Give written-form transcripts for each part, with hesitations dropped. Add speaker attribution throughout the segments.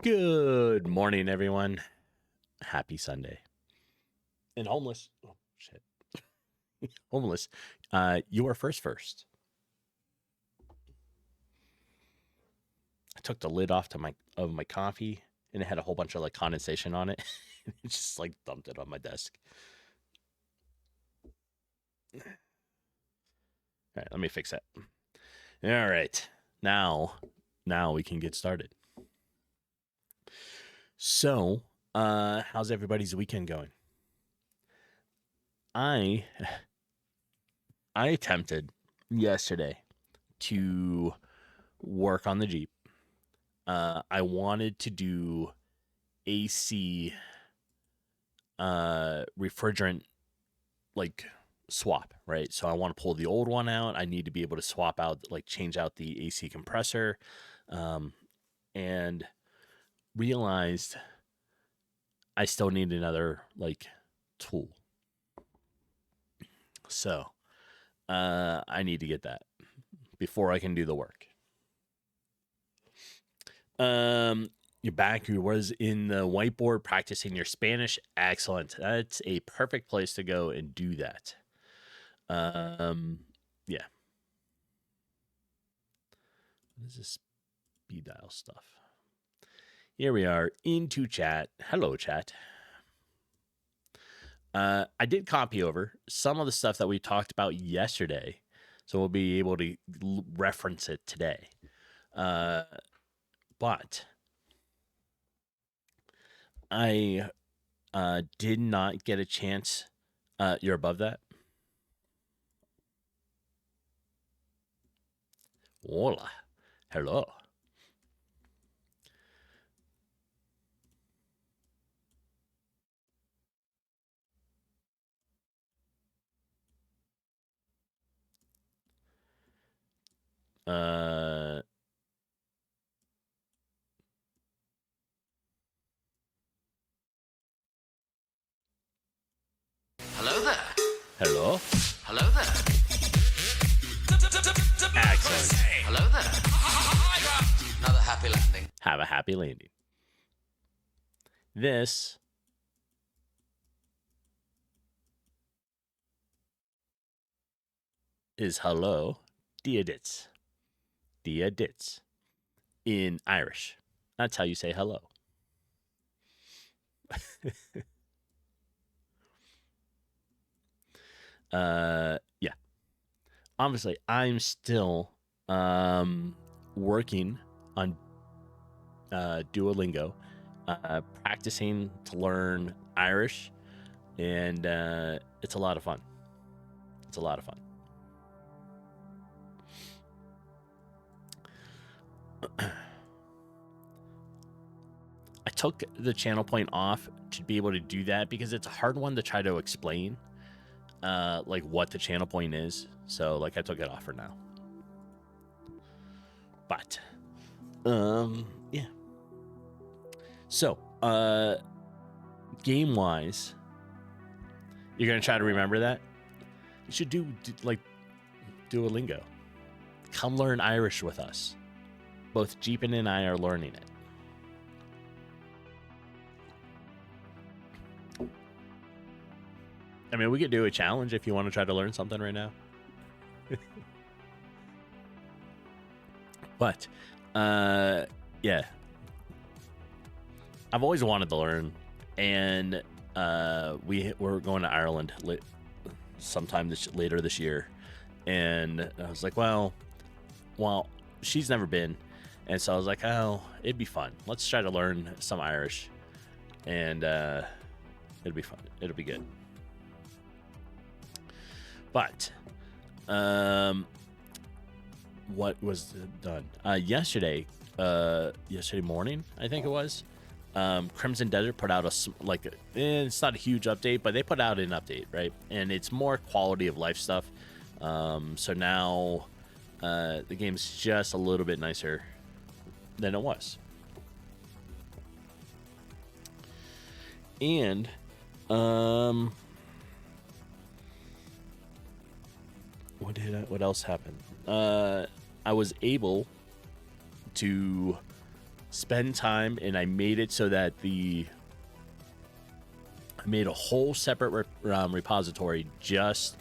Speaker 1: Good morning, everyone. Happy Sunday. And homeless, oh shit, homeless. You are first. I took the lid off of my coffee, and it had a whole bunch of like condensation on it. It just like dumped it on my desk. All right, let me fix that. All right, now we can get started. So, how's everybody's weekend going? I attempted yesterday to work on the Jeep. I wanted to do AC refrigerant like swap, right? So I want to pull the old one out. I need to be able to swap out, like change out the AC compressor, and realized I still need another like tool. So I need to get that before I can do the work. You're back. You was in the whiteboard practicing your Spanish. Excellent. That's a perfect place to go and do that. Yeah. What is this speed dial stuff? Here we are into chat. Hello, chat. I did copy over some of the stuff that we talked about yesterday, so we'll be able to reference it today. But I did not get a chance. You're above that? Hola. Hello.
Speaker 2: Hello there.
Speaker 1: Hello.
Speaker 2: Hello there.
Speaker 1: Excellent.
Speaker 2: Hello there. Another happy landing.
Speaker 1: Have a happy landing. This is hello, dia dits. Dia dits in Irish. That's how you say hello. Yeah. Obviously, I'm still working on Duolingo, practicing to learn Irish, and it's a lot of fun. It's a lot of fun. I took the channel point off to be able to do that because it's a hard one to try to explain, like what the channel point is. So like I took it off for now. But, yeah. So, game wise, you're gonna try to remember that. You should do like Duolingo. Come learn Irish with us. Both Jeepin and I are learning it. I mean, we could do a challenge if you want to try to learn something right now. But, yeah. I've always wanted to learn, and we're going to Ireland sometime later this year, and I was like, well, she's never been, and so I was like, oh, it'd be fun. Let's try to learn some Irish, and it'll be fun. It'll be good. But, what was done yesterday morning, I think it was. Crimson Desert put out it's not a huge update, but they put out an update, right? And it's more quality of life stuff. So now the game's just a little bit nicer than it was. And what else happened? I was able to spend time, and I made it so that I made a whole separate repository just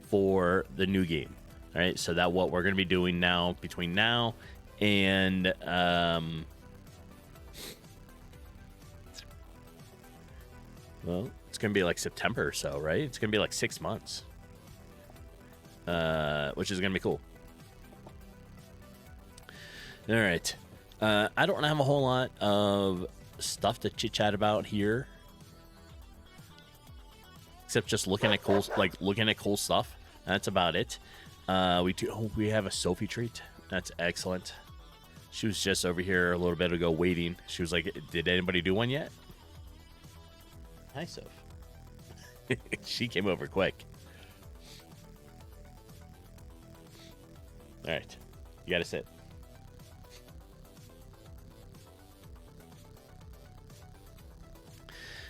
Speaker 1: for the new game. All right, so that what we're going to be doing now between now and well, it's going to be like September or so, right? It's going to be like 6 months, which is going to be cool. All right. I don't have a whole lot of stuff to chit chat about here, except just looking at cool stuff. That's about it. We have a Sophie treat. That's excellent. She was just over here a little bit ago waiting. She was like, "Did anybody do one yet?" Hi, Soph. She came over quick. All right, you gotta sit.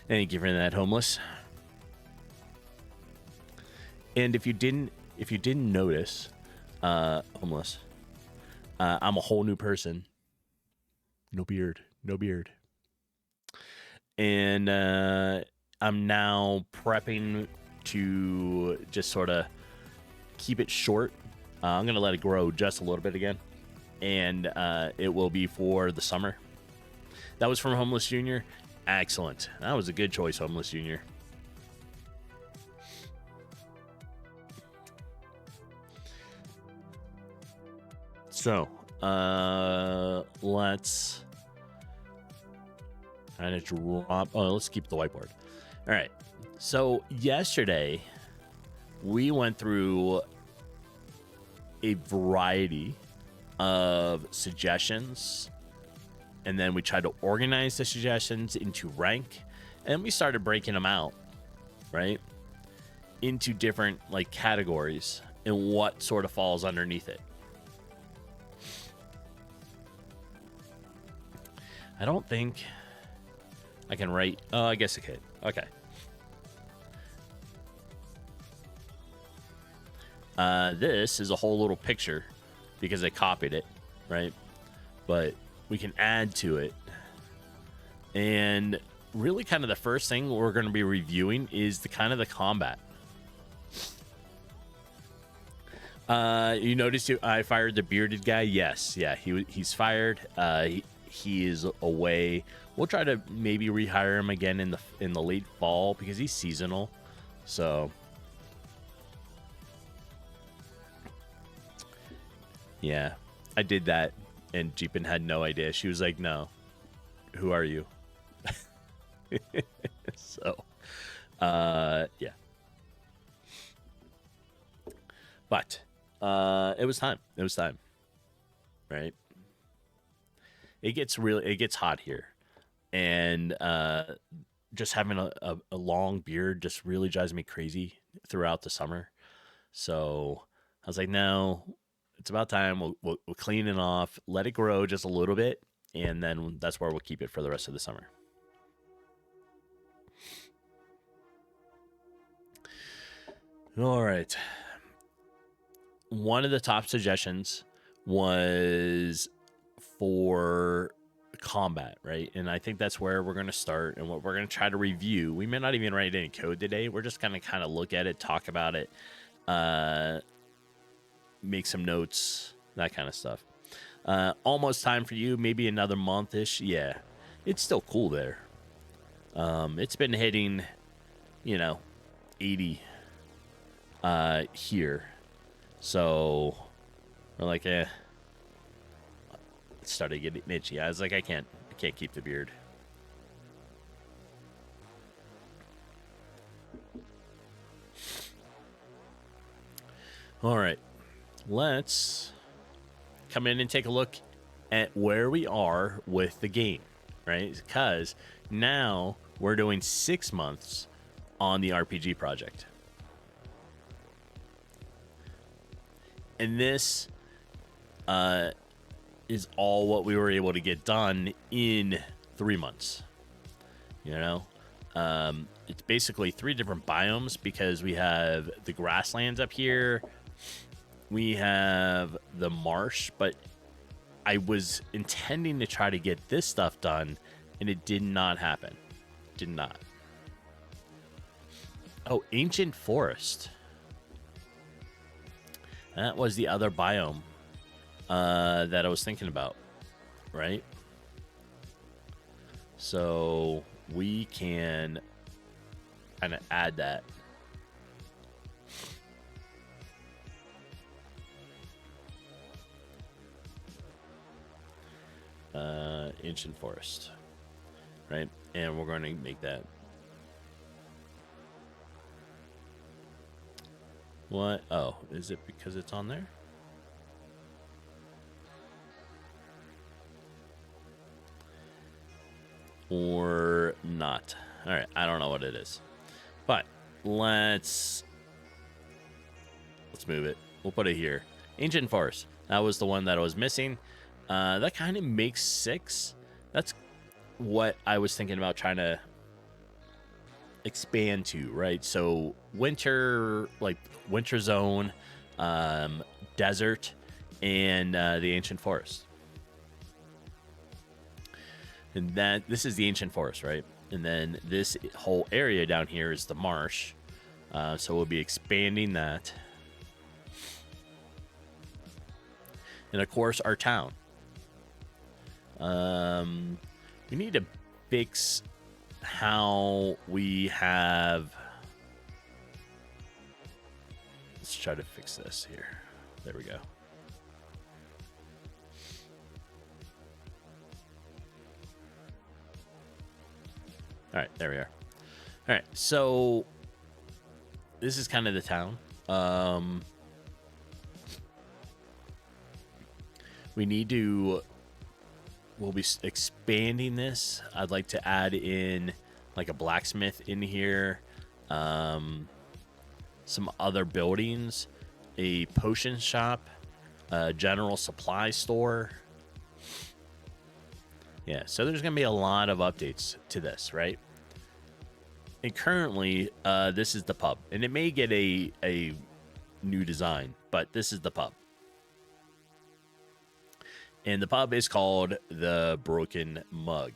Speaker 1: Thank you for that, homeless. And if you didn't notice, homeless, I'm a whole new person. No beard. And I'm now prepping to just sort of keep it short. I'm going to let it grow just a little bit again. And it will be for the summer. That was from Homeless Jr. Excellent. That was a good choice, Homeless Jr. So, let's kind of drop. Oh, let's keep the whiteboard. All right. So, yesterday, we went through a variety of suggestions, and then we tried to organize the suggestions into rank, and we started breaking them out, right, into different like categories and what sort of falls underneath it. I don't think I can write. Oh, I guess I could. Okay. This is a whole little picture because I copied it, right? But we can add to it. And really kind of the first thing we're going to be reviewing is the combat. You noticed I fired the bearded guy? Yes. Yeah, he's fired. He is away. We'll try to maybe rehire him again in the late fall because he's seasonal. So Yeah, I did that, and Jeepin had no idea. She was like, "No, who are you?" So, yeah. But it was time. It was time, right? It gets hot here, and just having a long beard just really drives me crazy throughout the summer. So I was like, no, it's about time. We'll clean it off, let it grow just a little bit, and then that's where we'll keep it for the rest of the summer. All right. One of the top suggestions was for combat, right? And I think that's where we're going to start and what we're going to try to review. We may not even write any code today. We're just going to kind of look at it, talk about it, make some notes, that kind of stuff. Almost time for you, maybe another month-ish. Yeah, it's still cool there. It's been hitting, 80 here. So we're like, it started getting itchy. I was like, I can't keep the beard. All right, let's come in and take a look at where we are with the game, right? Because now we're doing 6 months on the RPG project. And this is all what we were able to get done in 3 months. It's basically 3 different biomes because we have the grasslands up here, we have the marsh, but I was intending to try to get this stuff done, and it did not happen. Did not. Oh, ancient forest. That was the other biome that I was thinking about, right? So we can kind of add that. Ancient forest, right? And we're going to make that. What? Oh, is it because it's on there? Or not? All right, I don't know what it is, but let's move it. We'll put it here. Ancient forest. That was the one that I was missing. That kind of makes 6. That's what I was thinking about trying to expand to, right? So winter, like winter zone, desert, and the ancient forest. And this is the ancient forest, right? And then this whole area down here is the marsh. So we'll be expanding that. And of course, our town. We need to fix how we have. Let's try to fix this here. There we go. All right, there we are. All right, so this is kind of the town. We need to. We'll be expanding this. I'd like to add in like a blacksmith in here, some other buildings, a potion shop, a general supply store. Yeah, so there's going to be a lot of updates to this, right? And currently, this is the pub. And it may get a new design, but this is the pub. And the pub is called the Broken Mug.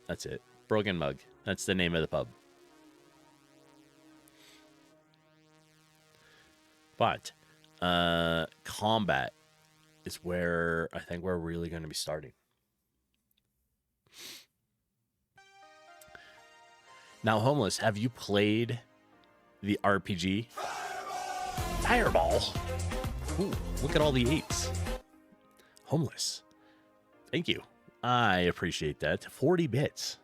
Speaker 1: That's it. Broken Mug. That's the name of the pub. But combat is where I think we're really going to be starting. Now, Homeless, have you played the RPG? Fireball. Ooh, look at all the 8s. Homeless. Thank you. I appreciate that. 40 bits.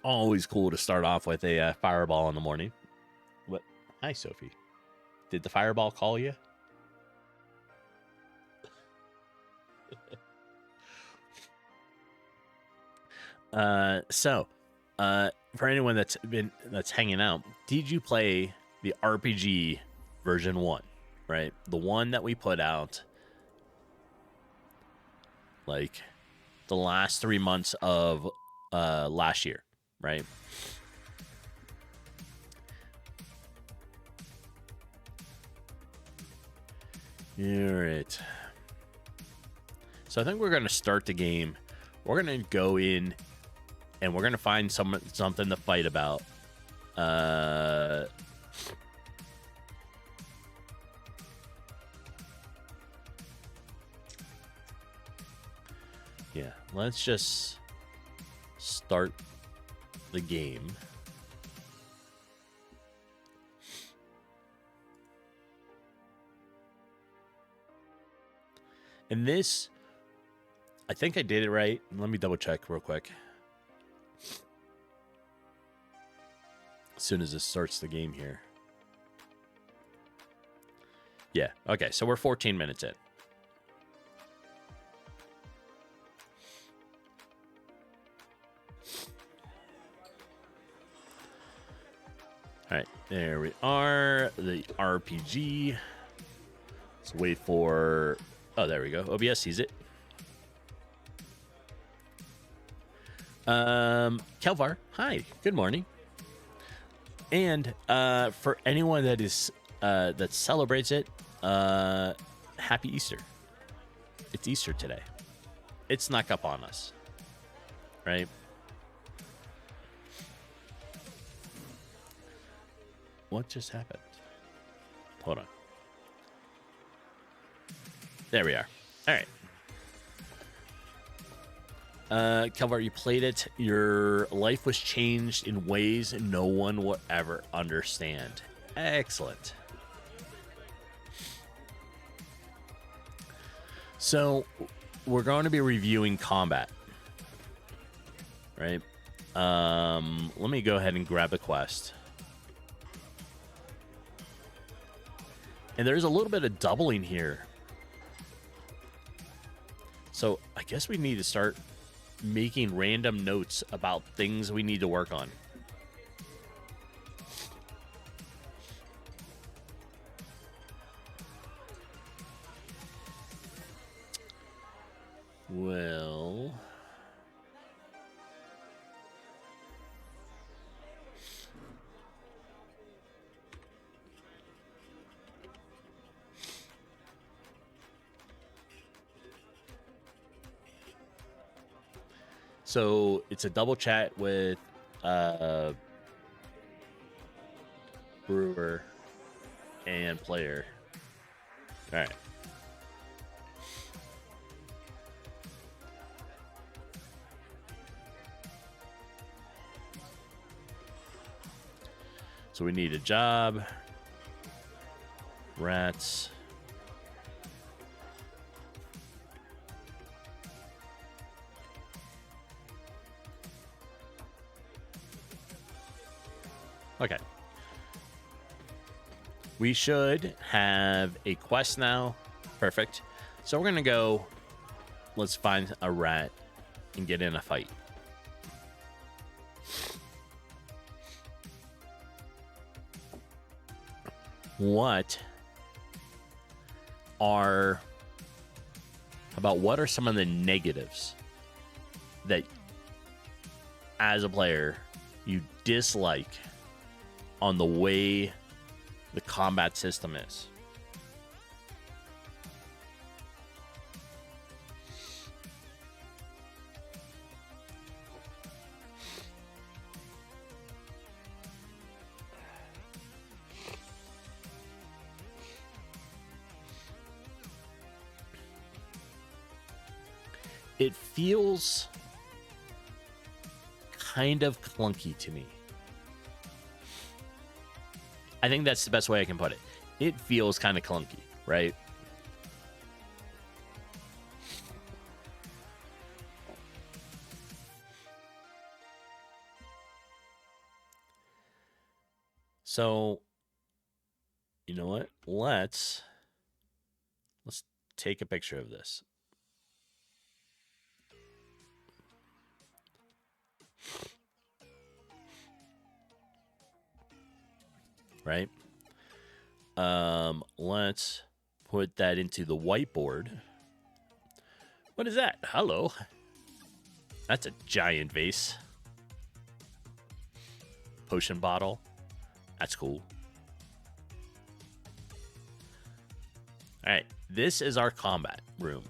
Speaker 1: Always cool to start off with a fireball in the morning. What? Hi, Sophie. Did the fireball call you? For anyone that's hanging out, did you play the RPG version 1, right? The one that we put out like the last 3 months of last year, right? All right. So I think we're going to start the game. We're going to go in and we're going to find something to fight about. Yeah, let's just start the game. And this, I think I did it right. Let me double check real quick. As soon as it starts the game here. Yeah, okay, so we're 14 minutes in. All right, there we are. The RPG. Let's wait for... Oh, there we go. OBS sees it. Kelvar, hi. Good morning. And for anyone that is that celebrates it, happy Easter. It's Easter today. It snuck up on us, right? What just happened? Hold on. There we are. All right. Kelvar, you played it. Your life was changed in ways no one will ever understand. Excellent. So, we're going to be reviewing combat. Right? Let me go ahead and grab the quest. And there's a little bit of doubling here. So I guess we need to start making random notes about things we need to work on. Well... So it's a double chat with brewer and player. All right. So we need a job. Rats. Okay. We should have a quest now. Perfect. So we're going to go, let's find a rat and get in a fight. What are some of the negatives that as a player you dislike on the way the combat system is? It feels kind of clunky to me. I think that's the best way I can put it. It feels kind of clunky, right? So, you know what? Let's take a picture of this. Right? Let's put that into the whiteboard. What is that? Hello. That's a giant vase. Potion bottle. That's cool. All right, this is our combat room.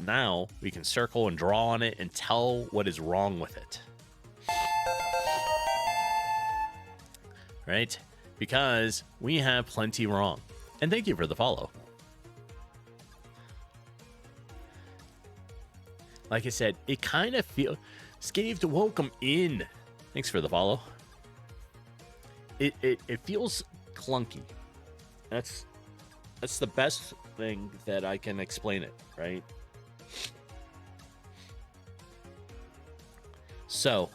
Speaker 1: Now we can circle and draw on it and tell what is wrong with it. Right? Because we have plenty wrong. And thank you for the follow. Like I said, it kind of feels... Scaved, welcome in. Thanks for the follow. It feels clunky. That's the best thing that I can explain it, right? So,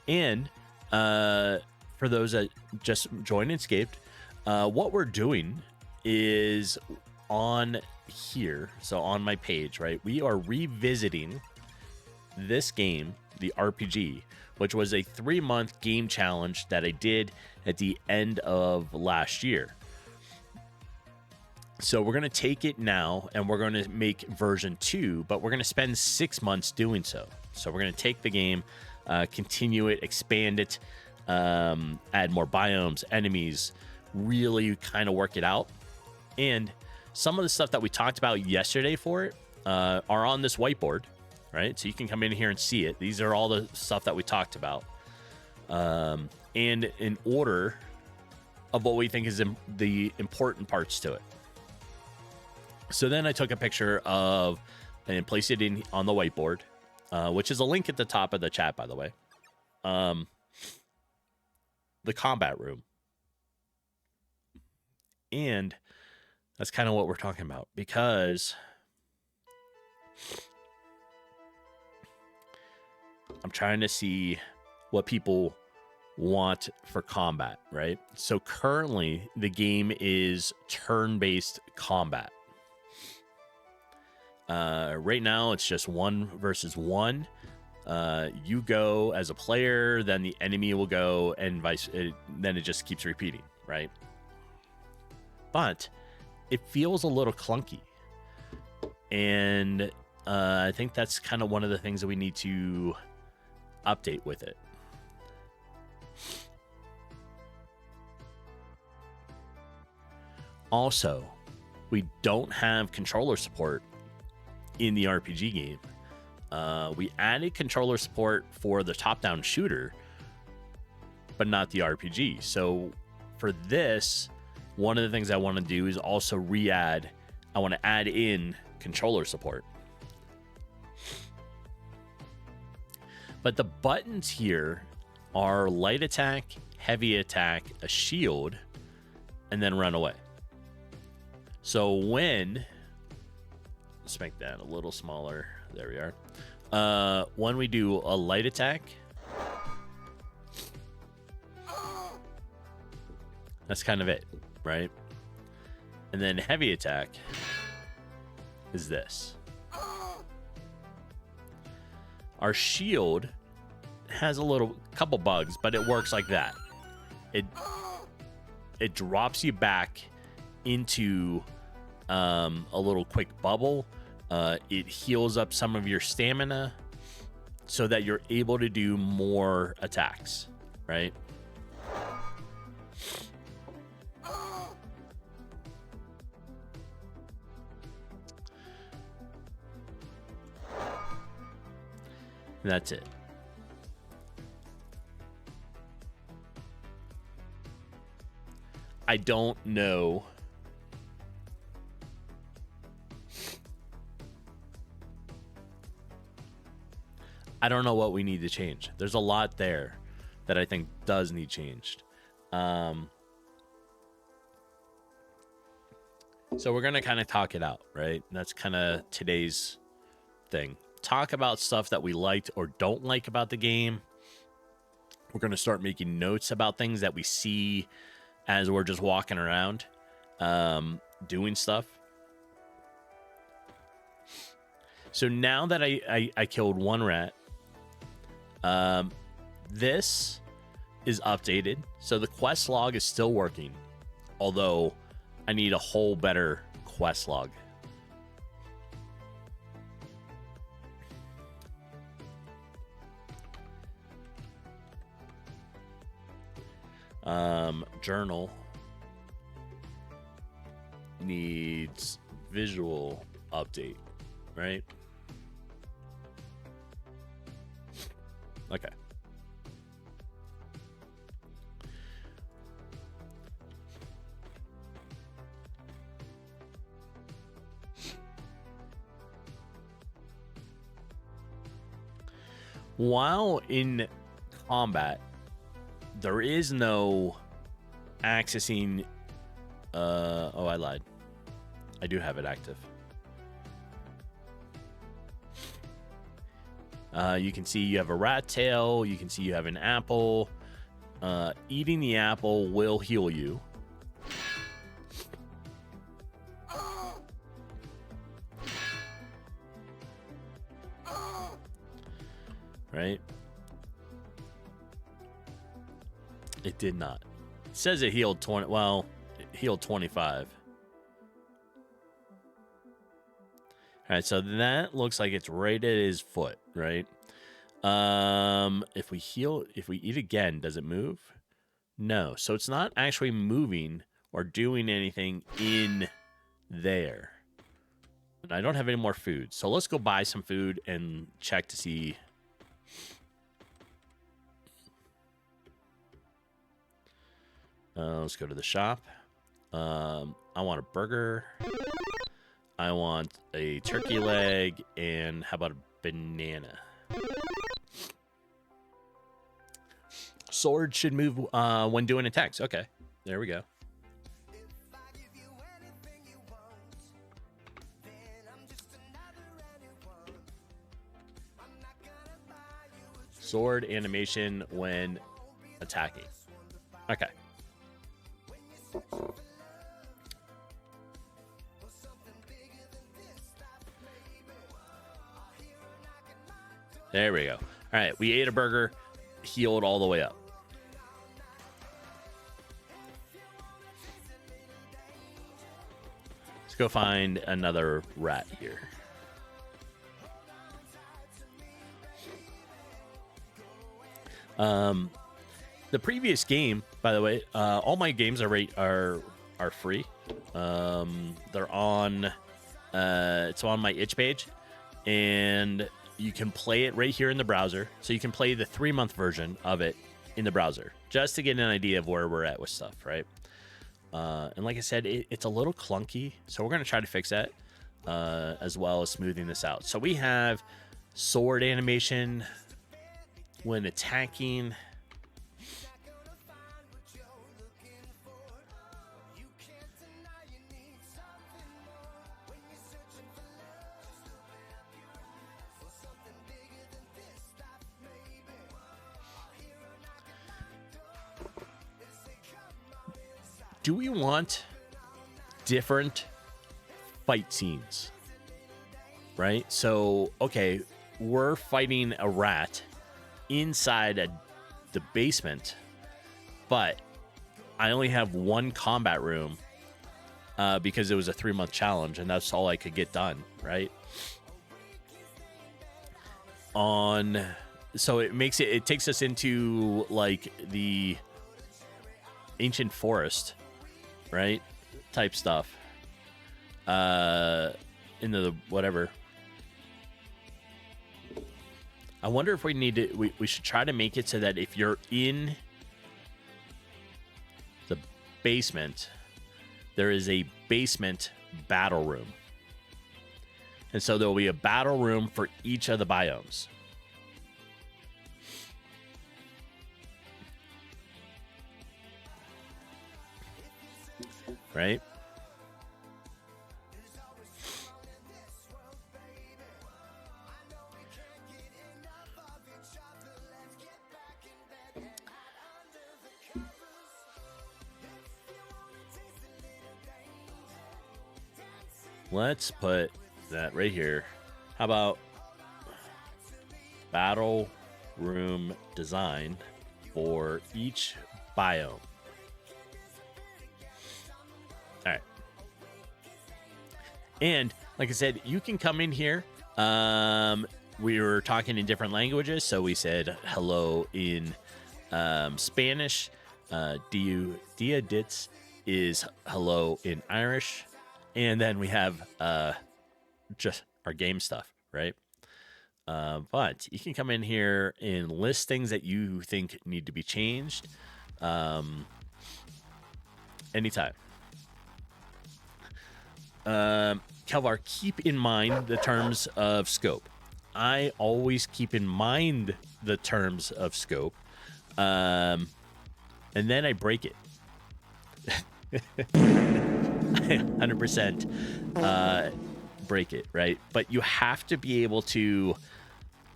Speaker 1: and for those that just joined and escaped, what we're doing is on here, so on my page, right, we are revisiting this game, the RPG, which was a 3-month game challenge that I did at the end of last year. So we're going to take it now and we're going to make version 2, but we're going to spend 6 months doing so. So we're going to take the game, continue it, expand it, add more biomes, enemies, really kind of work it out. And some of the stuff that we talked about yesterday for it are on this whiteboard, right? So you can come in here and see it. These are all the stuff that we talked about. And in order of what we think is the important parts to it. So then I took a picture of and placed it in on the whiteboard, which is a link at the top of the chat, by the way. The combat room. And that's kind of what we're talking about, because I'm trying to see what people want for combat, right? So currently the game is turn-based combat. Right now it's just 1 versus 1. You go as a player, then the enemy will go, and then it just keeps repeating, right? But it feels a little clunky, and I think that's kind of one of the things that we need to update with it. Also, we don't have controller support in the RPG game. We added controller support for the top-down shooter, but not the RPG. So for this, one of the things I want to do is also I want to add in controller support. But the buttons here are light attack, heavy attack, a shield, and then run away. So let's make that a little smaller. There we are. When we do a light attack, that's kind of it, right? And then heavy attack is this. Our shield has a couple bugs, but it works like that. It drops you back into a little quick bubble. It heals up some of your stamina so that you're able to do more attacks, right? And that's it. I don't know I don't know what we need to change. There's a lot there that I think does need changed. So we're going to kind of talk it out, right? That's kind of today's thing. Talk about stuff that we liked or don't like about the game. We're going to start making notes about things that we see as we're just walking around, doing stuff. So now that I killed one rat, this is updated. So the quest log is still working, although I need a whole better quest log. Journal needs visual update, right? Okay. While in combat, there is no accessing. Oh, I lied. I do have it active. You can see you have a rat tail. You can see you have an apple. Eating the apple will heal you. Right? It did not. It says it healed 20. Well, it healed 25. All right, so that looks like it's right at his foot, right? If we eat again, does it move? No. So it's not actually moving or doing anything in there. And I don't have any more food. So let's go buy some food and check to see. Let's go to the shop. I want a burger. I want a turkey leg, and how about a banana? Sword should move when doing attacks. Okay, there we go. Sword animation when attacking. Okay. There we go. All right, we ate a burger, healed all the way up. Let's go find another rat here. The previous game, by the way, all my games are free. They're on. It's on my itch page, and you can play it right here in the browser. So you can play the 3-month version of it in the browser, just to get an idea of where we're at with stuff, right? And like I said, it's a little clunky, so we're gonna try to fix that, as well as smoothing this out. So we have sword animation when attacking. Do we want different fight scenes? Right? So, okay, we're fighting a rat inside the basement, but I only have one combat room because it was a 3-month challenge, and that's all I could get done, right? So it takes us into like the ancient forest, right? Type stuff. Into the whatever. I wonder if we need to. We should try to make it so that if you're in the basement, there is a basement battle room, and so there will be a battle room for each of the biomes. right? Let's put that right here. How about battle room design for each biome? All right. And like I said, you can come in here. We were talking in different languages, so we said hello in Spanish. Dia Dits is hello in Irish. And then we have just our game stuff, right? But you can come in here and list things that you think need to be changed anytime. Kelvar, keep in mind the terms of scope. I always keep in mind the terms of scope, and then I break it. 100% break it, right? But you have to be able to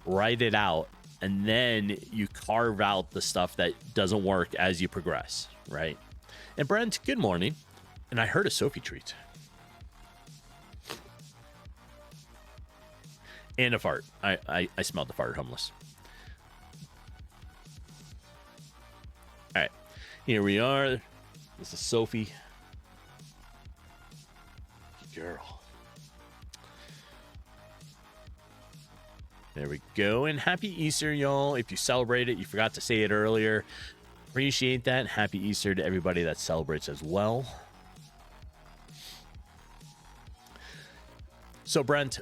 Speaker 1: write it out, and then you carve out the stuff that doesn't work as you progress, right? And Brent, good morning. And I heard a Sophie treat. And a fart. I smelled the fart, homeless. All right. Here we are. This is Sophie. Girl. There we go. And happy Easter, y'all. If you celebrate it, you forgot to say it earlier. Appreciate that. Happy Easter to everybody that celebrates as well. So, Brent,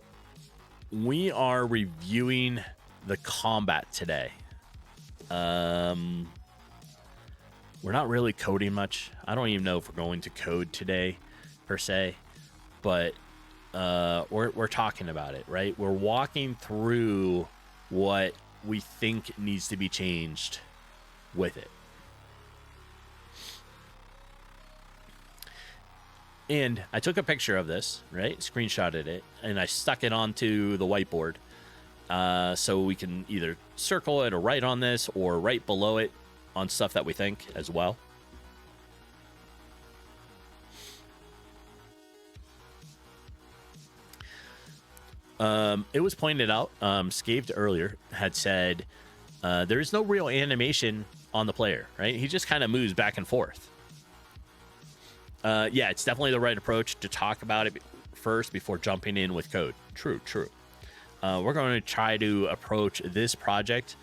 Speaker 1: we are reviewing the combat today. We're not really coding much. I don't even know if we're going to code today, per se. But we're talking about it, right? We're walking through what we think needs to be changed with it. And I took a picture of this, right? Screenshotted it, and I stuck it onto the whiteboard. So we can either circle it or write on this or write below it on stuff that we think as well. It was pointed out, Scaved earlier had said there is no real animation on the player, right? He just kind of moves back and forth. Yeah, it's definitely the right approach to talk about it first before jumping in with code. True. We're going to try to approach this project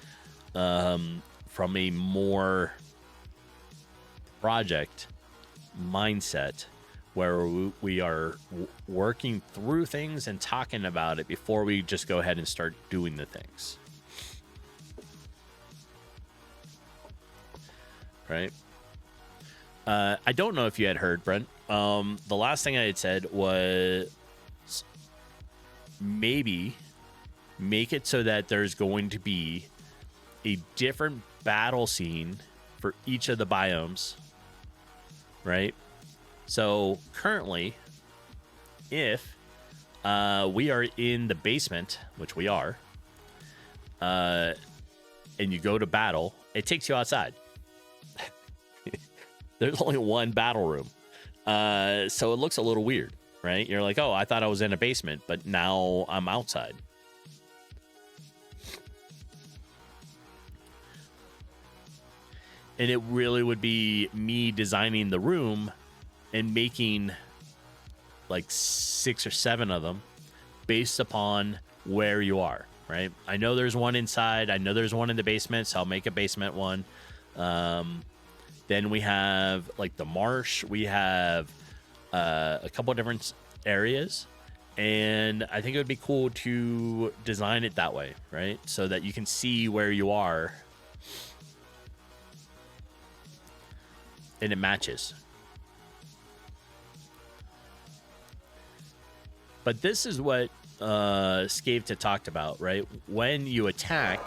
Speaker 1: from a more project mindset, where we are working through things and talking about it before we just go ahead and start doing the things. Right? I don't know if you had heard, Brent. The last thing I had said was maybe make it so that there's going to be a different battle scene for each of the biomes, right? So currently, if we are in the basement, which we are, and you go to battle, it takes you outside. There's only one battle room. So it looks a little weird, right? You're like, oh, I thought I was in a basement, but now I'm outside. And it really would be me designing the room and making like 6 or 7 of them based upon where you are, right? I know there's one inside. I know there's one in the basement, so I'll make a basement one. Then we have like the marsh. We have a couple of different areas. And I think it would be cool to design it that way, right? So that you can see where you are and it matches. But this is what Scaved had talked about, right? When you attack,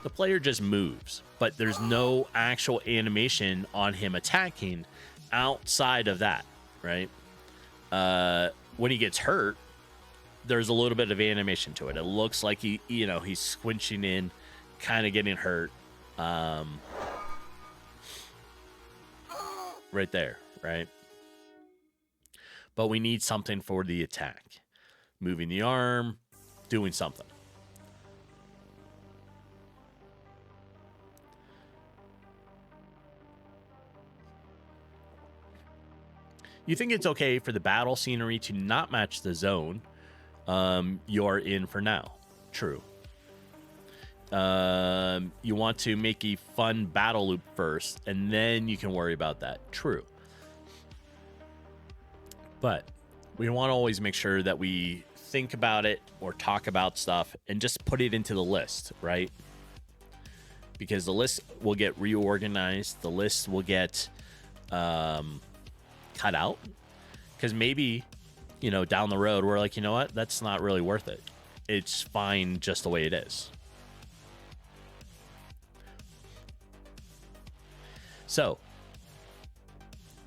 Speaker 1: the player just moves, but there's no actual animation on him attacking outside of that, right? when he gets hurt, there's a little bit of animation to it. It looks like he's squinching in, kind of getting hurt. Right there, right? But we need something for the attack. Moving the arm, doing something. You think it's okay for the battle scenery to not match the zone you're in for now. True. You want to make a fun battle loop first, and then you can worry about that. True. But we want to always make sure that we think about it or talk about stuff and just put it into the list, right? Because the list will get reorganized. The list will get cut out. Because maybe, down the road, we're like, you know what? That's not really worth it. It's fine just the way it is. So,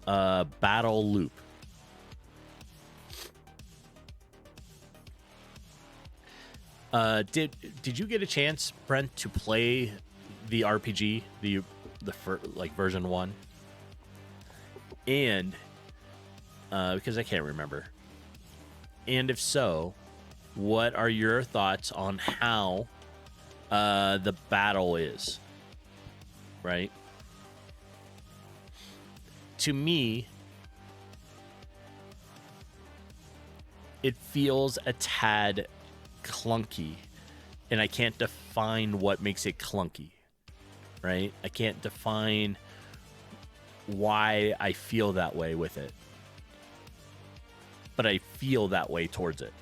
Speaker 1: battle loop. Did you get a chance, Brent, to play the RPG, the version 1? And because I can't remember. And if so, what are your thoughts on how the battle is? Right? To me, it feels a tad clunky, and I can't define what makes it clunky, right? I can't define why I feel that way with it, but I feel that way towards it.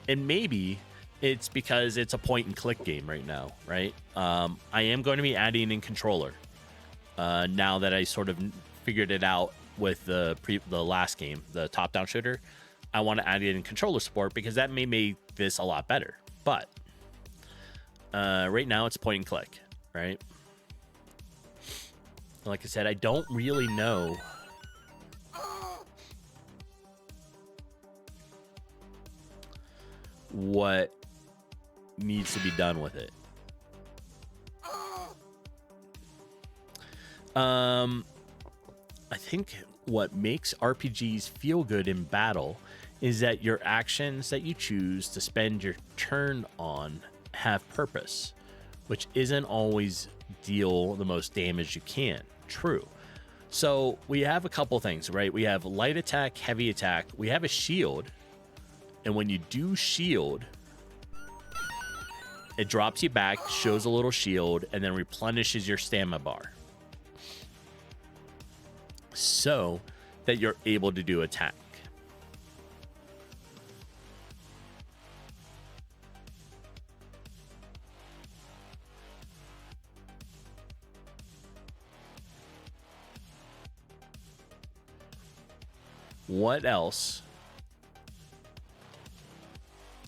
Speaker 1: And maybe it's because it's a point and click game right now, right? I am going to be adding in controller now that I sort of figured it out with the last game, the top-down shooter. I want to add it in controller support because that may make this a lot better. But right now it's point and click, right? Like I said, I don't really know what needs to be done with it. I think what makes RPGs feel good in battle is that your actions that you choose to spend your turn on have purpose, which isn't always deal the most damage you can. True. So we have a couple things, right? We have light attack, heavy attack. We have a shield. And when you do shield, it drops you back, shows a little shield, and then replenishes your stamina bar so that you're able to do attack. What else?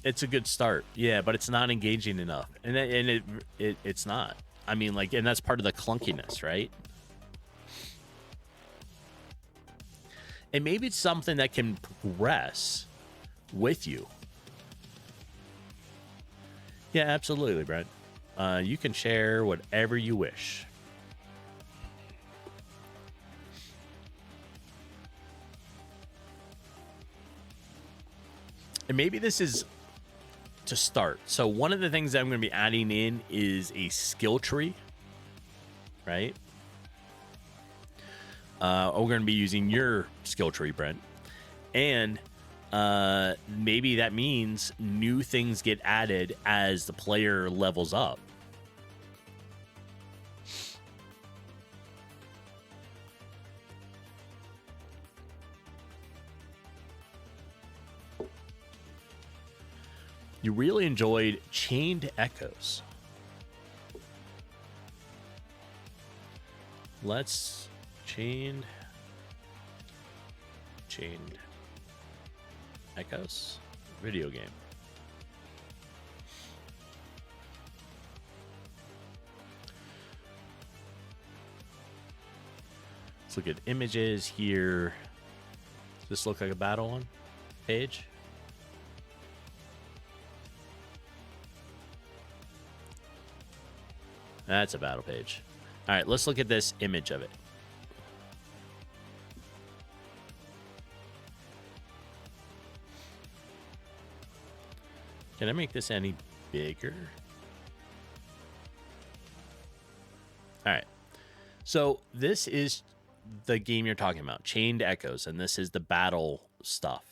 Speaker 1: It's a good start, yeah, but it's not engaging enough, and it's not. I mean, like, and that's part of the clunkiness, right? And maybe it's something that can progress with you. Yeah, absolutely, Brent. You can share whatever you wish. And maybe this is to start. So one of the things that I'm going to be adding in is a skill tree, right? We're going to be using your skill tree, Brent. And maybe that means new things get added as the player levels up. You really enjoyed Chained Echoes. Let's Chained Echoes video game. Let's look at images here. Does this look like a battle one page? That's a battle page. All right, let's look at this image of it. Can I make this any bigger? All right. So this is the game you're talking about, Chained Echoes, and this is the battle stuff.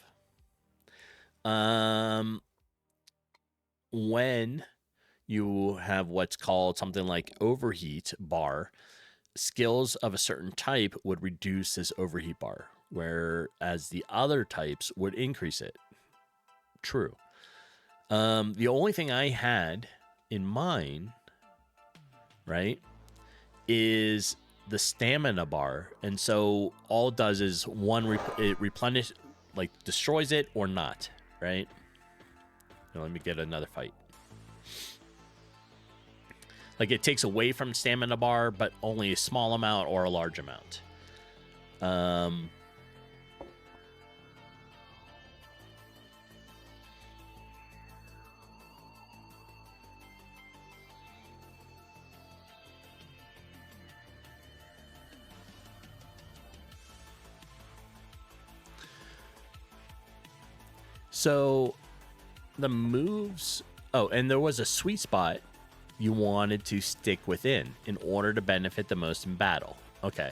Speaker 1: When you have what's called something like overheat bar, skills of a certain type would reduce this overheat bar, whereas the other types would increase it. True. The only thing I had in mind, right, is the stamina bar, and so all it does is it replenishes, like destroys it or not, right? Now, let me get another fight. Like it takes away from stamina bar, but only a small amount or a large amount. So the moves, oh, and there was a sweet spot you wanted to stick within in order to benefit the most in battle. Okay.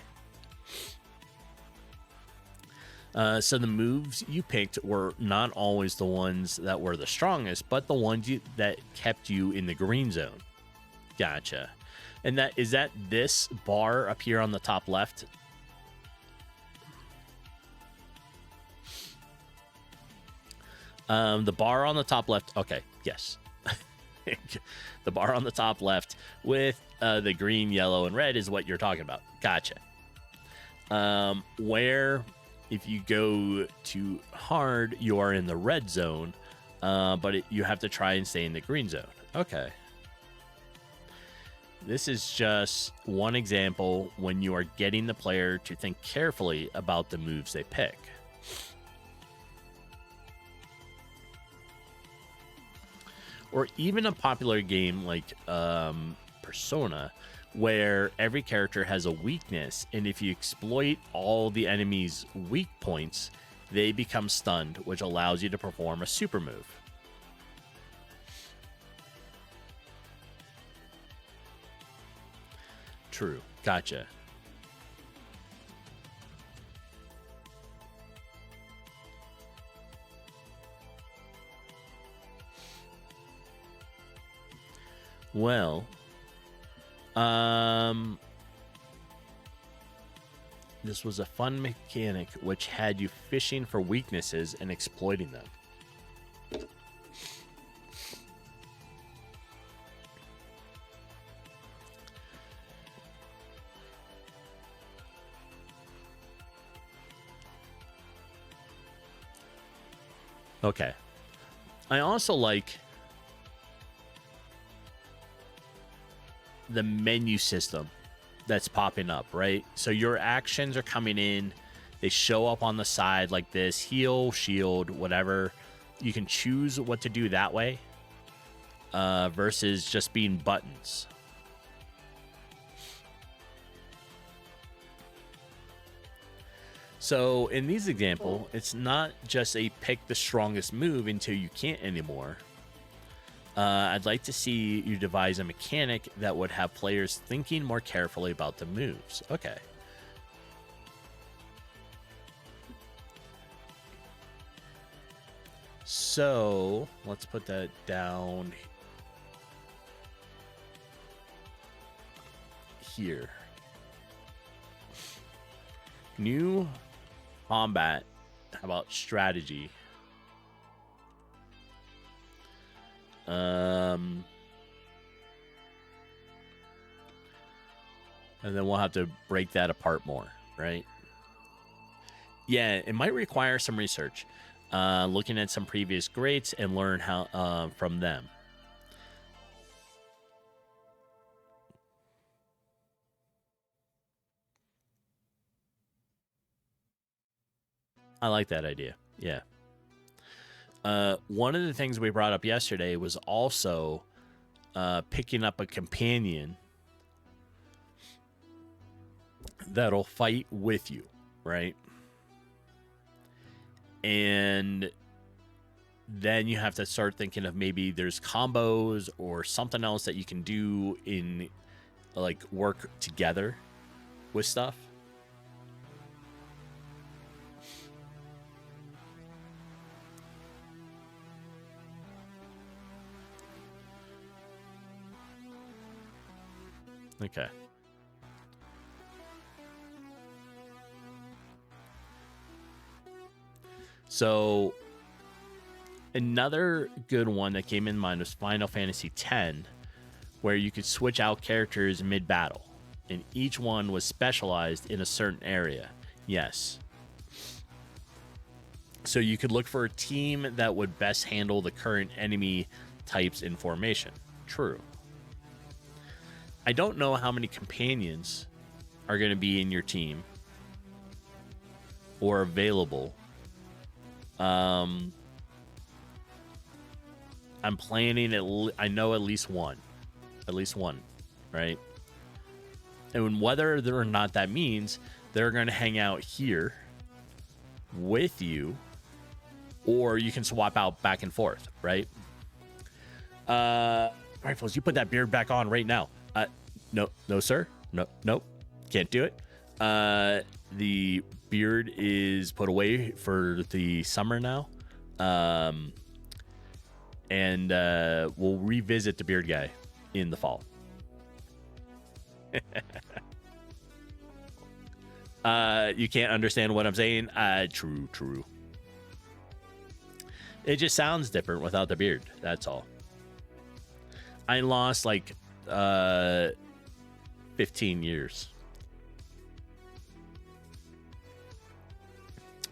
Speaker 1: So the moves you picked were not always the ones that were the strongest, but the ones that kept you in the green zone. Gotcha. And is that this bar up here on the top left? The bar on the top left. Okay, yes. The bar on the top left with the green, yellow, and red is what you're talking about. Gotcha. Where if you go to hard, you are in the red zone, but you have to try and stay in the green zone. Okay. This is just one example when you are getting the player to think carefully about the moves they pick. Or even a popular game like Persona, where every character has a weakness, and if you exploit all the enemy's weak points, they become stunned, which allows you to perform a super move. True. Gotcha. Well, this was a fun mechanic which had you fishing for weaknesses and exploiting them. Okay. I also like the menu system that's popping up, right? So your actions are coming in, they show up on the side like this: heal, shield, whatever. You can choose what to do that way versus just being buttons. So in these example, it's not just a pick the strongest move until you can't anymore. I'd like to see you devise a mechanic that would have players thinking more carefully about the moves. Okay. So let's put that down here. New combat. How about strategy? And then we'll have to break that apart more, right? Yeah, it might require some research. Looking at some previous greats and learn how from them. I like that idea. Yeah. One of the things we brought up yesterday was also picking up a companion that'll fight with you, right? And then you have to start thinking of maybe there's combos or something else that you can do in like work together with stuff. Okay. So another good one that came in mind was Final Fantasy X, where you could switch out characters mid-battle, and each one was specialized in a certain area. Yes. So you could look for a team that would best handle the current enemy types in formation. True. I don't know how many companions are going to be in your team or available. I'm planning I know at least one, right? And whether or not that means they're going to hang out here with you, or you can swap out back and forth, right? Rifles, you put that beard back on right now. No, sir. Nope. Can't do it. The beard is put away for the summer now. And we'll revisit the beard guy in the fall. You can't understand what I'm saying? True. It just sounds different without the beard. That's all. I lost like 15 years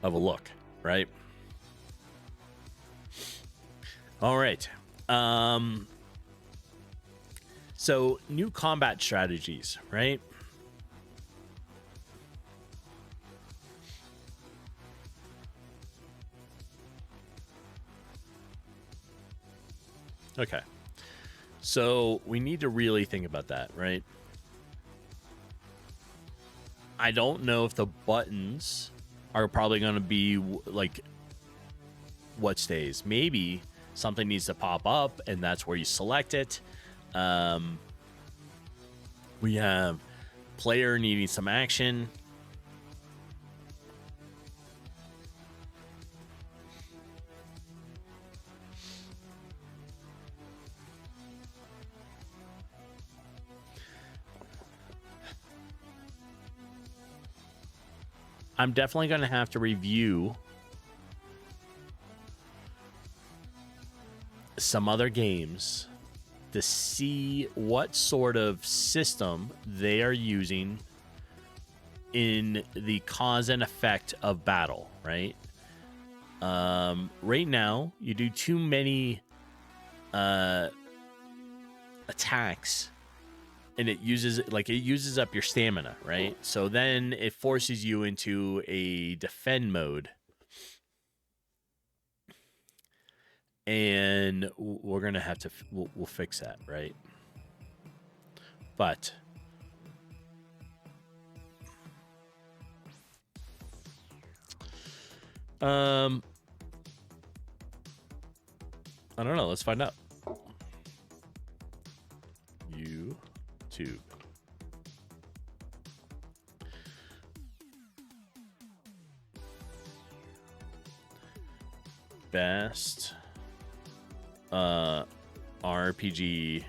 Speaker 1: of a look, right? All right. So new combat strategies, right? Okay. So we need to really think about that, right? I don't know if the buttons are probably going to be like what stays. Maybe something needs to pop up and that's where you select it. We have player needing some action. I'm definitely going to have to review some other games to see what sort of system they are using in the cause and effect of battle, right? Right now, you do too many attacks and it uses up your stamina, right? So then it forces you into a defend mode. And we're going to have to we'll fix that, right? But I don't know, let's find out. YouTube. Best RPG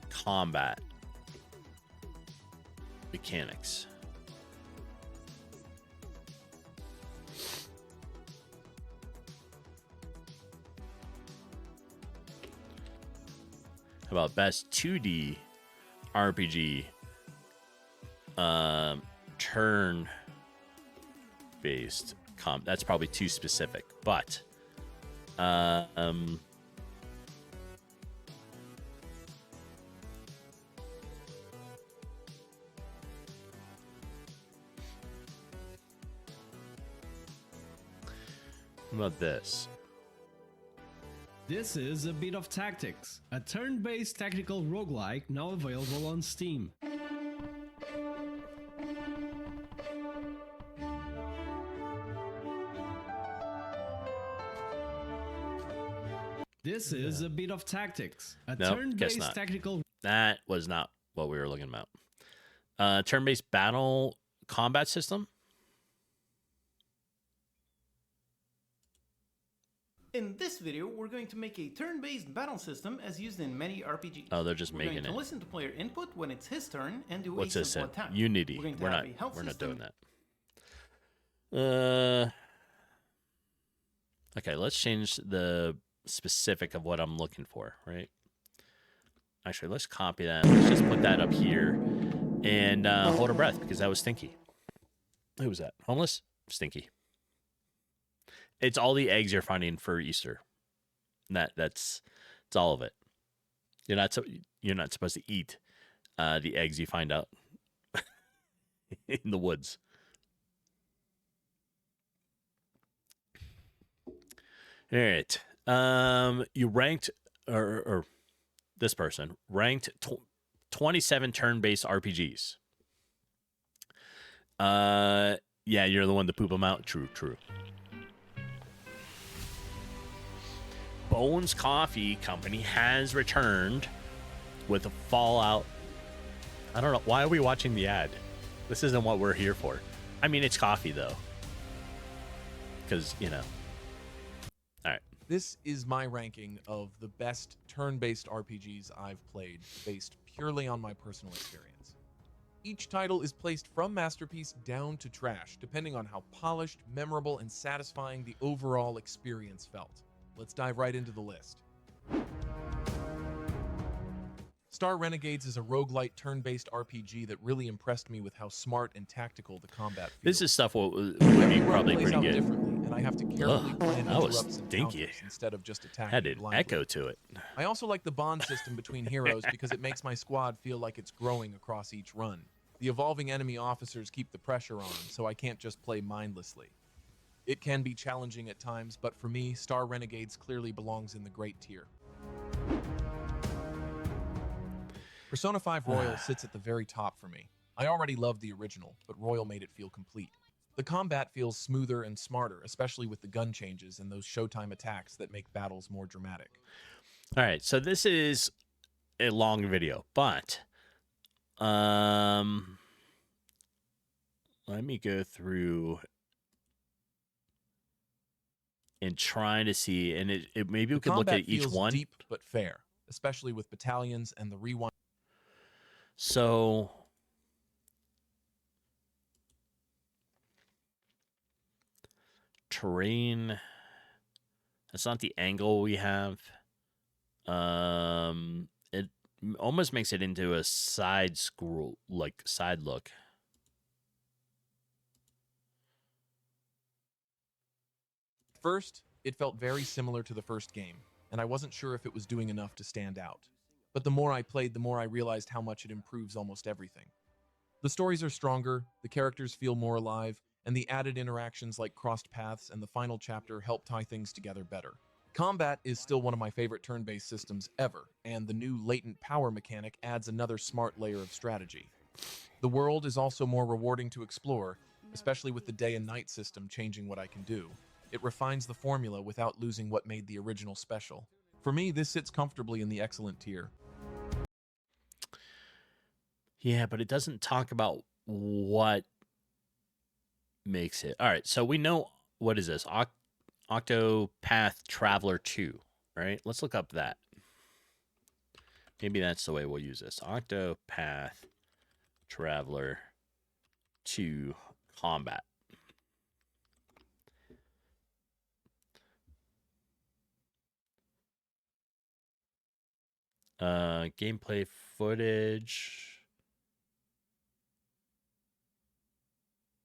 Speaker 1: combat mechanics. How about best 2D RPG turn based that's probably too specific, but What about this?
Speaker 3: This is A Bit of Tactics, a turn-based tactical roguelike now available on Steam. This is A Bit of Tactics, a
Speaker 1: Nope, guess
Speaker 3: turn-based
Speaker 1: not.
Speaker 3: tactical...
Speaker 1: That was not what we were looking about. Turn-based battle combat system.
Speaker 4: In this video, we're going to make a turn-based battle system as used in many RPGs.
Speaker 1: Oh, they're just
Speaker 4: we're
Speaker 1: making
Speaker 4: going to
Speaker 1: it.
Speaker 4: listen to player input when it's his turn and do
Speaker 1: What's
Speaker 4: a
Speaker 1: this?
Speaker 4: simple attack.
Speaker 1: Unity.
Speaker 4: We're going to
Speaker 1: We're
Speaker 4: have
Speaker 1: not.
Speaker 4: a health
Speaker 1: We're not
Speaker 4: system.
Speaker 1: doing that. Okay, let's change the specific of what I'm looking for. Right. Actually, let's copy that. Let's just put that up here and hold our breath because that was Stinky. Who was that? Homeless? Stinky. It's all the eggs you're finding for Easter. That's all of it. You're not supposed to eat the eggs you find out in the woods. All right. You ranked or this person ranked 27 turn-based RPGs. Yeah, you're the one to poop them out. True. Bones Coffee Company has returned with a Fallout. I don't know. Why are we watching the ad? This isn't what we're here for. I mean, it's coffee, though. Because, you know. All right.
Speaker 5: This is my ranking of the best turn-based RPGs I've played, based purely on my personal experience. Each title is placed from masterpiece down to trash, depending on how polished, memorable, and satisfying the overall experience felt. Let's dive right into the list. Star Renegades is a roguelite turn-based RPG that really impressed me with how smart and tactical the combat feels.
Speaker 1: This is stuff what would be
Speaker 5: Every run
Speaker 1: probably
Speaker 5: plays
Speaker 1: pretty
Speaker 5: out
Speaker 1: good.
Speaker 5: differently, and I have to carefully plan
Speaker 1: that was
Speaker 5: interrupts and
Speaker 1: stinky.
Speaker 5: counters instead of just attacking
Speaker 1: Had an
Speaker 5: blindly.
Speaker 1: echo to it.
Speaker 5: I also like the bond system between heroes because it makes my squad feel like it's growing across each run. The evolving enemy officers keep the pressure on, so I can't just play mindlessly. It can be challenging at times, but for me, Star Renegades clearly belongs in the great tier. Persona 5 Royal sits at the very top for me. I already loved the original, but Royal made it feel complete. The combat feels smoother and smarter, especially with the gun changes and those Showtime attacks that make battles more dramatic.
Speaker 1: All right, so this is a long video, but let me go through and trying to see, and it maybe we could look at
Speaker 5: Combat
Speaker 1: each
Speaker 5: feels
Speaker 1: one.
Speaker 5: deep but fair, especially with battalions and the rewind.
Speaker 1: So terrain, that's not the angle we have. It almost makes it into a side scroll, like side look.
Speaker 5: First, it felt very similar to the first game, and I wasn't sure if it was doing enough to stand out. But the more I played, the more I realized how much it improves almost everything. The stories are stronger, the characters feel more alive, and the added interactions like crossed paths and the final chapter help tie things together better. Combat is still one of my favorite turn-based systems ever, and the new latent power mechanic adds another smart layer of strategy. The world is also more rewarding to explore, especially with the day and night system changing what I can do. It refines the formula without losing what made the original special. For me, this sits comfortably in the excellent tier.
Speaker 1: Yeah, but it doesn't talk about what makes it. All right, so we know, what is this? Octopath Traveler 2, right? Let's look up that. Maybe that's the way we'll use this. Octopath Traveler 2 Combat. Gameplay footage.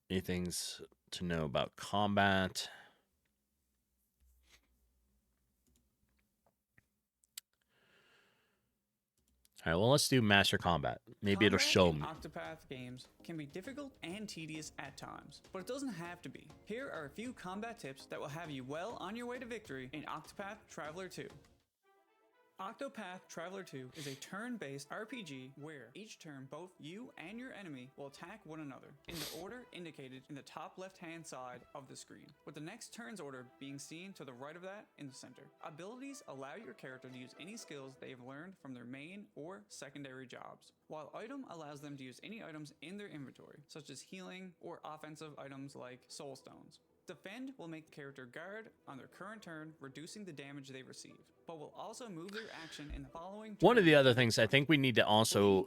Speaker 1: Anything's to know about combat. All right, well, let's do Master Combat. Maybe it'll
Speaker 6: Combat
Speaker 1: show
Speaker 6: in
Speaker 1: me.
Speaker 6: Octopath games can be difficult and tedious at times, but it doesn't have to be. Here are a few combat tips that will have you well on your way to victory in Octopath Traveler 2. Octopath Traveler 2 is a turn-based RPG where each turn both you and your enemy will attack one another in the order indicated in the top left-hand side of the screen, with the next turn's order being seen to the right of that in the center. Abilities allow your character to use any skills they've learned from their main or secondary jobs, while item allows them to use any items in their inventory, such as healing or offensive items like soul stones. Defend will make the character guard on their current turn, reducing the damage they receive, but will also move their action in the following turn.
Speaker 1: One of the other things I think we need to also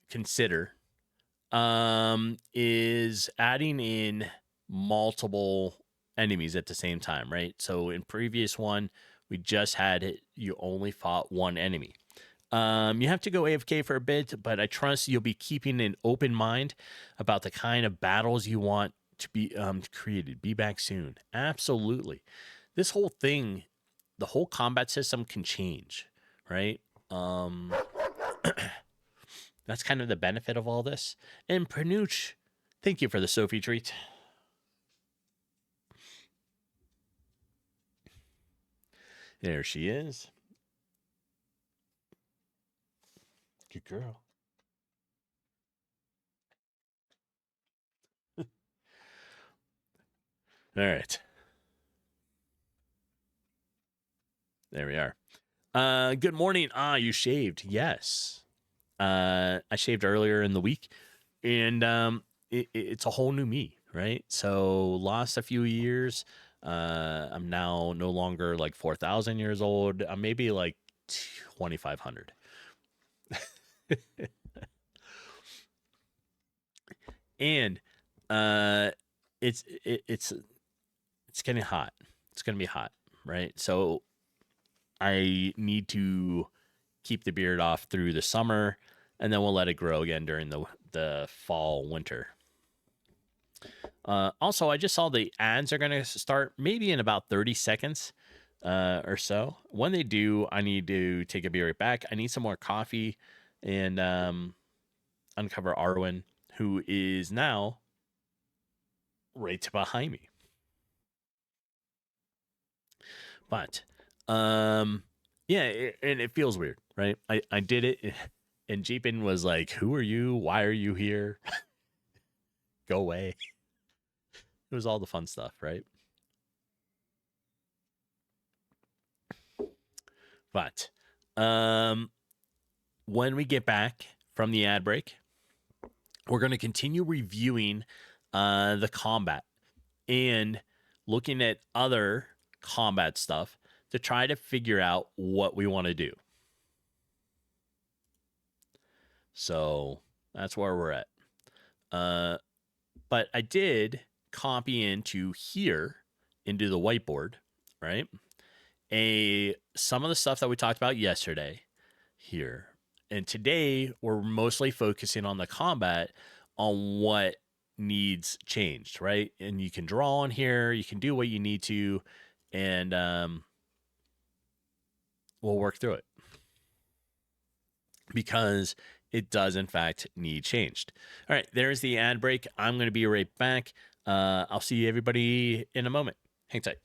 Speaker 1: consider is adding in multiple enemies at the same time, right? So in previous one, we just had it, you only fought one enemy. You have to go AFK for a bit, but I trust you'll be keeping an open mind about the kind of battles you want to be created. Be back soon. Absolutely. This whole thing, the whole combat system can change, right? That's kind of the benefit of all this. And Pernooch, thank you for the Sophie treat. There she is. Good girl. All right. There we are. Good morning. You shaved. Yes. I shaved earlier in the week, and it's a whole new me, right? So lost a few years. I'm now no longer like 4,000 years old. I'm maybe like 2,500. And it's getting hot. It's gonna be hot, right? So I need to keep the beard off through the summer, and then we'll let it grow again during the fall, winter. Also, I just saw the ads are going to start maybe in about 30 seconds or so. When they do, I need to take a beer right back. I need some more coffee and uncover Arwen, who is now right behind me. But yeah, and it feels weird, right? I did it, and Jeepin was like, "Who are you? Why are you here? Go away." It was all the fun stuff, right? But when we get back from the ad break, we're going to continue reviewing the combat and looking at other combat stuff to try to figure out what we want to do. So that's where we're at. But I did copy into here, into the whiteboard, right? Some of the stuff that we talked about yesterday here. And today we're mostly focusing on the combat, on what needs changed, right? And you can draw on here, you can do what you need to, and we'll work through it, because it does in fact need changed. All right, there's the ad break. I'm going to be right back. I'll see everybody in a moment. Hang tight.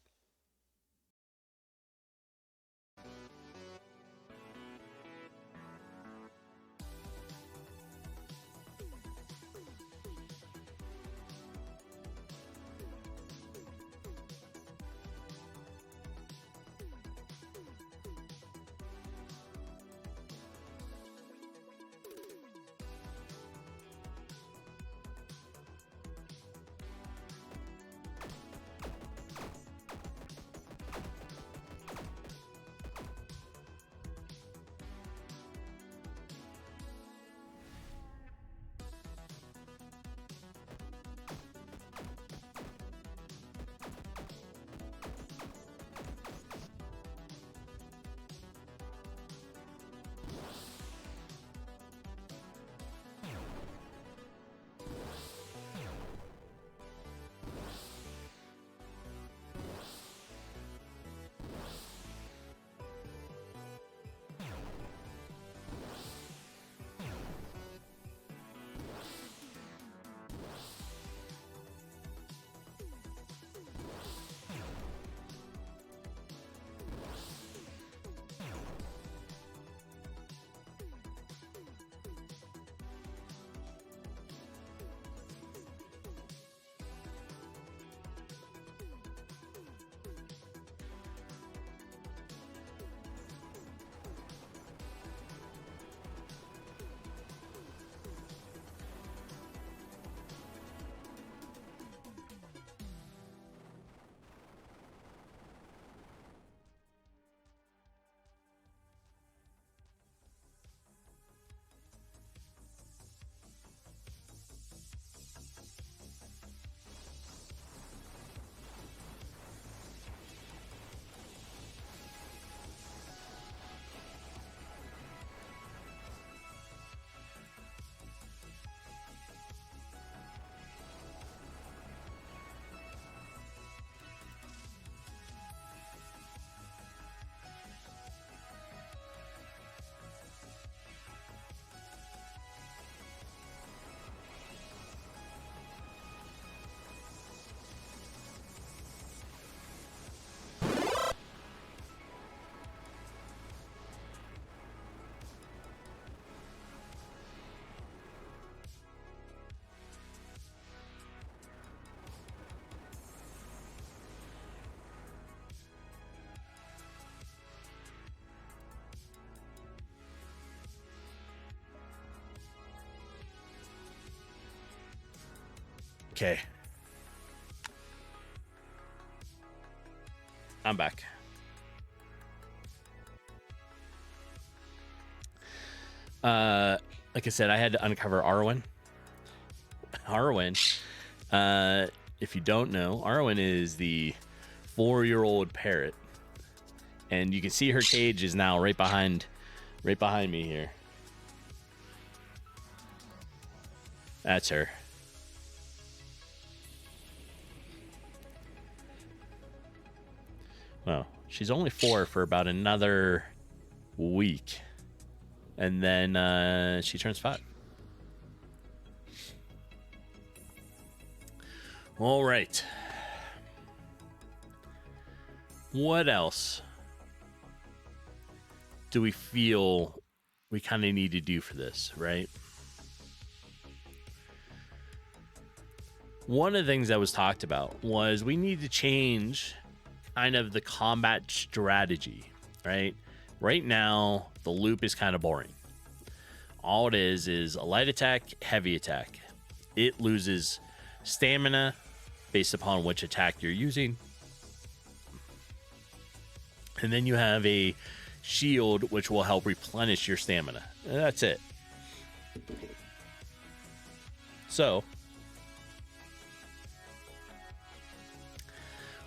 Speaker 1: Okay. I'm back. Like I said, I had to uncover Arwen. Arwen, if you don't know, Arwen is the 4-year-old parrot, and you can see her cage is now right behind me here. That's her. Well, she's only 4 for about another week, and then she turns 5. All right. What else do we feel we kind of need to do for this, right? One of the things that was talked about was we need to change kind of the combat strategy, right? Right now, the loop is kind of boring. All it is a light attack, heavy attack. It loses stamina based upon which attack you're using. And then you have a shield, which will help replenish your stamina. And that's it. So,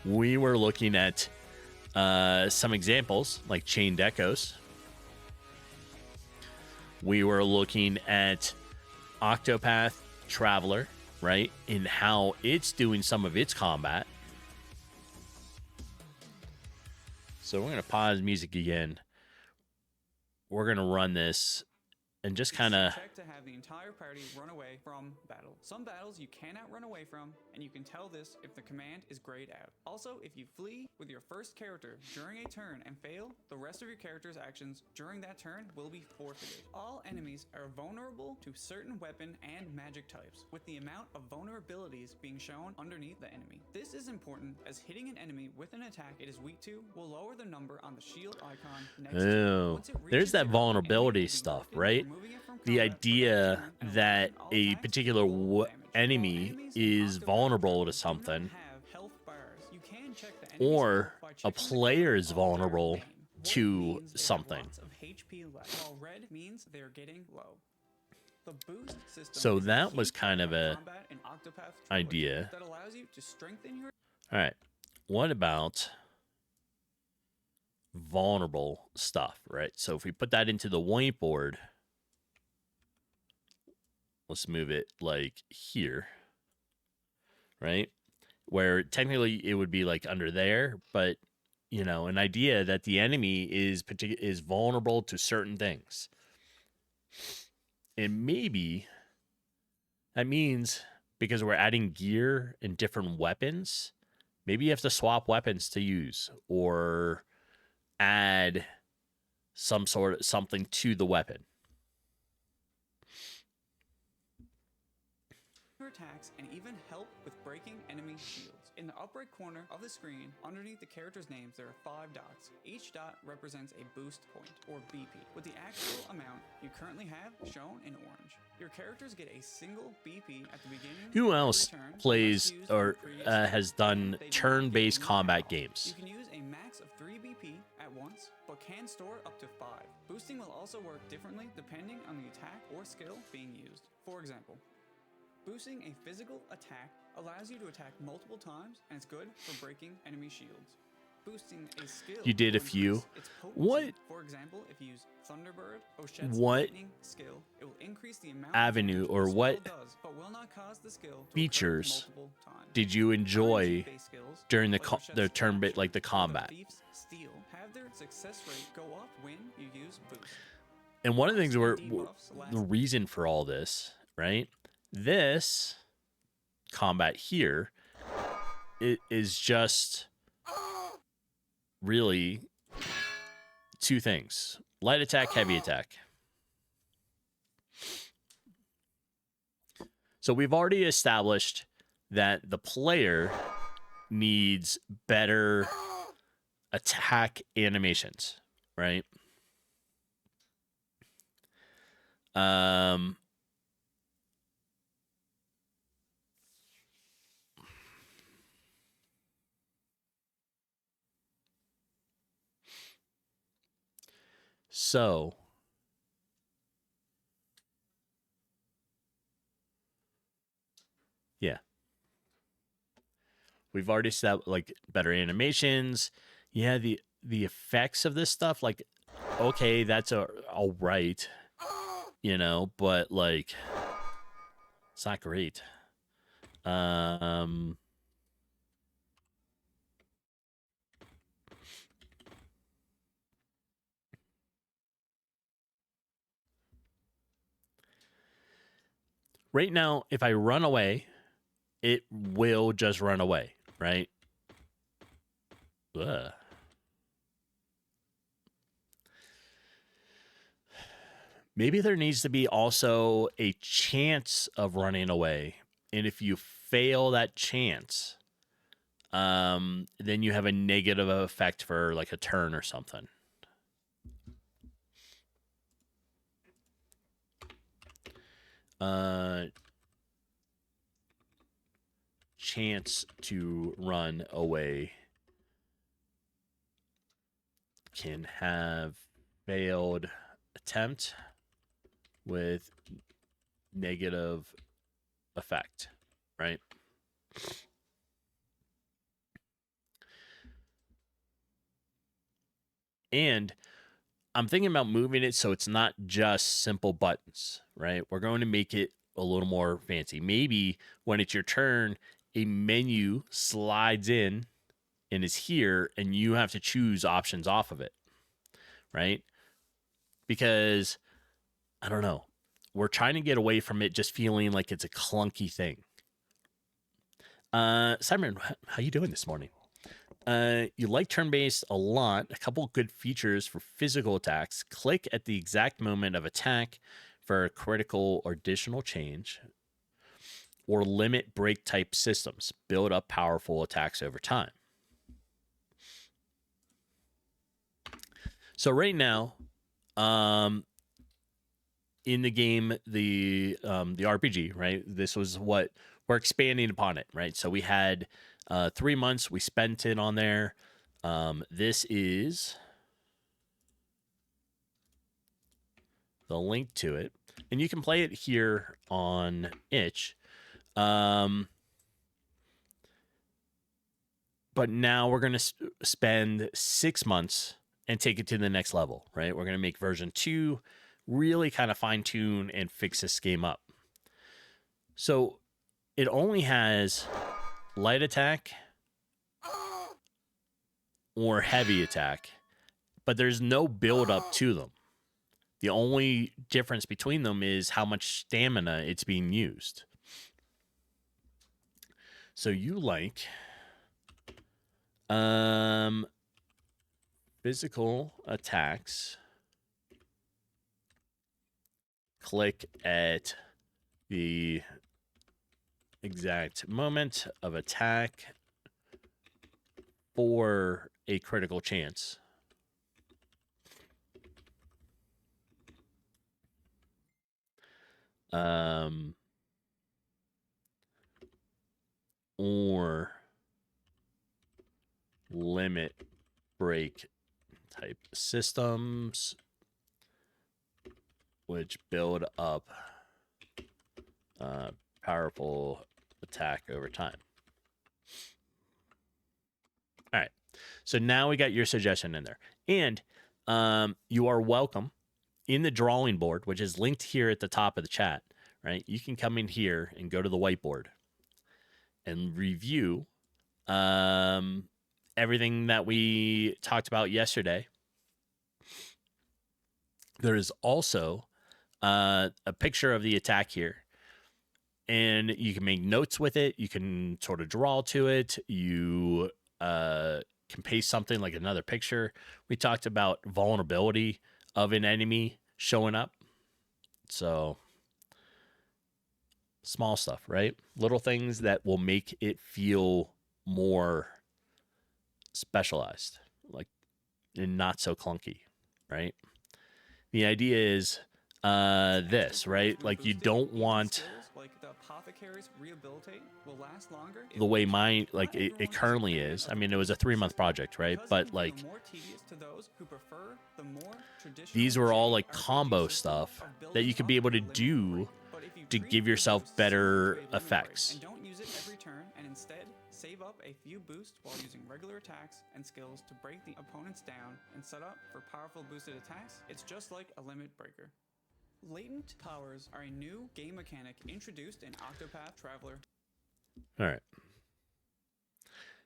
Speaker 1: we were looking at some examples, like Chained Echoes. We were looking at Octopath Traveler, right? In how it's doing some of its combat. So we're going to pause music again. We're going to run this and just kind of...
Speaker 6: Check to have the entire party run away from battle. Some battles you cannot run away from, and you can tell this if the command is grayed out. Also, if you flee with your first character during a turn and fail, the rest of your character's actions during that turn will be forfeited. All enemies are vulnerable to certain weapon and magic types, with the amount of vulnerabilities being shown underneath the enemy. This is important as hitting an enemy with an attack it is weak to will lower the number on the shield icon next to it. Once it reaches
Speaker 1: There's that
Speaker 6: 0,
Speaker 1: vulnerability
Speaker 6: enemy will be
Speaker 1: stuff,
Speaker 6: locked in,
Speaker 1: right?
Speaker 6: removing it from
Speaker 1: The
Speaker 6: combat for that
Speaker 1: idea
Speaker 6: turn, and
Speaker 1: that
Speaker 6: all
Speaker 1: a
Speaker 6: attacks
Speaker 1: particular
Speaker 6: roll damage.
Speaker 1: enemy
Speaker 6: While enemies in
Speaker 1: is
Speaker 6: Octopath
Speaker 1: vulnerable to
Speaker 6: Traveler do not
Speaker 1: something,
Speaker 6: have health bars, you can check the enemy's
Speaker 1: or
Speaker 6: health by
Speaker 1: a
Speaker 6: checking the
Speaker 1: player
Speaker 6: color
Speaker 1: is
Speaker 6: of their
Speaker 1: vulnerable
Speaker 6: name. White
Speaker 1: to
Speaker 6: means they have
Speaker 1: something.
Speaker 6: lots of HP left, while red means they're getting low. The boost system
Speaker 1: So
Speaker 6: is the
Speaker 1: that
Speaker 6: key
Speaker 1: was kind
Speaker 6: part
Speaker 1: of a
Speaker 6: combat in Octopath Traveler
Speaker 1: idea.
Speaker 6: that allows you to strengthen your
Speaker 1: All right. What about vulnerable stuff, right? So if we put that into the whiteboard, let's move it like here, right? Where technically it would be like under there, but you know, an idea that the enemy is vulnerable to certain things. And maybe that means because we're adding gear and different weapons, maybe you have to swap weapons to use or add some sort of something to the weapon.
Speaker 6: attacks and even help with breaking enemy shields. In the upper right corner of the screen, underneath the characters' names, there are 5 dots. Each dot represents a boost point, or BP, with the actual amount you currently have shown in orange. Your characters get a single BP at the beginning.
Speaker 1: Who
Speaker 6: of
Speaker 1: else
Speaker 6: every turn,
Speaker 1: plays
Speaker 6: unless used
Speaker 1: or
Speaker 6: in the previous turn,
Speaker 1: has done
Speaker 6: and they do not
Speaker 1: turn-based
Speaker 6: gain
Speaker 1: combat
Speaker 6: morale.
Speaker 1: games?
Speaker 6: You can use a max of 3 BP at once, but can store up to 5. Boosting will also work differently depending on the attack or skill being used. For example, boosting a physical attack allows you to attack multiple times, and it's good for breaking enemy shields. Boosting a skill
Speaker 1: You did a
Speaker 6: will
Speaker 1: few.
Speaker 6: increase its potency.
Speaker 1: What-
Speaker 6: For example, if you use Thunderbird, Oshet's
Speaker 1: What
Speaker 6: lightning skill, it will increase the amount
Speaker 1: avenue
Speaker 6: of
Speaker 1: or
Speaker 6: damage the
Speaker 1: what
Speaker 6: skill does, but will not cause the skill to occur
Speaker 1: features
Speaker 6: multiple times.
Speaker 1: did you enjoy
Speaker 6: RNG-based skills,
Speaker 1: during the
Speaker 6: like
Speaker 1: co-
Speaker 6: Oshet's
Speaker 1: the turn bit
Speaker 6: Flash
Speaker 1: like the
Speaker 6: or
Speaker 1: combat?
Speaker 6: Thief's Steel, have their success rate go up when you use boost.
Speaker 1: And one of the things
Speaker 6: Buffs
Speaker 1: where
Speaker 6: and debuffs last
Speaker 1: the reason for all this, right? This combat here, it is just really 2 things: light attack, heavy attack. So we've already established that the player needs better attack animations, right? So yeah, we've already set like better animations. Yeah, the effects of this stuff, like, okay, that's all right, you know, but like it's not great. Right now, if I run away, it will just run away, right? Ugh. Maybe there needs to be also a chance of running away. And if you fail that chance, then you have a negative effect for like a turn or something. Chance to run away can have failed attempt with negative effect, right? And I'm thinking about moving it so it's not just simple buttons, right? We're going to make it a little more fancy. Maybe when it's your turn, a menu slides in and is here, and you have to choose options off of it, right? Because, I don't know, we're trying to get away from it just feeling like it's a clunky thing. Simon, how you doing this morning? You like turn-based a lot. A couple good features for physical attacks. Click at the exact moment of attack for a critical or additional change. Or limit break type systems. Build up powerful attacks over time. So right now, in the game, the RPG, right? This was what we're expanding upon it, right? So we had 3 months. We spent it on there. This is the link to it, and you can play it here on Itch. But now we're going to spend 6 months and take it to the next level, right? We're going to make version 2, really kind of fine tune and fix this game up. So it only has light attack or heavy attack, but there's no build up to them. The only difference between them is how much stamina it's being used. So you like physical attacks. Click at the exact moment of attack for a critical chance. Or limit break type systems, which build up powerful attack over time. All right. So now we got your suggestion in there. And you are welcome in the drawing board, which is linked here at the top of the chat, right? You can come in here and go to the whiteboard and review everything that we talked about yesterday. There is also a picture of the attack here, and you can make notes with it. You can sort of draw to it. You can paste something like another picture. We talked about vulnerability of an enemy showing up. So small stuff, right? Little things that will make it feel more specialized, like, and not so clunky, right? The idea is this, right? Like, you don't want
Speaker 6: like the Apothecary's Rehabilitate, will last longer.
Speaker 1: the way my like it currently is. I mean, it was a 3-month project, right? But like
Speaker 6: more tedious to those who prefer the more traditional
Speaker 1: these were all like
Speaker 6: RPG
Speaker 1: combo
Speaker 6: system
Speaker 1: stuff
Speaker 6: of
Speaker 1: that
Speaker 6: building
Speaker 1: you could be
Speaker 6: up
Speaker 1: able to
Speaker 6: a limited
Speaker 1: do
Speaker 6: break. But if you
Speaker 1: to
Speaker 6: treat
Speaker 1: give
Speaker 6: the
Speaker 1: yourself
Speaker 6: boosts
Speaker 1: better
Speaker 6: similar to a limit break
Speaker 1: effects.
Speaker 6: and don't use it every turn, and instead save up a few boosts while using regular attacks and skills to break the opponents down and set up for powerful boosted attacks, it's just like a limit breaker. Latent powers are a new game mechanic introduced in Octopath Traveler.
Speaker 1: All right.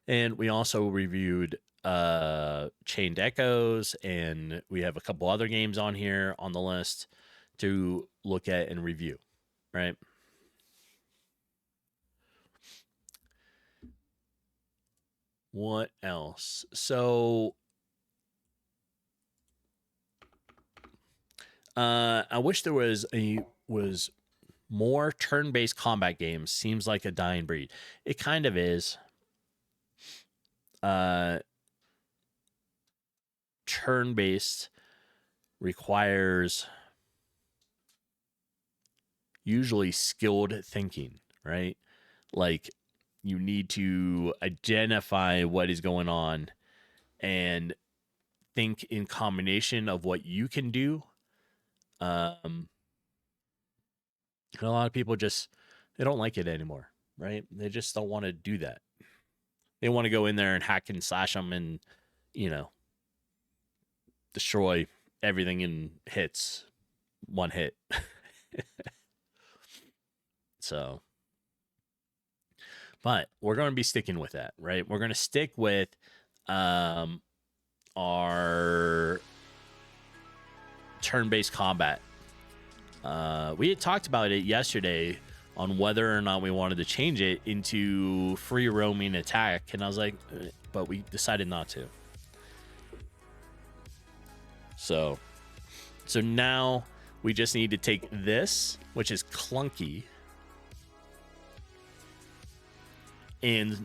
Speaker 1: And we also reviewed Chained Echoes, and we have a couple other games on here on the list to look at and review, right? What else? So I wish there was more turn-based combat games. Seems like a dying breed. It kind of is. Turn-based requires usually skilled thinking, right? Like you need to identify what is going on and think in combination of what you can do. And a lot of people they don't like it anymore, right? They just don't want to do that. They want to go in there and hack and slash them and, destroy everything in hits, one hit. So, but we're going to be sticking with that, right? We're going to stick with our turn-based combat. We had talked about it yesterday on whether or not we wanted to change it into free roaming attack, and I was like, but we decided not to. So now we just need to take this, which is clunky, and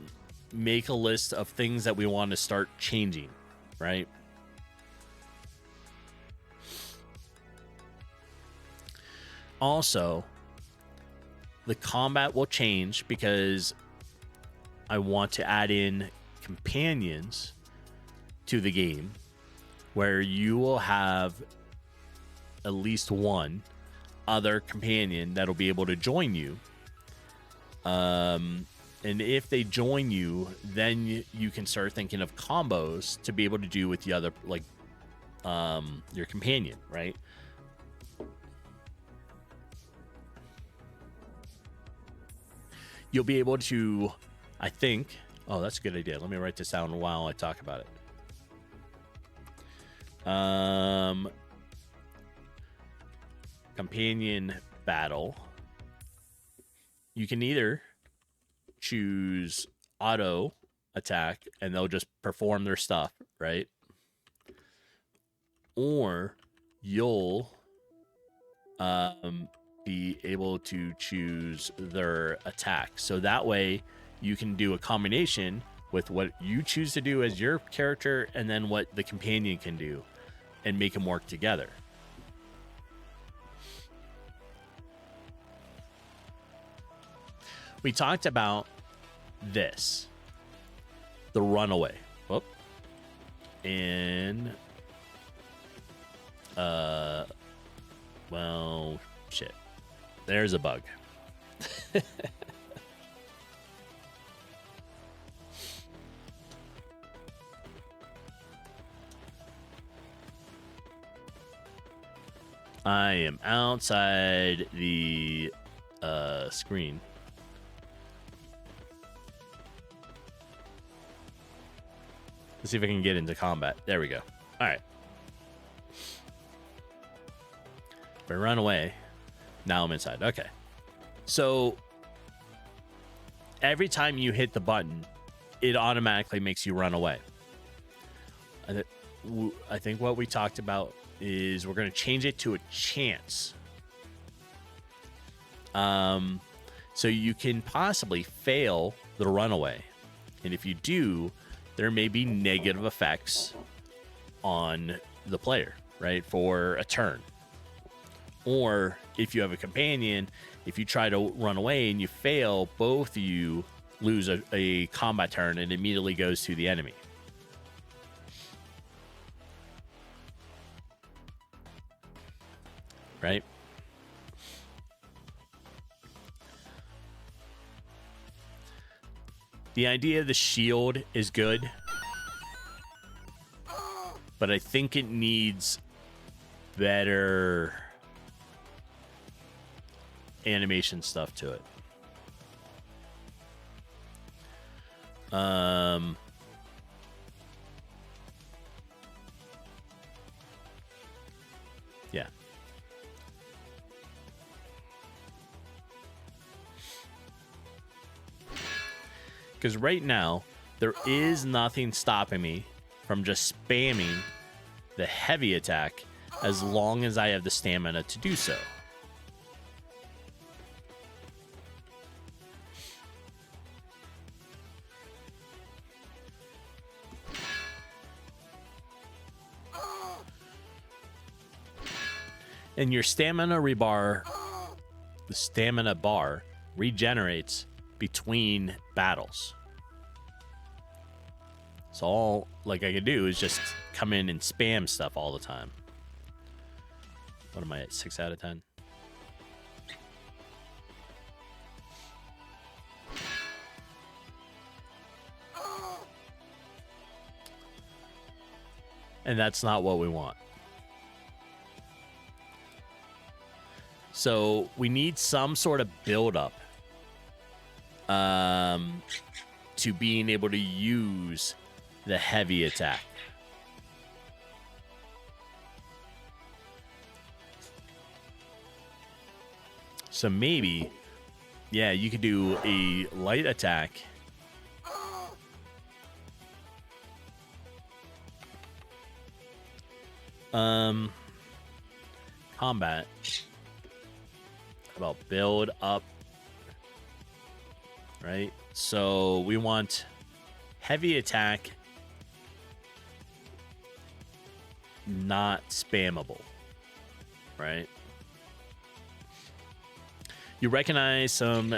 Speaker 1: make a list of things that we want to start changing, right? Also, the combat will change because I want to add in companions to the game where you will have at least one other companion that'll be able to join you. And if they join you, then you can start thinking of combos to be able to do with the other, like, your companion, right? You'll be able to, I think, oh, that's a good idea. Let me write this down while I talk about it. Companion battle. You can either choose auto attack and they'll just perform their stuff, right? Or you'll be able to choose their attack. So that way you can do a combination with what you choose to do as your character and then what the companion can do and make them work together. We talked about this, the runaway. Whoop. And well, shit. There's a bug. I am outside the screen. Let's see if I can get into combat. There we go. All right. If I run away, now I'm inside. Okay. So every time you hit the button, it automatically makes you run away. I think what we talked about is we're going to change it to a chance. So you can possibly fail the runaway. And if you do, there may be negative effects on the player, right? For a turn. Or if you have a companion If you try to run away and you fail, both of you lose a combat turn and immediately goes to the enemy. Right? The idea of the shield is good, but I think it needs better animation stuff to it. Yeah. Because right now, there is nothing stopping me from just spamming the heavy attack as long as I have the stamina to do so. And your stamina rebar, the stamina bar regenerates between battles. So all like I could do is just come in and spam stuff all the time. What am I at? 6 out of 10? And that's not what we want. So we need some sort of build up to being able to use the heavy attack. So maybe, yeah, you could do a light attack. Combat. How about build up? Right? So we want heavy attack, not spammable. Right? You recognize some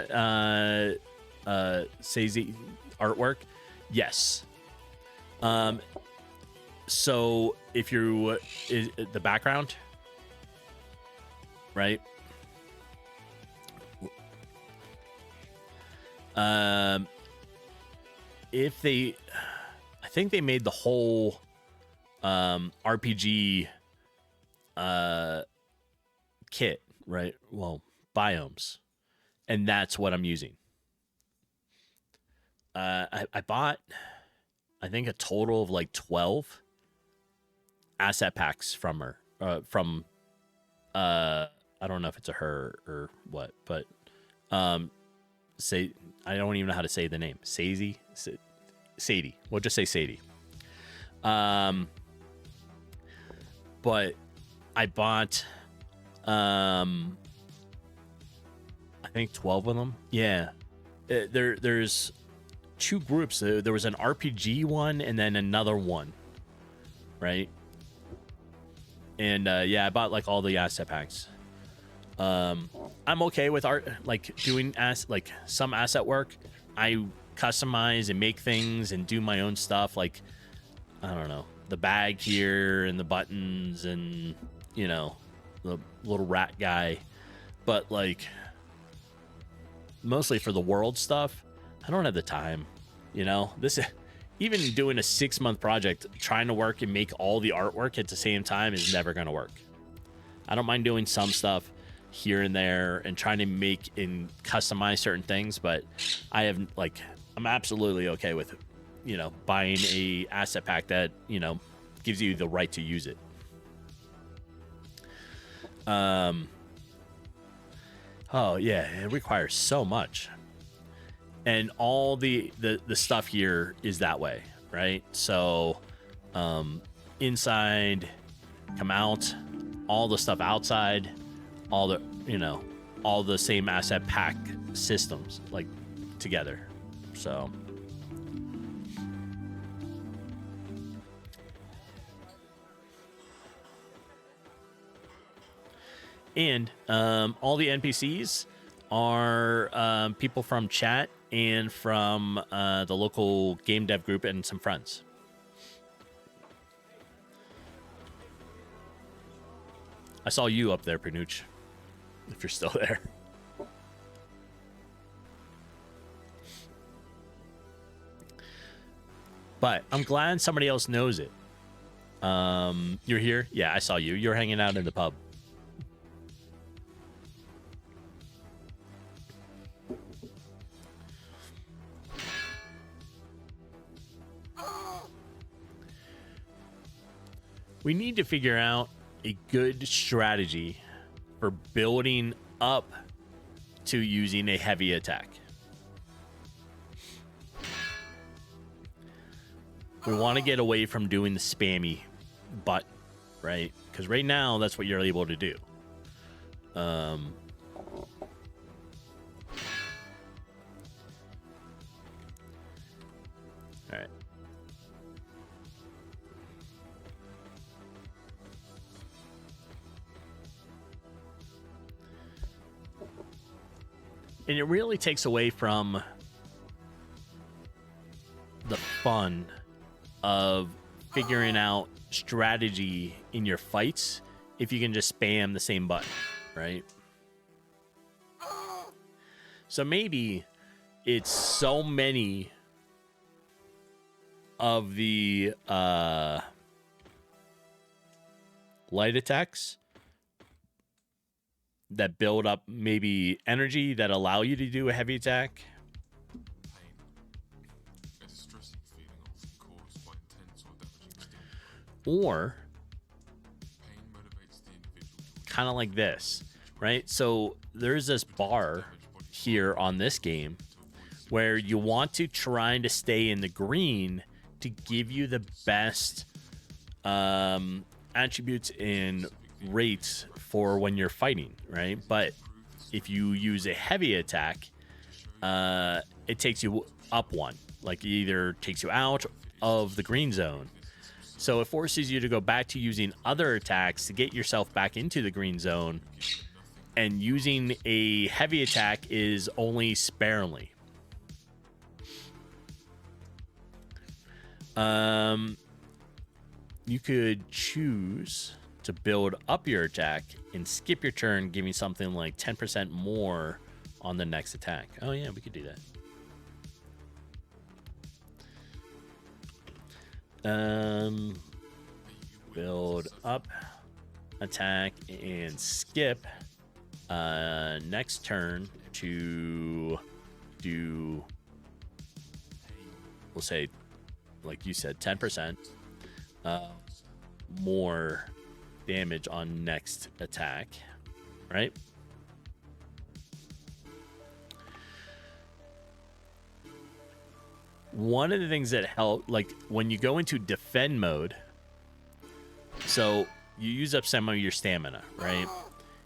Speaker 1: Sazy artwork? Yes. So if you the background, right? If they, I think they made the whole RPG kit, right? Well, biomes, and that's what I'm using. I bought, I think, a total of like 12 asset packs from her. I don't know if it's a her or what, but say I don't even know how to say the name. Sadie. We'll just say Sadie. But I bought I think 12 of them. Yeah. There's two groups. There was an RPG one and then another one. Right? And yeah, I bought like all the asset packs. I'm okay with art, like doing some asset work. I customize and make things and do my own stuff. Like, I don't know, the bag here and the buttons and, you know, the little rat guy. But like, mostly for the world stuff, I don't have the time. You know, this even doing a 6-month project, trying to work and make all the artwork at the same time is never going to work. I don't mind doing some stuff here and there and trying to make and customize certain things, but I have like, I'm absolutely okay with, you know, buying a asset pack that, you know, gives you the right to use it. Oh yeah, it requires so much. And all the stuff here is that way, right? So inside, come out, all the stuff outside, all the, you know, all the same asset pack systems like together. So and all the NPCs are people from chat and from the local game dev group and some friends. I saw you up there, Panuch, if you're still there. But I'm glad somebody else knows it. You're here? Yeah, I saw you. You're hanging out in the pub. We need to figure out a good strategy for building up to using a heavy attack. We want to get away from doing the spammy butt, right? Because right now, that's what you're able to do. All right. And it really takes away from the fun of figuring out strategy in your fights if you can just spam the same button, right? So maybe it's so many of the light attacks that build up maybe energy that allow you to do a heavy attack. Or kind of like this, right? So there's this bar here on this game where you want to try to stay in the green to give you the best attributes and rates for when you're fighting, right? But if you use a heavy attack, it takes you up one. Like, it either takes you out of the green zone. So it forces you to go back to using other attacks to get yourself back into the green zone. And using a heavy attack is only sparingly. You could choose to build up your attack and skip your turn, giving something like 10% more on the next attack. Oh yeah, we could do that. Build up, attack, and skip next turn to do, we'll say, like you said, 10% more damage on next attack, right? One of the things that help, like when you go into defend mode, so you use up some of your stamina, right?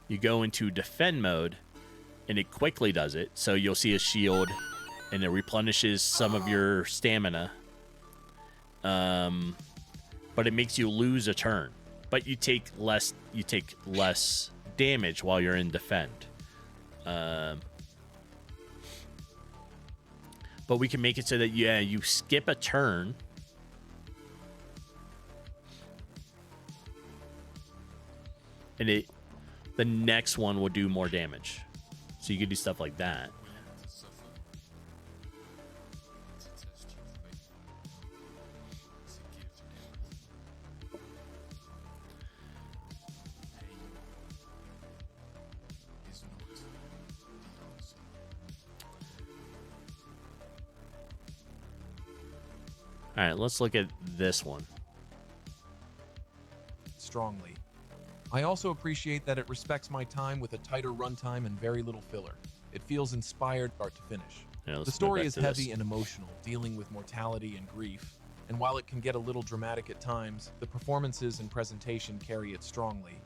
Speaker 1: You go into defend mode and it quickly does it. So you'll see a shield and it replenishes some of your stamina. But it makes you lose a turn. But you take less damage while you're in defend. But we can make it so that you skip a turn. And the next one will do more damage. So you could do stuff like that. All right, let's look at this one.
Speaker 5: Strongly. I also appreciate that it respects my time with a tighter runtime and very little filler. It feels inspired start to finish.
Speaker 1: Yeah,
Speaker 5: the story is heavy and emotional, dealing with mortality and grief, and while it can get a little dramatic at times, the performances and presentation carry it strongly.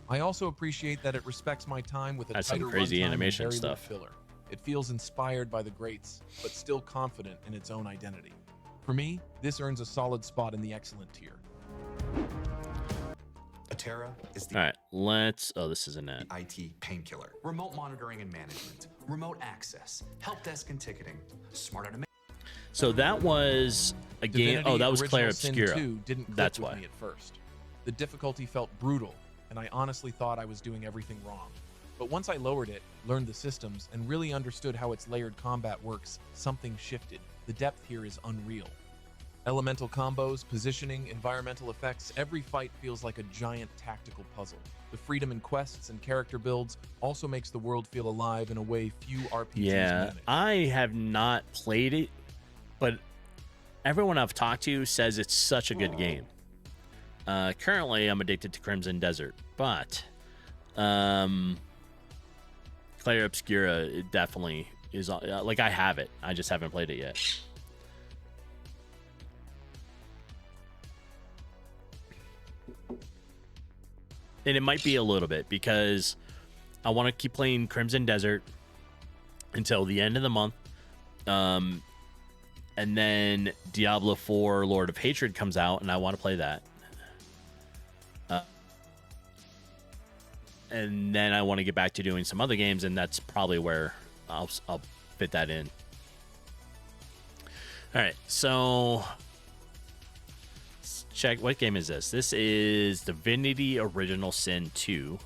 Speaker 5: I also appreciate that it respects my time with a
Speaker 1: That's
Speaker 5: tighter
Speaker 1: some crazy
Speaker 5: runtime
Speaker 1: animation
Speaker 5: and very
Speaker 1: stuff.
Speaker 5: little filler. It feels inspired by the greats, but still confident in its own identity. For me, this earns a solid spot in the excellent tier.
Speaker 7: Atera is
Speaker 1: All
Speaker 7: the
Speaker 1: right, let's. Oh, this isn't it.
Speaker 7: IT painkiller. Remote monitoring and management, remote access, help desk and ticketing, smart automation.
Speaker 1: So that was a game.
Speaker 5: Divinity
Speaker 1: Oh, that was Claire
Speaker 5: Original Sin
Speaker 1: Obscura.
Speaker 5: 2 didn't click
Speaker 1: That's
Speaker 5: with
Speaker 1: why.
Speaker 5: me at first. The difficulty felt brutal, and I honestly thought I was doing everything wrong. But once I lowered it, learned the systems, and really understood how its layered combat works, something shifted. The depth here is unreal. Elemental combos, positioning, environmental effects, every fight feels like a giant tactical puzzle. The freedom in quests and character builds also makes the world feel alive in a way few RPGs
Speaker 1: Yeah,
Speaker 5: manage.
Speaker 1: I have not played it, but everyone I've talked to says it's such a good game. Currently, I'm addicted to Crimson Desert, but Claire Obscura, it definitely is. Like, I have it. I just haven't played it yet. And it might be a little bit because I want to keep playing Crimson Desert until the end of the month. And then Diablo 4 Lord of Hatred comes out, and I want to play that. And then I want to get back to doing some other games, and that's probably where I'll fit that in. All right, so let's check. What game is this? This is Divinity Original Sin 2.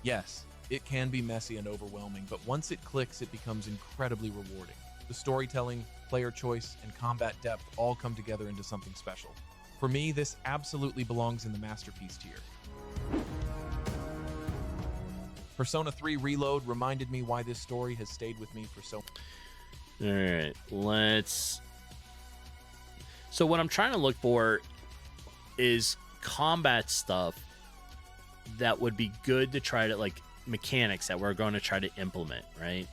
Speaker 5: Yes, it can be messy and overwhelming, but once it clicks, it becomes incredibly rewarding. The storytelling, player choice, and combat depth all come together into something special. For me, this absolutely belongs in the masterpiece tier. Persona 3 Reload reminded me why this story has stayed with me for so.
Speaker 1: All right, let's. So what I'm trying to look for is combat stuff that would be good to try to, like, mechanics that we're going to try to implement, right?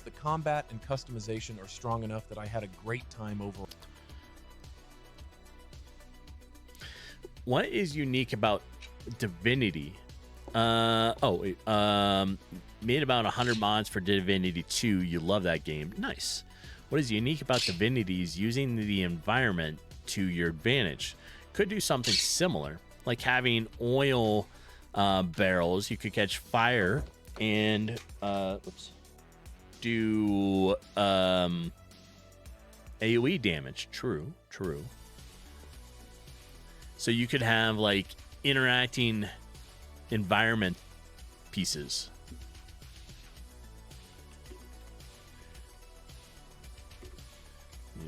Speaker 5: The combat and customization are strong enough that I had a great time overall.
Speaker 1: What is unique about Divinity? Made about 100 mods for Divinity 2. You love that game. Nice. What is unique about Divinity is using the environment to your advantage. Could do something similar, like having oil barrels. You could catch fire and do AoE damage. True. So you could have, like, interacting environment pieces.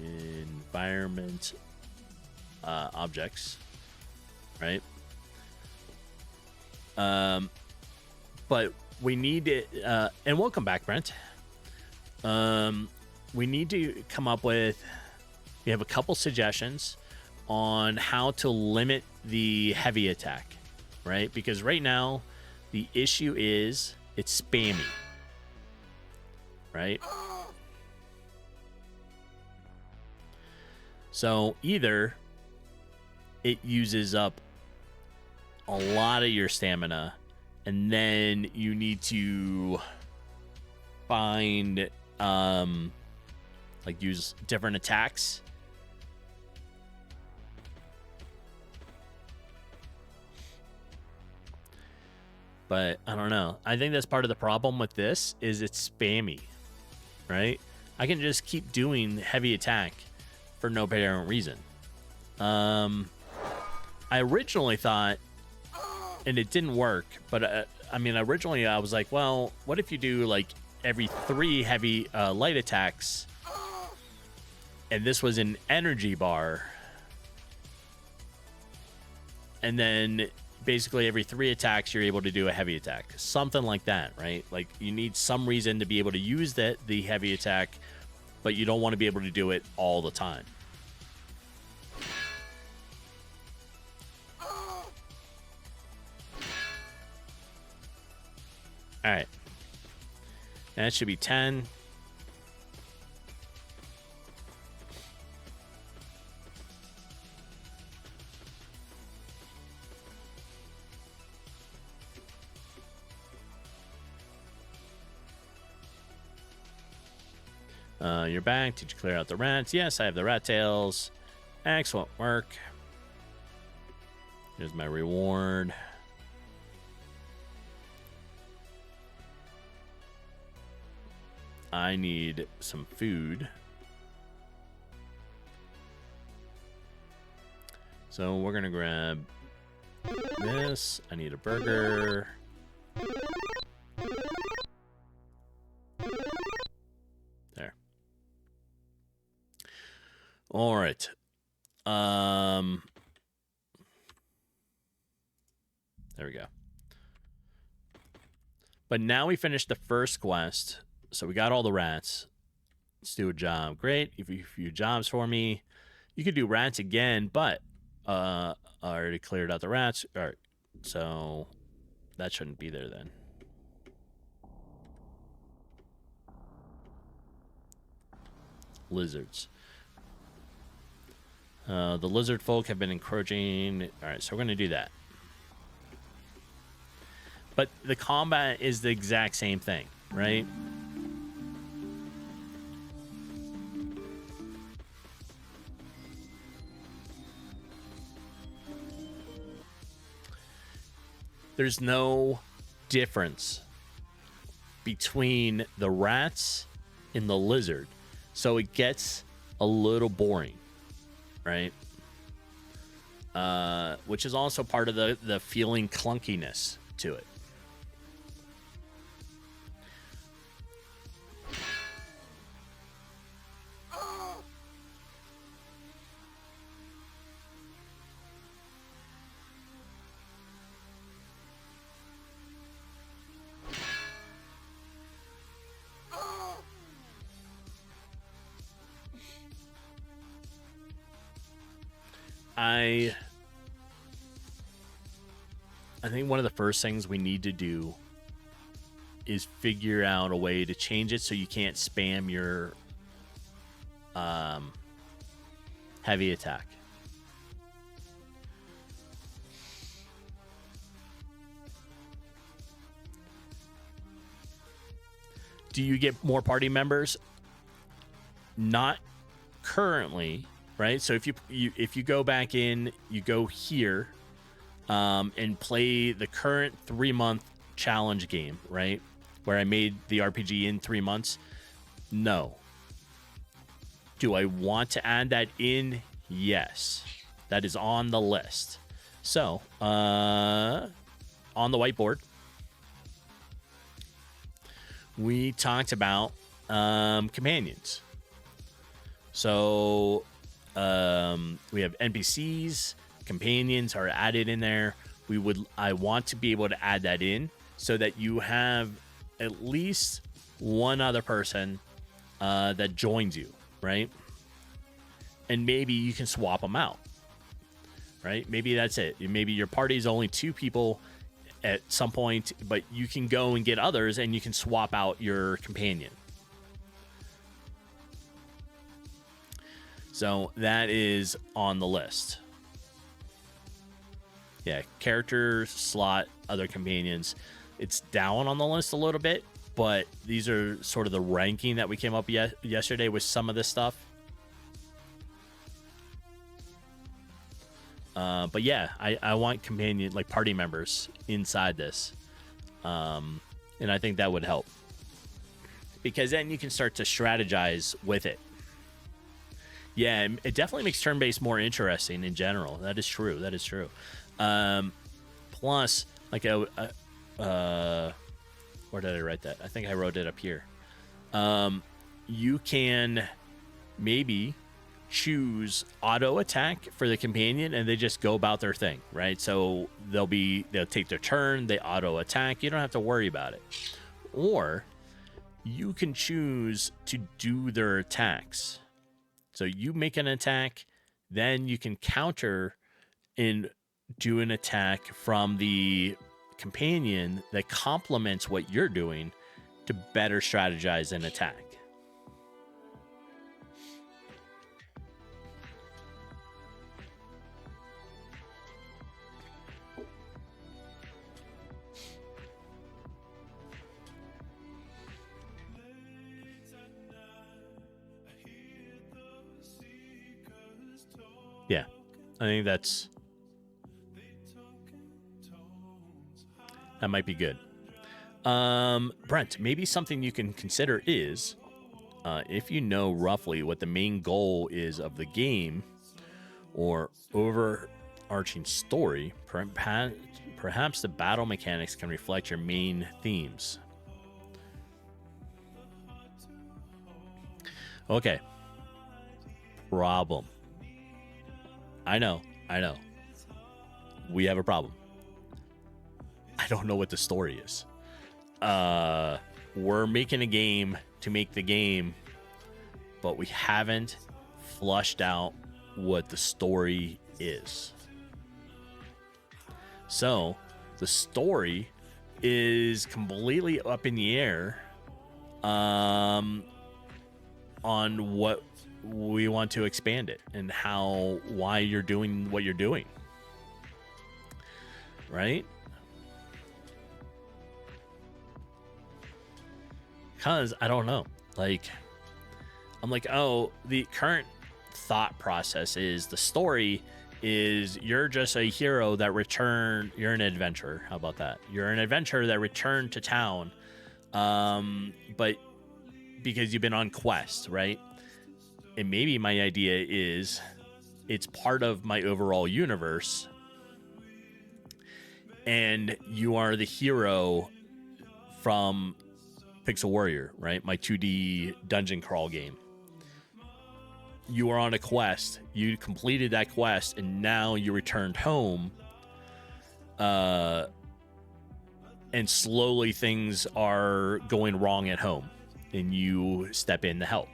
Speaker 1: Environment objects, right? But we need it, and welcome back, Brent. We need to come up with. We have a couple suggestions on how to limit the heavy attack, right? Because right now, the issue is it's spammy, right? So either it uses up a lot of your stamina, and then you need to find, like, use different attacks. But I don't know. I think that's part of the problem with this is it's spammy, right? I can just keep doing heavy attack for no apparent reason. I originally thought, and it didn't work, but originally I was like, well, what if you do, like, every 3 heavy light attacks, and this was an energy bar, and then basically every 3 attacks you're able to do a heavy attack, something like that, right? Like, you need some reason to be able to use the heavy attack, but you don't want to be able to do it all the time. All right, and that should be 10. You're back. Did you clear out the rats? Yes, I have the rat tails. Excellent work. Here's my reward. I need some food. So we're going to grab this. I need a burger. There. All right. There we go. But now we finished the first quest. So we got all the rats. Let's do a job. Great. If you few jobs for me. You could do rats again, but I already cleared out the rats. All right. So that shouldn't be there then. Lizards. The lizard folk have been encroaching. All right, so we're going to do that. But the combat is the exact same thing, right? There's no difference between the rats and the lizard. So it gets a little boring, right? Which is also part of the feeling clunkiness to it. I think one of the first things we need to do is figure out a way to change it so you can't spam your heavy attack. Do you get more party members? Not currently, right? So if you go back in, you go here and play the current 3-month challenge game, right? Where I made the RPG in 3 months. No. Do I want to add that in? Yes. That is on the list. So, on the whiteboard, we talked about companions. So, we have NPCs, companions are added in there. I want to be able to add that in so that you have at least one other person that joins you, right? And maybe you can swap them out, right? Maybe that's it. Maybe your party is only 2 people at some point, but you can go and get others and you can swap out your companion. So that is on the list. Yeah, character, slot, other companions. It's down on the list a little bit, but these are sort of the ranking that we came up yesterday with some of this stuff. But yeah, I want companion, like party members inside this. And I think that would help. Because then you can start to strategize with it. Yeah, it definitely makes turn-based more interesting in general. That is true. That is true. Plus, like where did I write that? I think I wrote it up here. You can maybe choose auto attack for the companion, and they just go about their thing, right? So they'll take their turn, they auto attack. You don't have to worry about it. Or you can choose to do their attacks. So you make an attack, then you can counter and do an attack from the companion that complements what you're doing to better strategize an attack. Yeah, I think that might be good. Brent, maybe something you can consider is, if you know roughly what the main goal is of the game or overarching story, perhaps the battle mechanics can reflect your main themes. Okay. Problem. I know. We have a problem. I don't know what the story is. We're making a game to make the game, but we haven't flushed out what the story is. So the story is completely up in the air on what we want to expand it and why you're doing what you're doing, right? Because I don't know, like, I'm like, oh, the current thought process is the story is you're just a hero that you're an adventurer. How about that? You're an adventurer that returned to town, but because you've been on quest, right? And maybe my idea is it's part of my overall universe, and you are the hero from Pixel Warrior, right? My 2D dungeon crawl game. You are on a quest. You completed that quest, and now you returned home. And slowly things are going wrong at home, and you step in to help.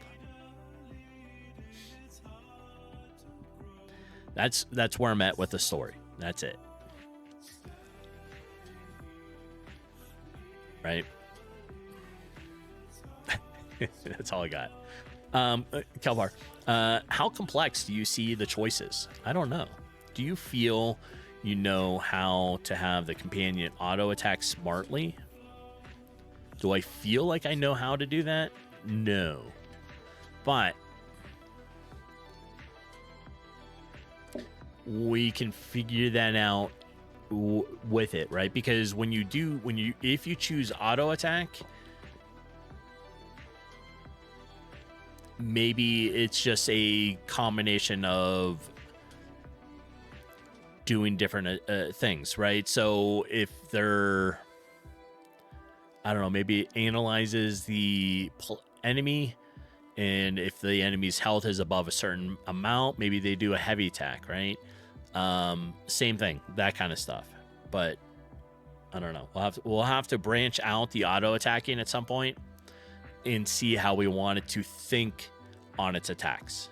Speaker 1: That's where I'm at with the story. That's it. Right? That's all I got. Kelvar, how complex do you see the choices? I don't know. Do you feel you know how to have the companion auto attack smartly? Do I feel like I know how to do that? No. But we can figure that out with it, right? Because if you choose auto attack, maybe it's just a combination of doing different things, right? So if they're, I don't know, maybe it analyzes the enemy, and if the enemy's health is above a certain amount, maybe they do a heavy attack, right? Same thing, that kind of stuff. But I don't know. We'll have to branch out the auto attacking at some point and see how we want it to think on its attacks.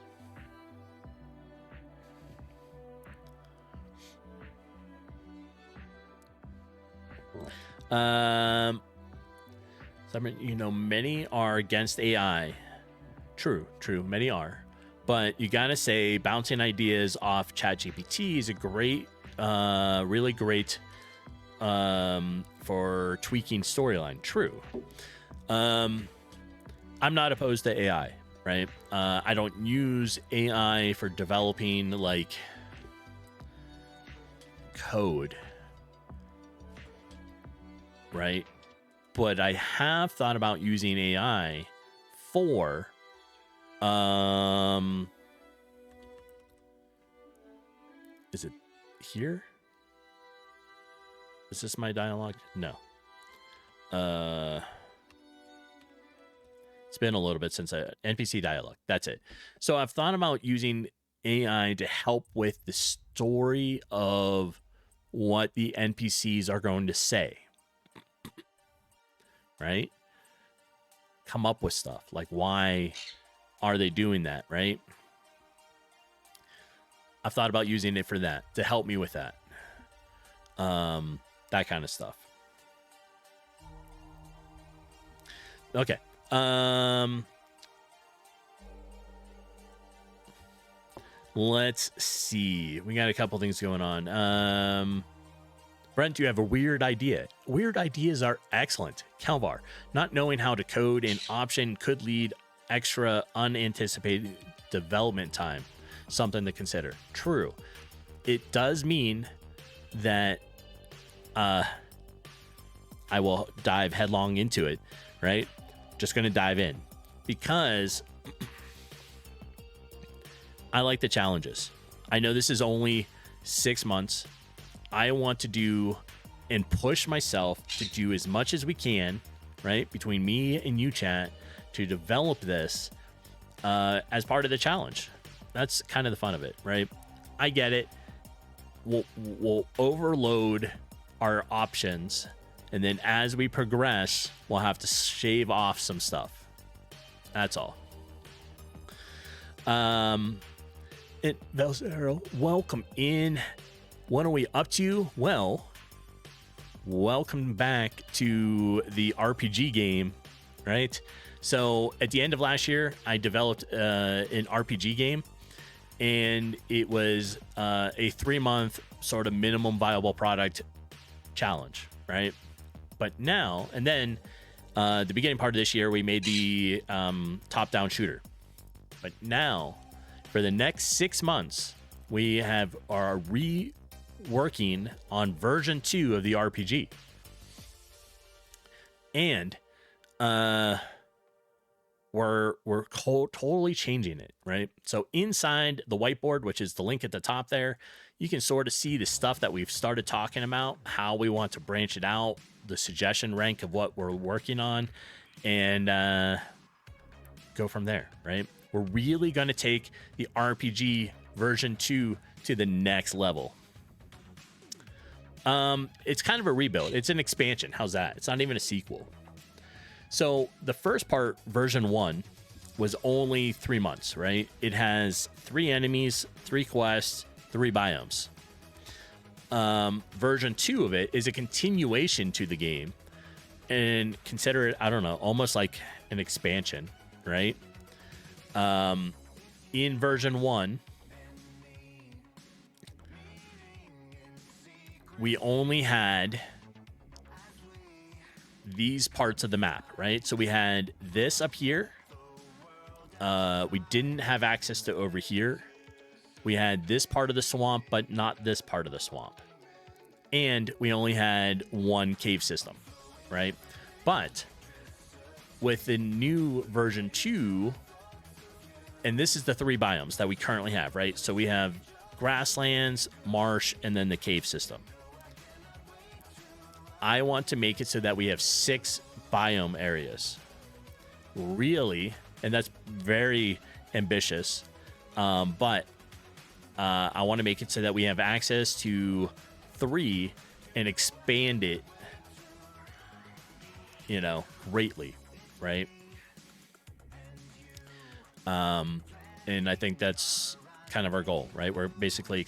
Speaker 1: Many are against AI. True, many are. But you gotta say, bouncing ideas off ChatGPT is a great, really great for tweaking storyline. True. I'm not opposed to AI, right? I don't use AI for developing like code, right? But I have thought about using AI for is it here? Is this my dialogue? No. It's been a little bit since NPC dialogue. That's it. So I've thought about using AI to help with the story of what the NPCs are going to say. Right? Come up with stuff like, why are they doing that, right? I've thought about using it for that, to help me with that. That kind of stuff. Okay. Let's see. We got a couple things going on. Brent, you have a weird idea. Weird ideas are excellent. Kalvar, not knowing how to code an option could lead extra unanticipated development time. something to consider. True. It does mean that I will dive headlong into it, right? Just going to dive in because I like the challenges. I know this is only 6 months. I want to do and push myself to do as much as we can, right? Between me and you, chat, to develop this as part of the challenge. That's kind of the fun of it, right? I get it. We'll overload our options, and then as we progress, we'll have to shave off some stuff. That's all. Velsero, welcome in. What are we up to? Well, welcome back to the RPG game, right? So at the end of last year, I developed an RPG game, and it was a 3-month sort of minimum viable product challenge, right? But now, and then the beginning part of this year, we made the top-down shooter. But now, for the next 6 months, we are reworking on version 2 of the RPG. And we're totally changing it, right? So inside the whiteboard, which is the link at the top there, you can sort of see the stuff that we've started talking about, how we want to branch it out, the suggestion rank of what we're working on, and go from there, right? We're really going to take the RPG version 2 to the next level. It's kind of a rebuild. It's an expansion. How's that? It's not even a sequel. So the first part, version 1, was only 3 months, right? It has 3 enemies, 3 quests, 3 biomes. Version 2 of it is a continuation to the game, and consider it, I don't know, almost like an expansion, right? In version 1, we only had these parts of the map, right? So we had this up here. We didn't have access to over here. We had this part of the swamp, but not this part of the swamp. And we only had 1 cave system, right? But with the new version 2, and this is the 3 biomes that we currently have, right? So we have grasslands, marsh, and then the cave system. I want to make it so that we have 6 biome areas. Really, and that's very ambitious, but I want to make it so that we have access to 3 and expand it, greatly, right? And I think that's kind of our goal, right? We're basically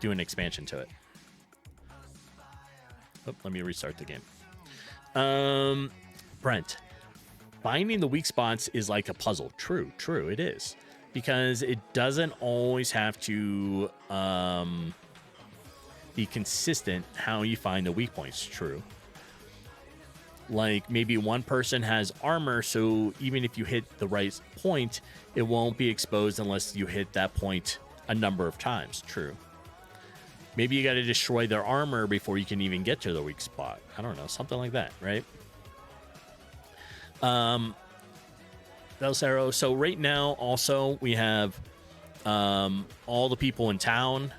Speaker 1: doing an expansion to it. Oh, let me restart the game. Brent, finding the weak spots is like a puzzle. True, it is. Because it doesn't always have to be consistent how you find the weak points. True. Like maybe one person has armor, so even if you hit the right point, it won't be exposed unless you hit that point a number of times. True. Maybe you got to destroy their armor before you can even get to the weak spot. I don't know, something like that, right? Velsero. So right now, also we have all the people in town.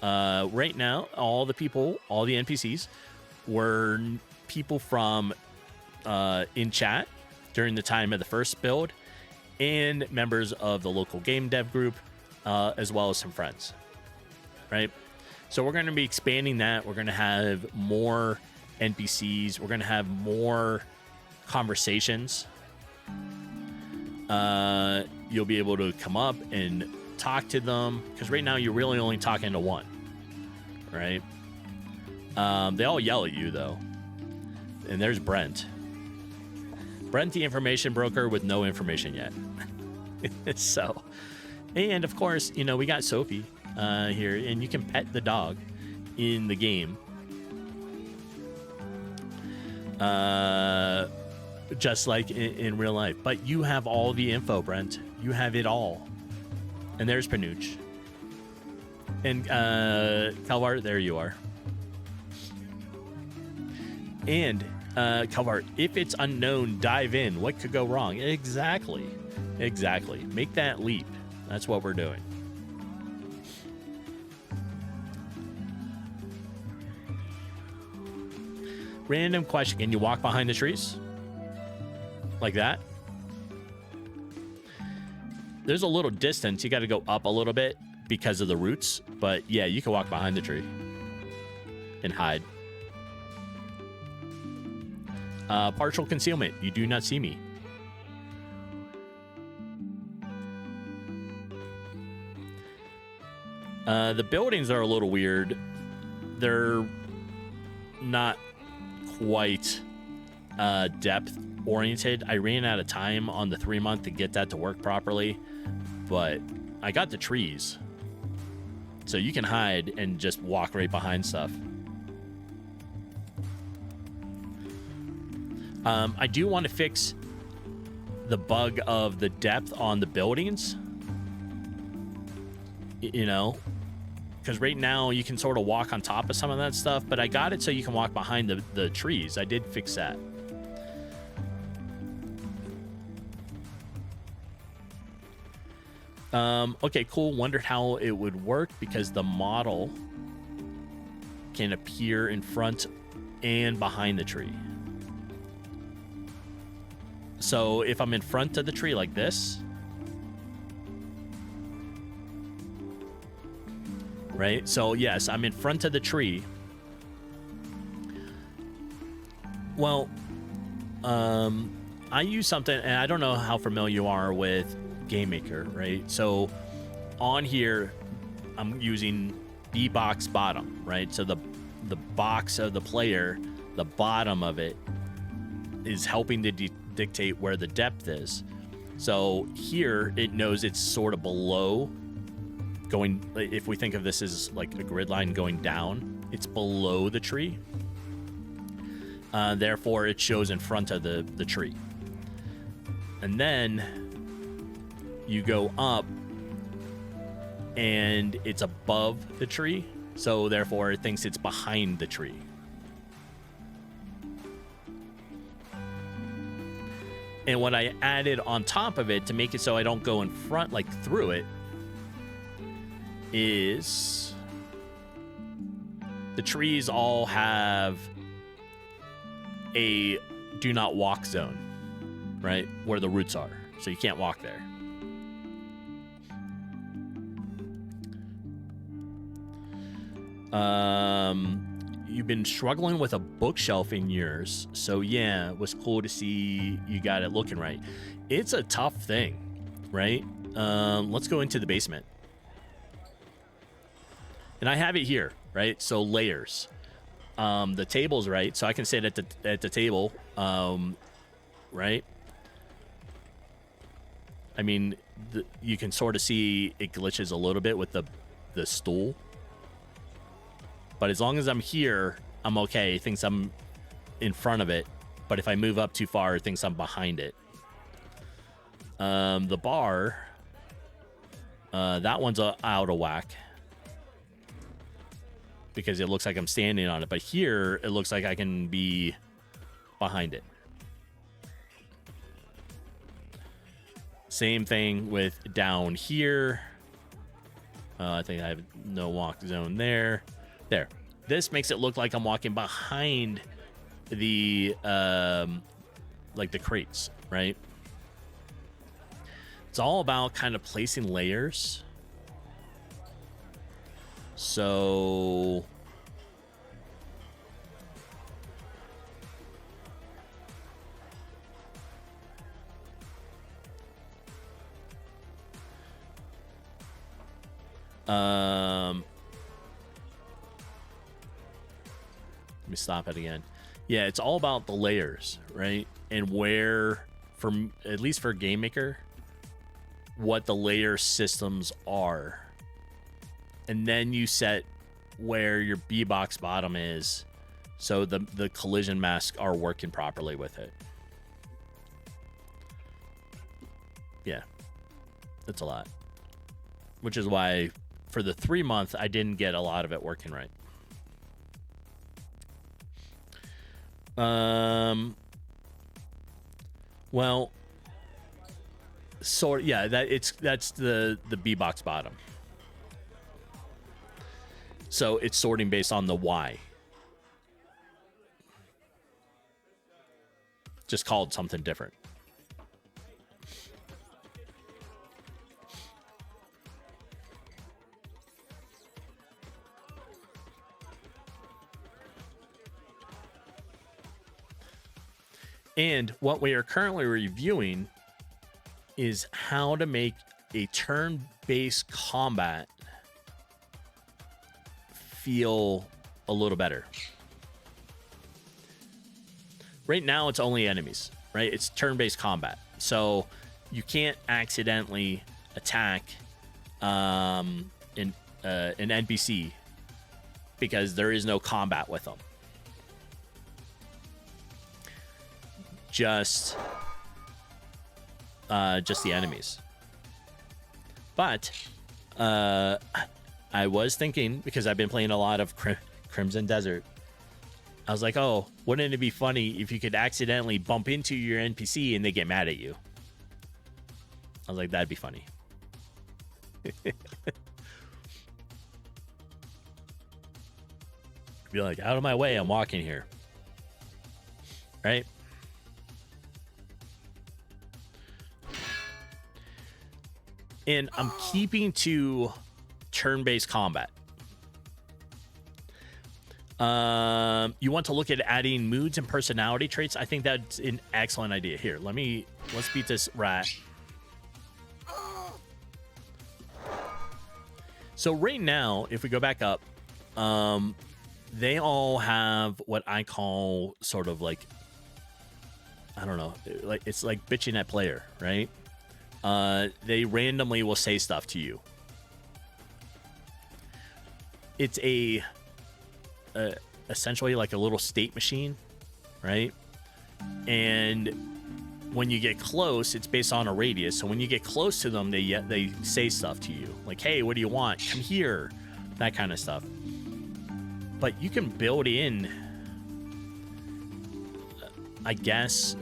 Speaker 1: Right now, all the NPCs were people from in chat during the time of the first build, and members of the local game dev group, as well as some friends, right? So we're going to be expanding that. We're going to have more NPCs. We're going to have more conversations. You'll be able to come up and talk to them, because right now you're really only talking to one, right? They all yell at you, though. And there's Brent. Brent, the information broker with no information yet. So, and of course, we got Sophie here, and you can pet the dog in the game. Just like in real life. But you have all the info, Brent. You have it all. And there's Panuch. And Calvar, there you are. And Calvar, if it's unknown, dive in. What could go wrong? Exactly. Exactly. Make that leap. That's what we're doing. Random question. Can you walk behind the trees? Like that? There's a little distance. You got to go up a little bit because of the roots. But yeah, you can walk behind the tree and hide. Partial concealment. You do not see me. The buildings are a little weird. They're not quite depth oriented. I ran out of time on the 3-month to get that to work properly, but I got the trees. So you can hide and just walk right behind stuff. I do want to fix the bug of the depth on the buildings. You know, because right now you can sort of walk on top of some of that stuff, but I got it so you can walk behind the trees. I did fix that. Okay, cool. Wondered how it would work because the model can appear in front and behind the tree. So if I'm in front of the tree like this, right? So yes, I'm in front of the tree. Well, I use something, and I don't know how familiar you are with GameMaker, right? So on here, I'm using B box bottom, right? So the box of the player, the bottom of it is helping to dictate where the depth is. So here it knows it's sort of below, going, if we think of this as like a grid line going down, it's below the tree. Therefore, it shows in front of the tree. And then you go up and it's above the tree. So therefore, it thinks it's behind the tree. And what I added on top of it to make it so I don't go in front, like through it, is the trees all have a do not walk zone, right? Where the roots are. So you can't walk there. You've been struggling with a bookshelf in yours. So yeah, it was cool to see you got it looking right. It's a tough thing, right? Let's go into the basement. And I have it here, right? So layers. The table's right, so I can sit at the table, right? I mean, you can sort of see it glitches a little bit with the stool. But as long as I'm here, I'm okay. It thinks I'm in front of it. But if I move up too far, it thinks I'm behind it. The bar, that one's out of whack, because it looks like I'm standing on it. But here, it looks like I can be behind it. Same thing with down here. I think I have no walk zone there. There. This makes it look like I'm walking behind the, like the crates, right? It's all about kind of placing layers. So let me stop it again. Yeah, it's all about the layers, right? And where, at least for GameMaker, what the layer systems are. And then you set where your B-box bottom is, so the collision masks are working properly with it. Yeah, that's a lot. Which is why for the 3-month, I didn't get a lot of it working right. Well, sort yeah, that's the B box bottom. So it's sorting based on the Y. Just called something different. And what we are currently reviewing is how to make a turn-based combat feel a little better. Right now, it's only enemies, right? It's turn-based combat. So you can't accidentally attack an NPC because there is no combat with them. Just the enemies. But I was thinking, because I've been playing a lot of Crimson Desert, I was like, oh, wouldn't it be funny if you could accidentally bump into your NPC and they get mad at you? I was like, that'd be funny. Be like, out of my way, I'm walking here. Right? And I'm keeping to turn-based combat. You want to look at adding moods and personality traits. I think that's an excellent idea. Here, let's beat this rat. So right now, if we go back up, they all have what I call sort of like, I don't know, like it's like bitching at player, right? They randomly will say stuff to you. It's essentially like a little state machine, right? And when you get close, it's based on a radius. So when you get close to them, they say stuff to you, like, "Hey, what do you want? Come here," that kind of stuff. But you can build in, I guess,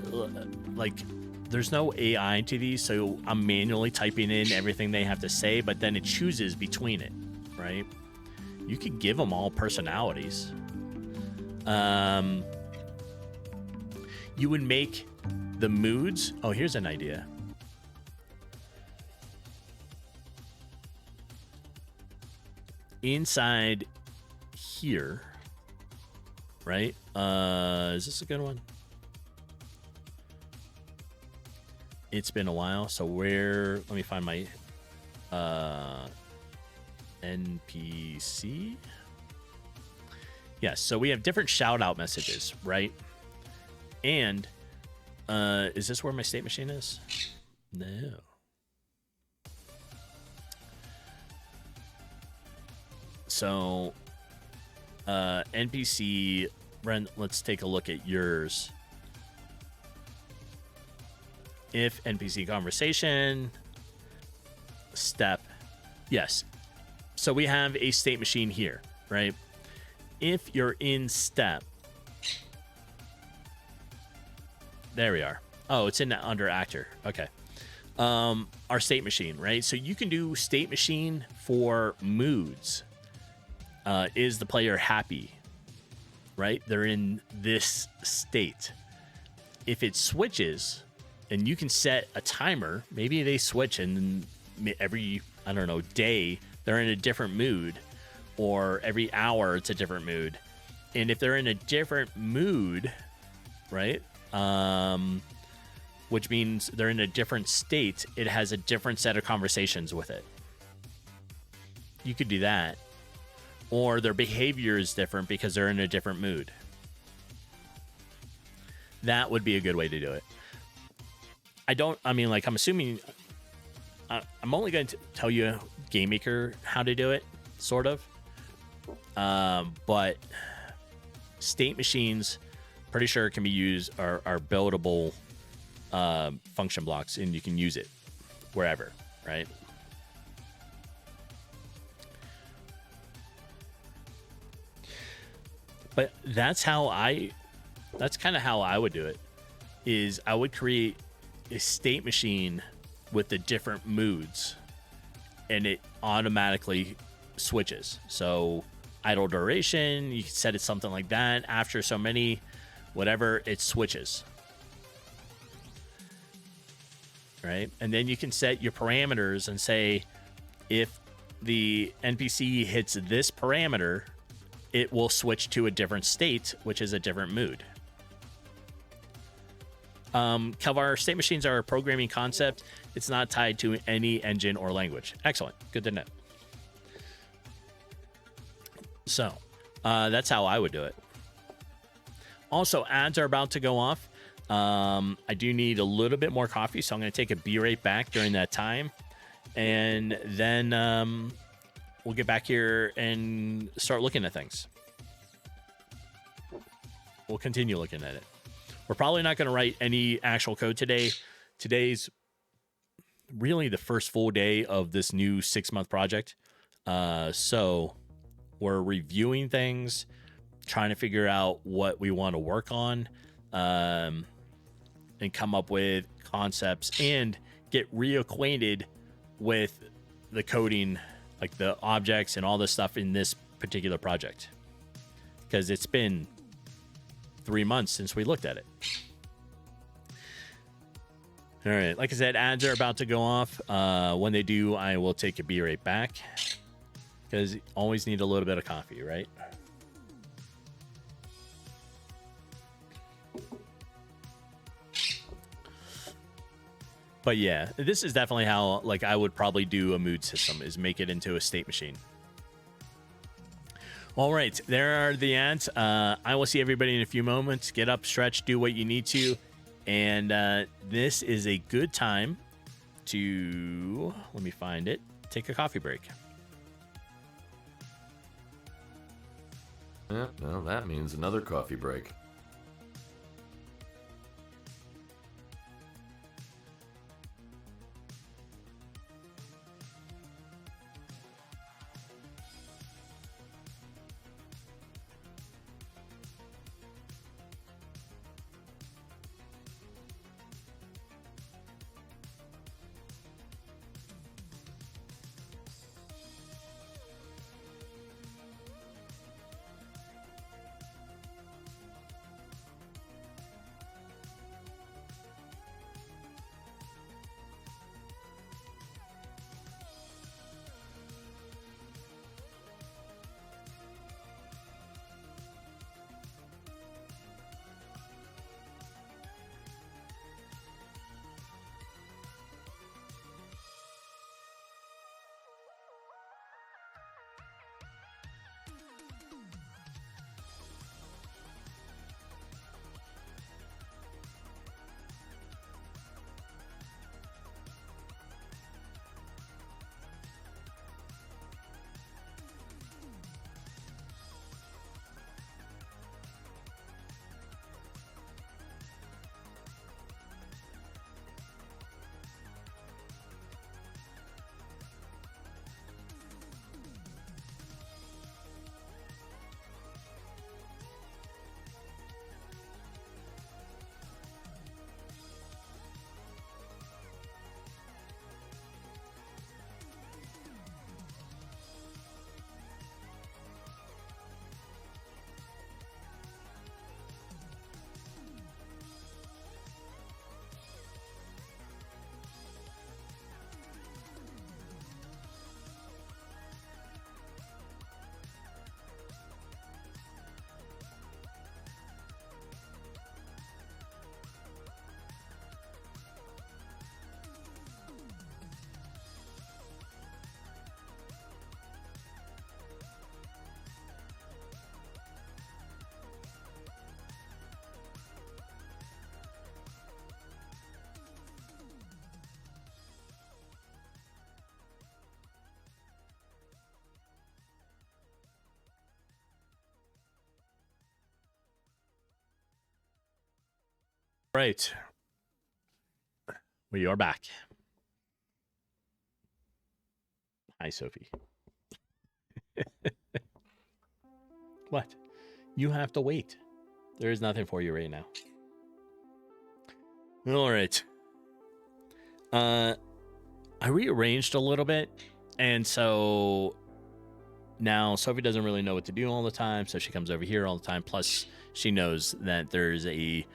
Speaker 1: like, there's no AI to these, so I'm manually typing in everything they have to say, but then it chooses between it, right? You could give them all personalities. You would make the moods. Oh, here's an idea. Inside here, right? Is this a good one? It's been a while, so let me find my NPC. Yes, so we have different shout out messages, right? And is this where my state machine is? No. So NPC, Brent, let's take a look at yours. If NPC conversation, step, yes. So we have a state machine here, right? If you're in step, there we are. Oh, it's in under actor. Okay. Our state machine, right? So you can do state machine for moods. Is the player happy? Right? They're in this state. If it switches, and you can set a timer, maybe they switch and every, I don't know, day, they're in a different mood, or every hour it's a different mood. And if they're in a different mood, right? Which means they're in a different state, it has a different set of conversations with it. You could do that. Or their behavior is different because they're in a different mood. That would be a good way to do it. I'm assuming, I'm only going to tell you GameMaker how to do it, sort of. But state machines, pretty sure can be used, are buildable function blocks, and you can use it wherever, right? But that's kind of how I would do it, is I would create a state machine with the different moods, and it automatically switches. So idle duration, you can set it something like that. After so many, whatever, it switches. Right? And then you can set your parameters and say, if the NPC hits this parameter, it will switch to a different state, which is a different mood. Kelvar, state machines are a programming concept. It's not tied to any engine or language. Excellent. Good to know. So, that's how I would do it. Also, ads are about to go off. I do need a little bit more coffee, so I'm going to take a B right back during that time. And then we'll get back here and start looking at things. We'll continue looking at it. We're probably not going to write any actual code today. Today's really the first full day of this new 6-month project. So we're reviewing things, trying to figure out what we want to work on, and come up with concepts and get reacquainted with the coding, like the objects and all this stuff in this particular project. Because it's been 3 months since we looked at it. All right, like I said, ads are about to go off. When they do, I will take a B right back, because you always need a little bit of coffee, right? But yeah, this is definitely how, like, I would probably do a mood system, is make it into a state machine. All right, there are the ads. I will see everybody in a few moments. Get up, stretch, do what you need to. And this is a good time to, let me find it, take a coffee break.
Speaker 8: Yeah, well, that means another coffee break.
Speaker 1: Right. We are back. Hi, Sophie. What? You have to wait. There is nothing for you right now. All right. I rearranged a little bit, and so now Sophie doesn't really know what to do all the time, so she comes over here all the time. Plus, she knows that there's a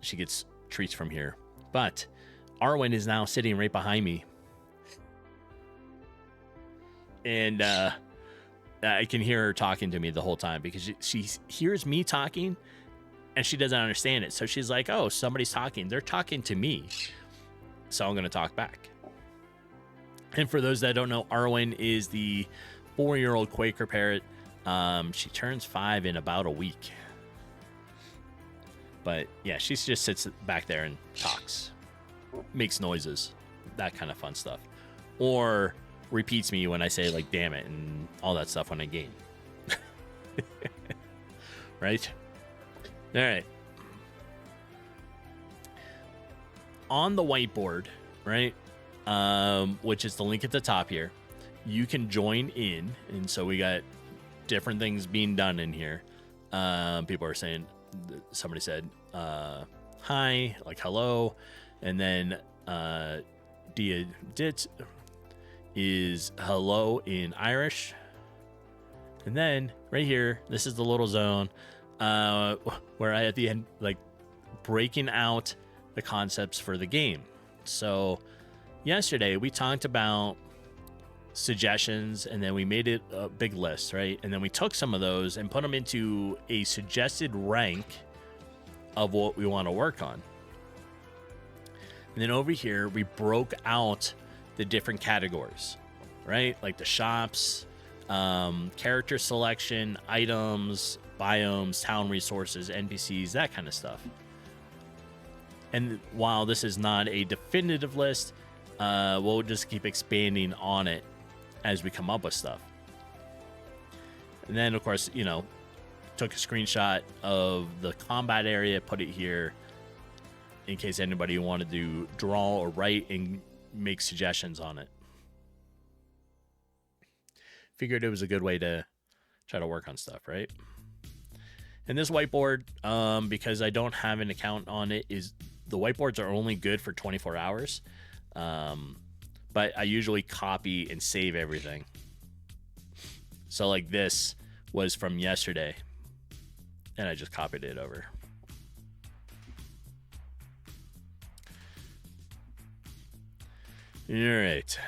Speaker 1: she gets treats from here. But Arwen is now sitting right behind me, and I can hear her talking to me the whole time because she hears me talking, and she doesn't understand it. So she's like, "Oh, somebody's talking. They're talking to me." So I'm going to talk back. And for those that don't know, Arwen is the 4-year-old Quaker parrot. She turns 5 in about a week. But yeah, she just sits back there and talks, makes noises, that kind of fun stuff. Or repeats me when I say, like, damn it, and all that stuff when I game. Right? All right. On the whiteboard, right, which is the link at the top here, you can join in. And so we got different things being done in here. People are saying, somebody said, hi, like hello. And then Dia Dit is hello in Irish. And then right here, this is the little zone where I at the end, like, breaking out the concepts for the game. So yesterday we talked about suggestions, and then we made it a big list, right? And then we took some of those and put them into a suggested rank of what we want to work on. And then over here we broke out the different categories, right? Like the shops, character selection, items, biomes, town resources, NPCs, that kind of stuff. And while this is not a definitive list, we'll just keep expanding on it as we come up with stuff. And then, of course, you know, took a screenshot of the combat area, put it here in case anybody wanted to draw or write and make suggestions on it. Figured it was a good way to try to work on stuff, right? And this whiteboard, because I don't have an account on it, is the whiteboards are only good for 24 hours. But I usually copy and save everything. So like this was from yesterday, and I just copied it over. All right.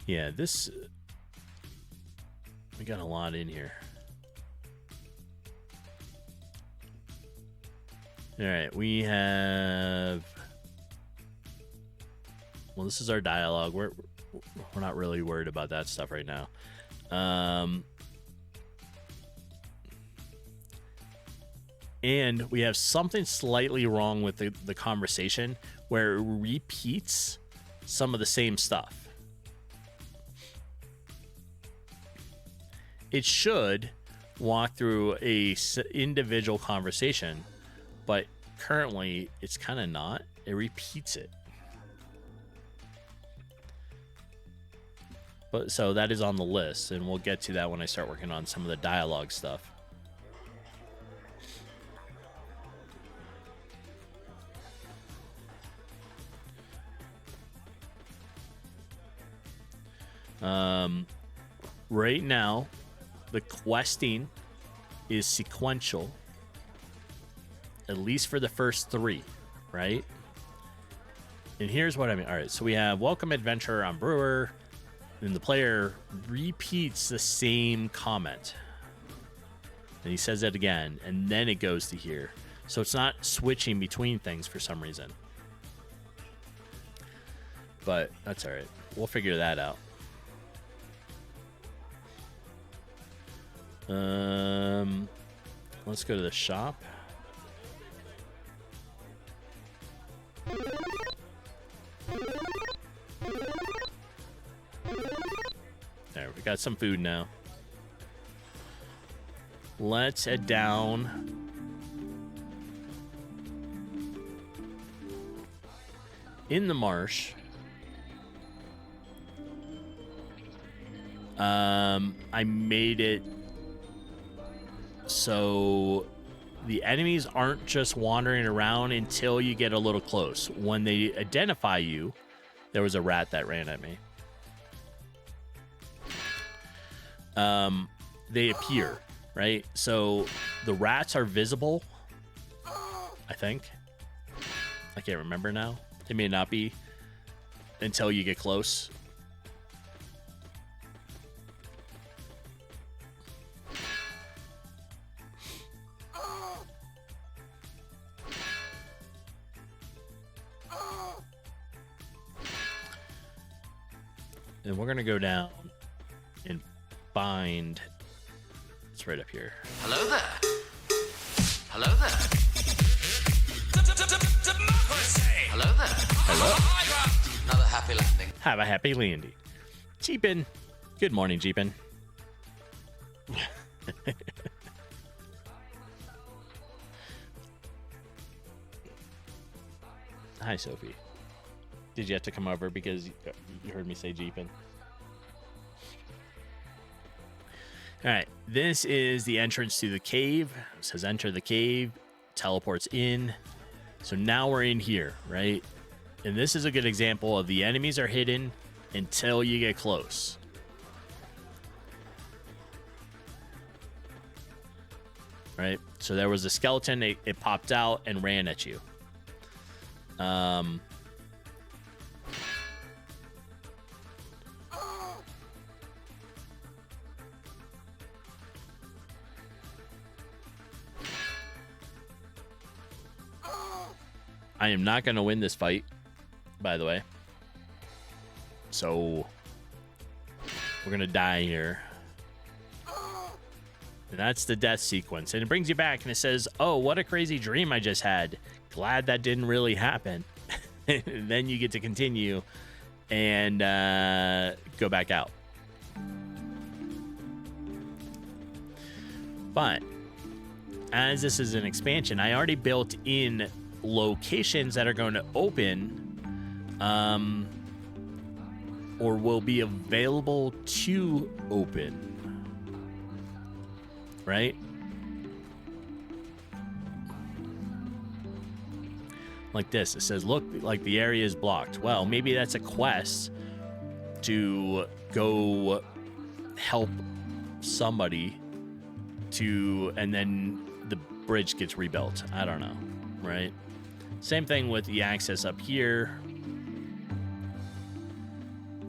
Speaker 1: Yeah, this... we got a lot in here. All right, we have... well, this is our dialogue. We're not really worried about that stuff right now. And we have something slightly wrong with the conversation where it repeats some of the same stuff. It should walk through a individual conversation, but currently it's kind of not. It repeats it. But so that is on the list, and we'll get to that when I start working on some of the dialogue stuff. Right now, the questing is sequential, at least for the first 3, right? And here's what I mean. All right, so we have welcome adventurer on brewer, and the player repeats the same comment. And he says it again, and then it goes to here. So it's not switching between things for some reason. But that's all right. We'll figure that out. Let's go to the shop. There, we got some food now. Let's head down in the marsh I made it so the enemies aren't just wandering around until you get a little close. When they identify you, there was a rat that ran at me. They appear, right? So the rats are visible, I think. I can't remember now. They may not be until you get close. And we're going to go down and find... It's right up here.
Speaker 2: Hello there. Hello there. Hello there.
Speaker 1: Hello.
Speaker 2: Another happy landing.
Speaker 1: Have a happy landing. Jeepin. Good morning, Jeepin. Hi, Sophie. Did you have to come over because you heard me say Jeepin? All right, this is the entrance to the cave. It says enter the cave, teleports in. So now we're in here, right? And this is a good example of the enemies are hidden until you get close. Right? So there was a skeleton, it popped out and ran at you. I am not going to win this fight, by the way. So we're going to die here. And that's the death sequence. And it brings you back and it says, oh, what a crazy dream I just had. Glad that didn't really happen. And then you get to continue and go back out. But as this is an expansion, I already built in locations that are going to open or will be available to open, right? Like this, it says, look, like the area is blocked. Well, maybe that's a quest to go help somebody to, and then the bridge gets rebuilt. I don't know, right? Same thing with the access up here.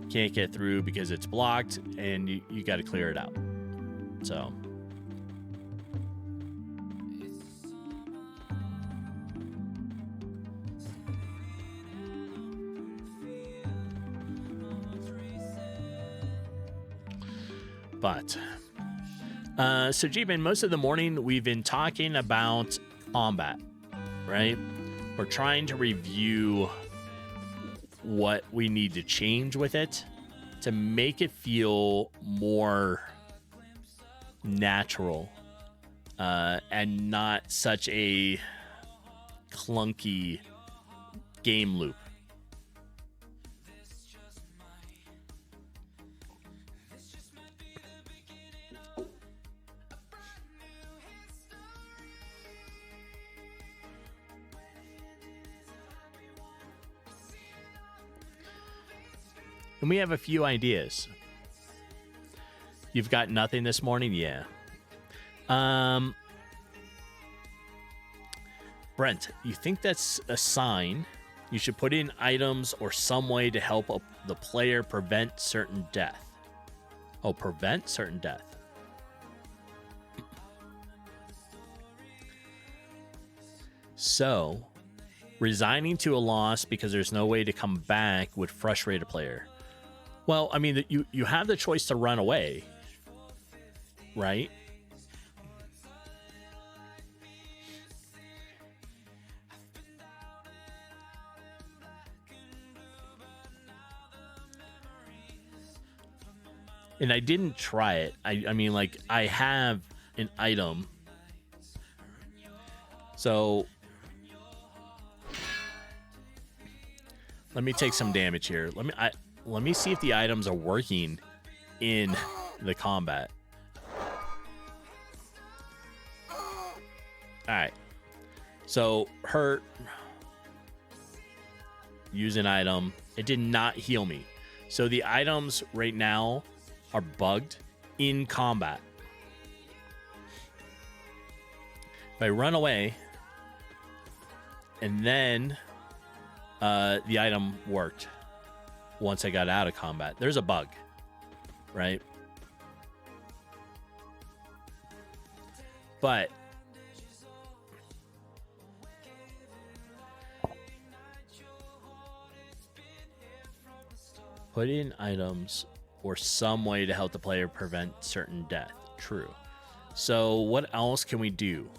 Speaker 1: Can't get through because it's blocked and you got to clear it out. So but so Jeepin, most of the morning we've been talking about combat, right? We're trying to review what we need to change with it to make it feel more natural and not such a clunky game loop. And we have a few ideas. You've got nothing this morning? Yeah. Brent, you think that's a sign you should put in items or some way to help the player prevent certain death? Oh, prevent certain death. So, resigning to a loss because there's no way to come back would frustrate a player. Well, I mean, you have the choice to run away, right? And I didn't try it. I mean, like, I have an item. So let me take some damage here. Let me see if the items are working in the combat. Alright. So, hurt. Use an item. It did not heal me. So the items right now are bugged in combat. If I run away, and then the item worked once I got out of combat. There's a bug, right? But put in items or some way to help the player prevent certain death. True. So what else can we do?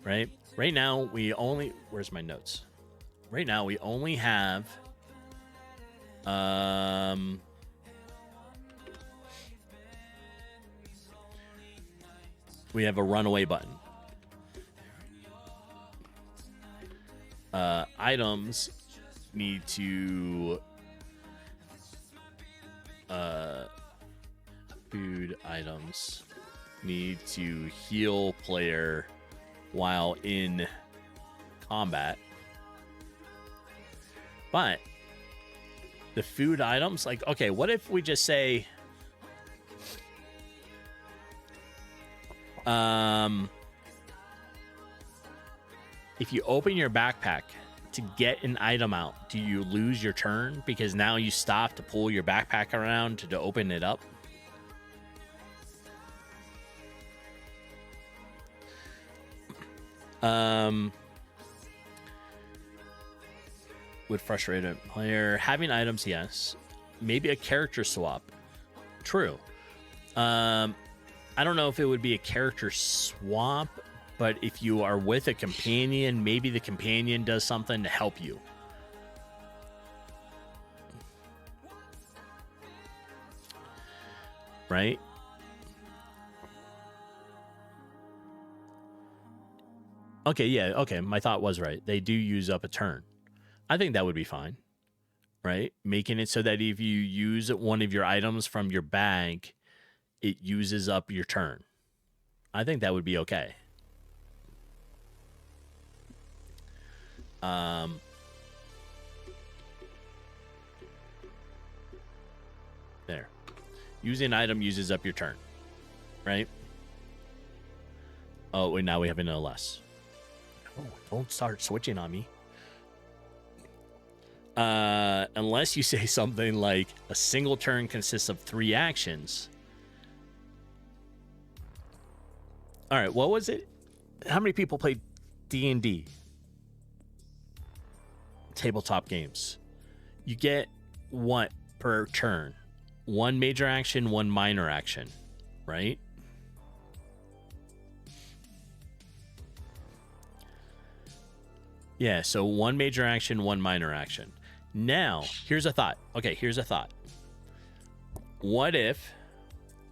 Speaker 1: Right? Right now, we only... Where's my notes? Right now, we only have... we have a runaway button. Items need to... food items need to heal player while in combat. But the food items, like, okay, what if we just say if you open your backpack to get an item out, do you lose your turn because now you stop to pull your backpack around to open it up? Would frustrate a player. Having items, yes. Maybe a character swap. True. I don't know if it would be a character swap, but if you are with a companion, maybe the companion does something to help you. Right? Okay, yeah, okay. My thought was right. They do use up a turn. I think that would be fine. Right? Making it so that if you use one of your items from your bag, it uses up your turn. I think that would be okay. There. Using an item uses up your turn. Right? Oh, wait, now we have an LS. Oh, don't start switching on me. Unless you say something like a single turn consists of 3 actions. All right, what was it? How many people played D&D? Tabletop games. You get what per turn? 1 major action, 1 minor action, right? Yeah, so 1 major action, 1 minor action. Now, here's a thought. Okay, here's a thought. What if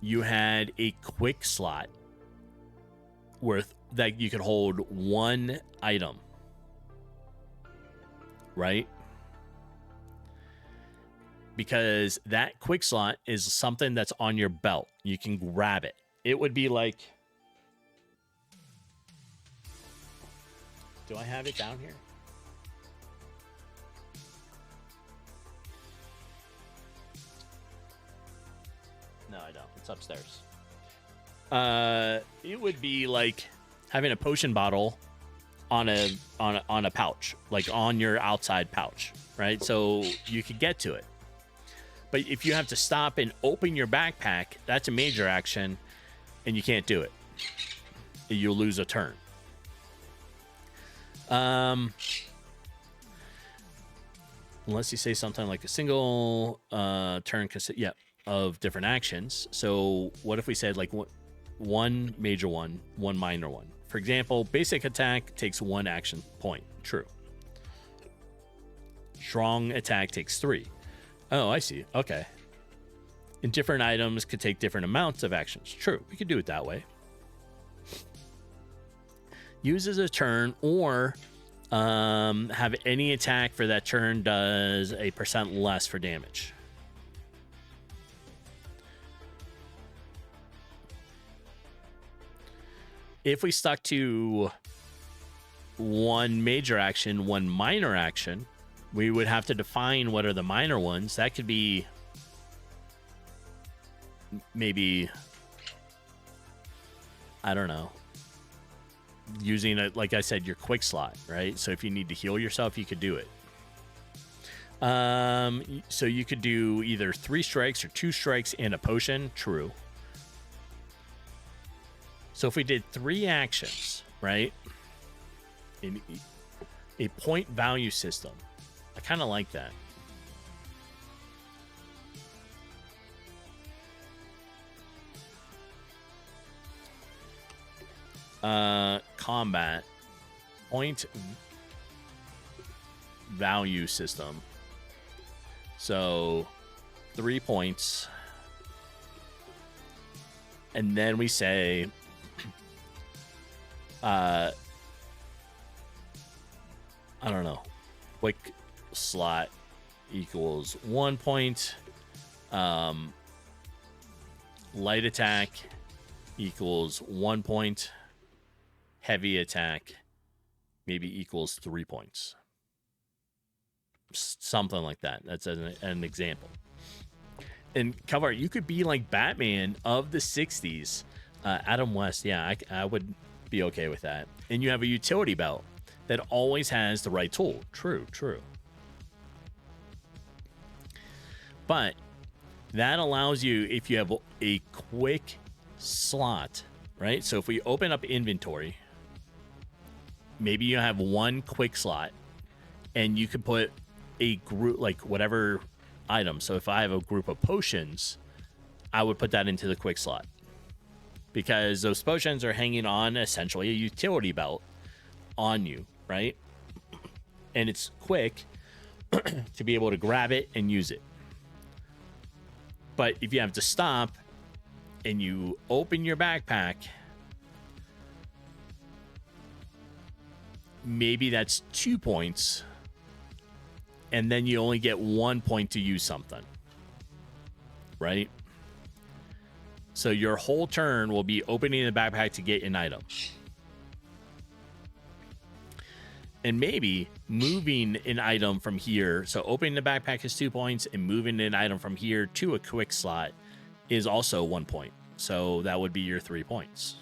Speaker 1: you had a quick slot worth that you could hold 1 item, right? Because that quick slot is something that's on your belt. You can grab it. It would be like... Do I have it down here? No, I don't. It's upstairs. It would be like having a potion bottle on a pouch, like on your outside pouch, right? So you could get to it. But if you have to stop and open your backpack, that's a major action, and you can't do it. You'll lose a turn. Unless you say something like a single turn of different actions. So what if we said like 1 major one, 1 minor one? For example, basic attack takes 1 action point. True. Strong attack takes 3. Oh, I see. Okay. And different items could take different amounts of actions. True. We could do it that way. Uses a turn, or have any attack for that turn does a % less for damage. if we stuck to one major action, one minor action, we would have to define what are the minor ones. That could be maybe, I don't know, using it, like I said, your quick slot, right? So if you need to heal yourself, you could do it. So you could do either 3 strikes or 2 strikes and a potion. True. So if we did 3 actions, right? In a point value system, I kind of like that. Combat point value system. So 3 points, and then we say I don't know, quick slot equals 1 point, light attack equals 1 point, heavy attack maybe equals 3 points. Something like that. That's an example. And cover, you could be like Batman of the 60s. Adam West, yeah, I would be okay with that. And you have a utility belt that always has the right tool. True. But that allows you, if you have a quick slot, right? So if we open up inventory, maybe you have 1 quick slot, and you could put a group, like whatever item. So if I have a group of potions, I would put that into the quick slot, because those potions are hanging on essentially a utility belt on you, right? And it's quick to be able to grab it and use it. But if you have to stop and you open your backpack, maybe that's 2 points, and then you only get 1 point to use something, right? So your whole turn will be opening the backpack to get an item. And maybe moving an item from here. So opening the backpack is 2 points, and moving an item from here to a quick slot is also 1 point. So that would be your 3 points.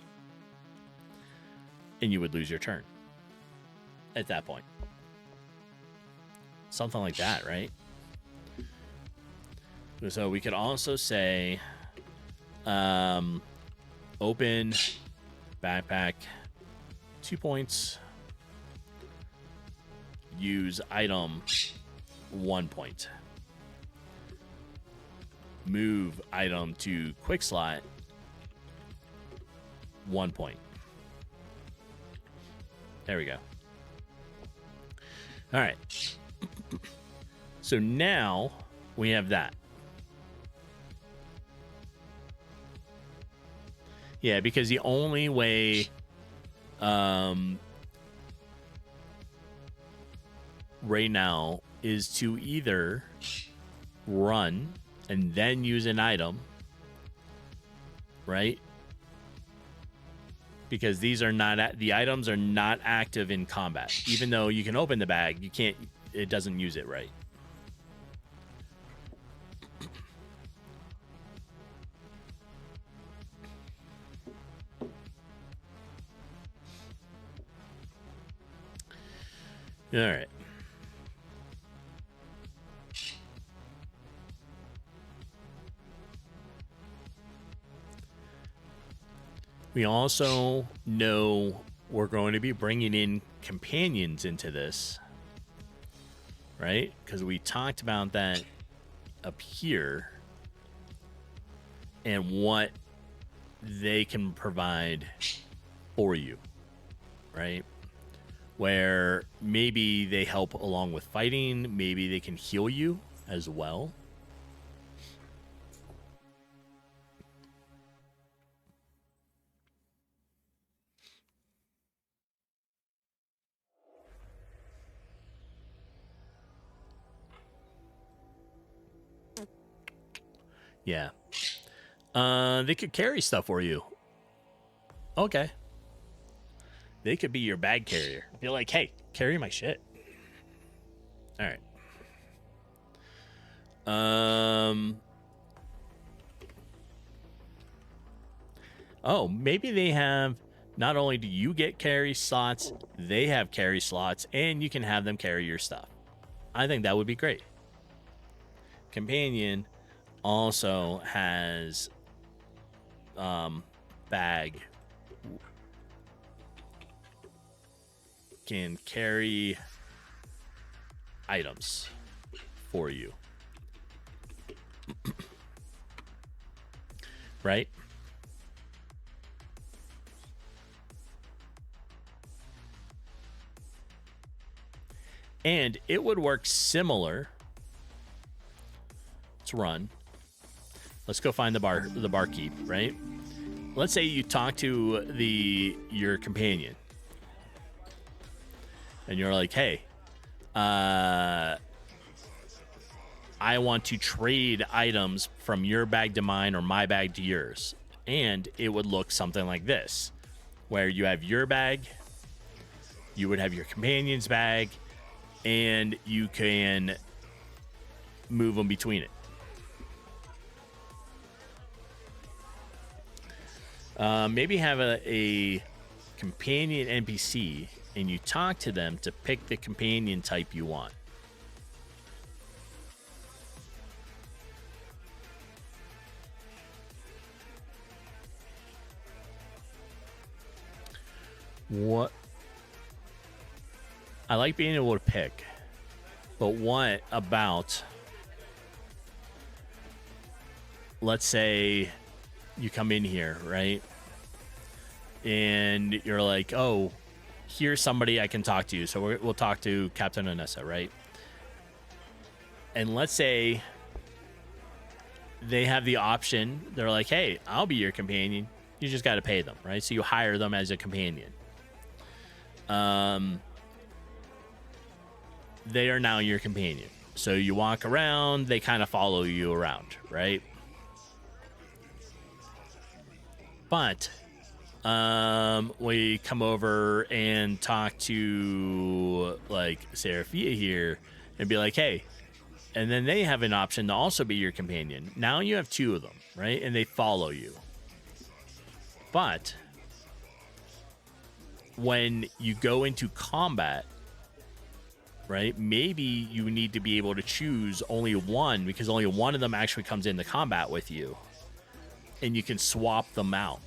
Speaker 1: And you would lose your turn at that point. Something like that, right? So we could also say open backpack 2 points, use item 1 point, move item to quick slot 1 point. There we go. All right. So now we have that. Yeah, because the only way right now is to either run and then use an item, right? Because these are not, the items are not active in combat. Even though you can open the bag, you can't, it doesn't use it right. All right. We also know we're going to be bringing in companions into this, right? Because we talked about that up here and what they can provide for you, right? Where maybe they help along with fighting, maybe they can heal you as well. Yeah. They could carry stuff for you. Okay. They could be your bag carrier. Be like, hey, carry my shit. All right. Oh, maybe they have, not only do you get carry slots, they have carry slots, and you can have them carry your stuff. I think that would be great. Companion also has bag, can carry items for you. Right? And it would work similar. Let's run. Let's go find the barkeep, right? Let's say you talk to your companion. And you're like, hey, I want to trade items from your bag to mine or my bag to yours. And it would look something like this, where you have your bag, you would have your companion's bag, and you can move them between it. Maybe have a companion NPC, and you talk to them to pick the companion type you want. What? I like being able to pick, but what about, let's say you come in here, right? And you're like, oh, here's somebody I can talk to. So we'll talk to Captain Anessa, right? And let's say they have the option. They're like, hey, I'll be your companion. You just got to pay them, right? So you hire them as a companion. They are now your companion. So you walk around, they kind of follow you around, right? But we come over and talk to like Seraphia here and be like, hey, and then they have an option to also be your companion. Now you have two of them, right? And they follow you. But when you go into combat, right, maybe you need to be able to choose only one, because only one of them actually comes into combat with you, and you can swap them out.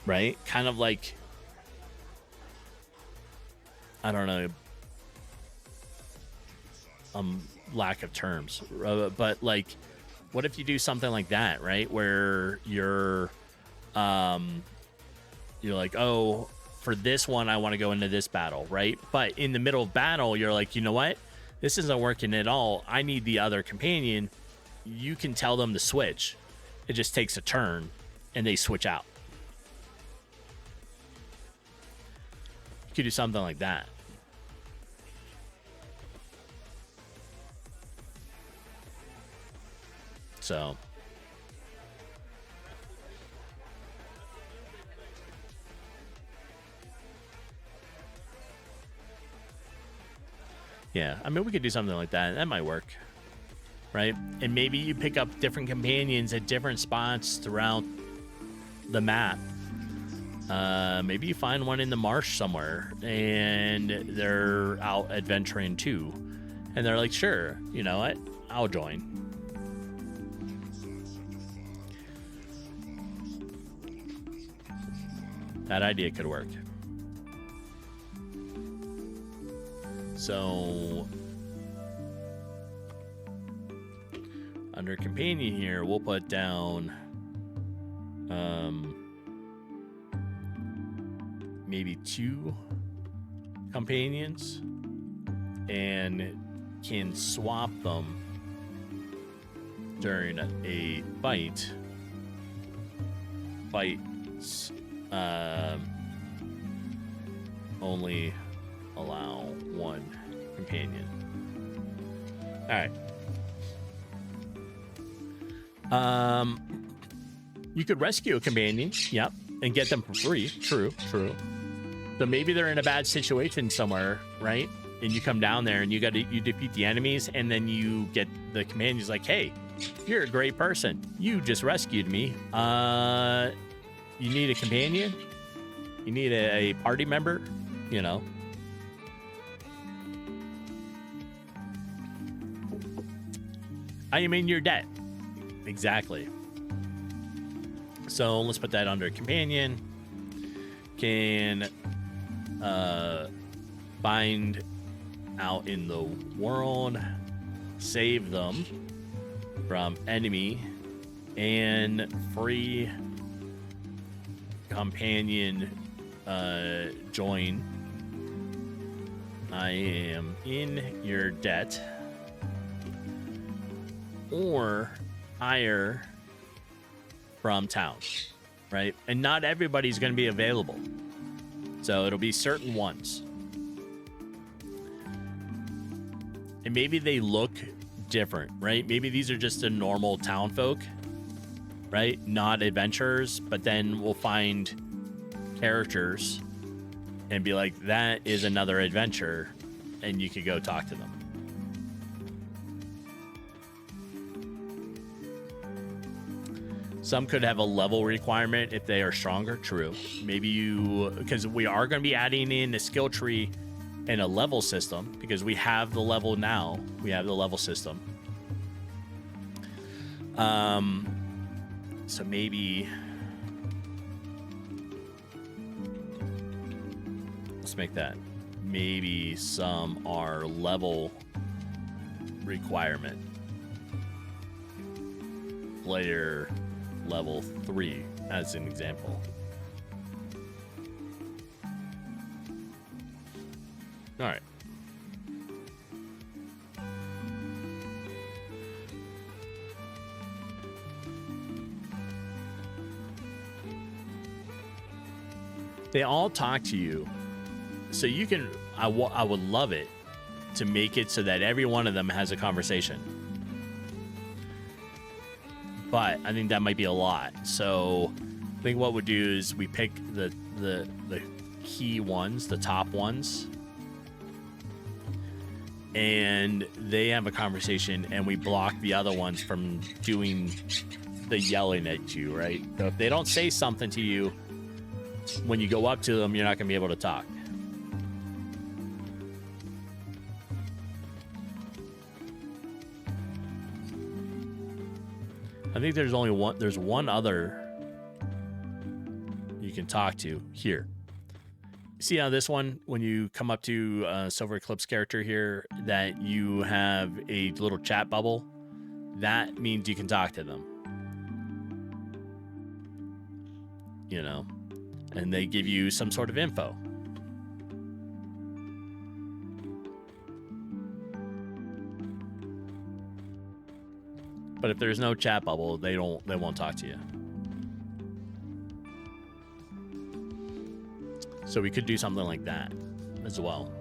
Speaker 1: Right? Kind of like, I don't know, lack of terms, but like, what if you do something like that, right? Where you're like, oh, for this one, I want to go into this battle, right? But in the middle of battle, you're like, you know what? This isn't working at all. I need the other companion. You can tell them to switch. It just takes a turn, and they switch out. You could do something like that. So yeah, I mean, we could do something like that. That might work, right? And maybe you pick up different companions at different spots throughout the map. Maybe you find one in the marsh somewhere, and they're out adventuring too, and they're like, sure, you know what? I'll join. That idea could work. So under companion here, we'll put down maybe 2 companions, and can swap them during a fight. Fights only allow 1 companion. All right. You could rescue a companion, yep, and get them for free. True. So maybe they're in a bad situation somewhere, right? And you come down there and you defeat the enemies, and then you get the companions like, hey, you're a great person. You just rescued me. You need a companion? You need a party member? You know. I am in your debt. Exactly. So let's put that under companion. Can find out in the world, save them from enemy, and free companion join. I am in your debt. Or hire from town, right? And not everybody's going to be available. So it'll be certain ones. And maybe they look different, right? Maybe these are just the normal town folk, right? Not adventurers, but then we'll find characters and be like, that is another adventurer, and you could go talk to them. Some could have a level requirement if they are stronger. True. Maybe you, because we are going to be adding in a skill tree and a level system, because we have the level now. We have the level system. So maybe let's make that. Maybe some are level requirement. Player level 3 as an example. All right. They all talk to you, so you can. I would love it to make it so that every one of them has a conversation. But I think that might be a lot. So I think what we'll do is we pick the key ones, the top ones, and they have a conversation, and we block the other ones from doing the yelling at you, right? So if they don't say something to you, when you go up to them, you're not going to be able to talk. I think there's only one. There's one other you can talk to here. See how this one, when you come up to Silver Eclipse character here, that you have a little chat bubble. That means you can talk to them. You know, and they give you some sort of info. But if there's no chat bubble, they won't talk to you. So we could do something like that as well.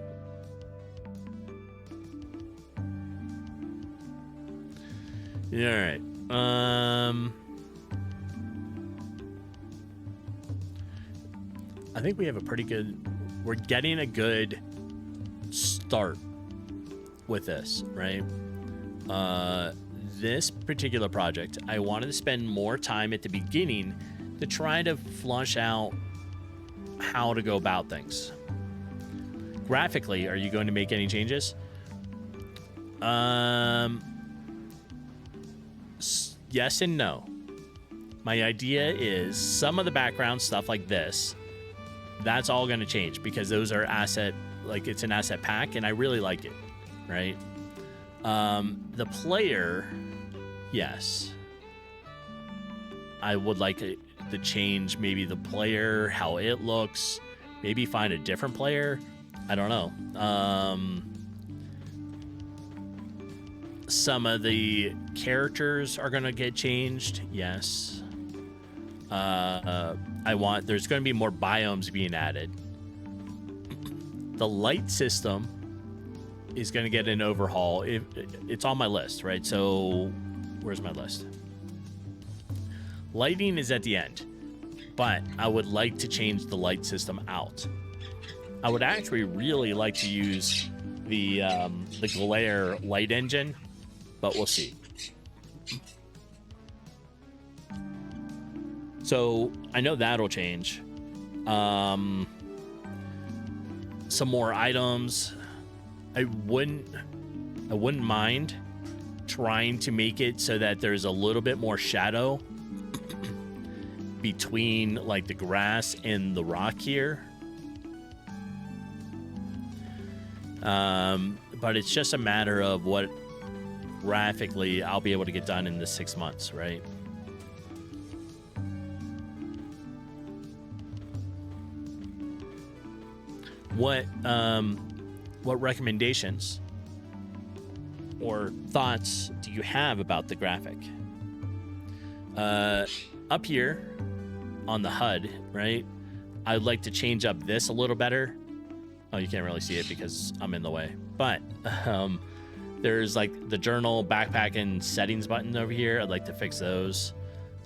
Speaker 1: All right. I think we have a pretty good. We're getting a good start with this, right? This particular project, I wanted to spend more time at the beginning to try to flush out how to go about things. Graphically, are you going to make any changes? Yes and no. My idea is some of the background stuff like this, that's all going to change because those are asset, like it's an asset pack, and I really like it, right? The player, yes. I would like to change maybe the player, how it looks, maybe find a different player. I don't know. Some of the characters are going to get changed. Yes. There's going to be more biomes being added. The light system is going to get an overhaul. It's on my list, right? So where's my list? Lighting is at the end, but I would like to change the light system out. I would actually really like to use the glare light engine, but we'll see. So I know that'll change. Some more items. I wouldn't mind trying to make it so that there's a little bit more shadow between like the grass and the rock here. But it's just a matter of what graphically I'll be able to get done in the 6 months, right? What recommendations or thoughts do you have about the graphic? Up here on the HUD, right? I'd like to change up this a little better. Oh, you can't really see it because I'm in the way. But there's like the journal, backpack, and settings button over here. I'd like to fix those.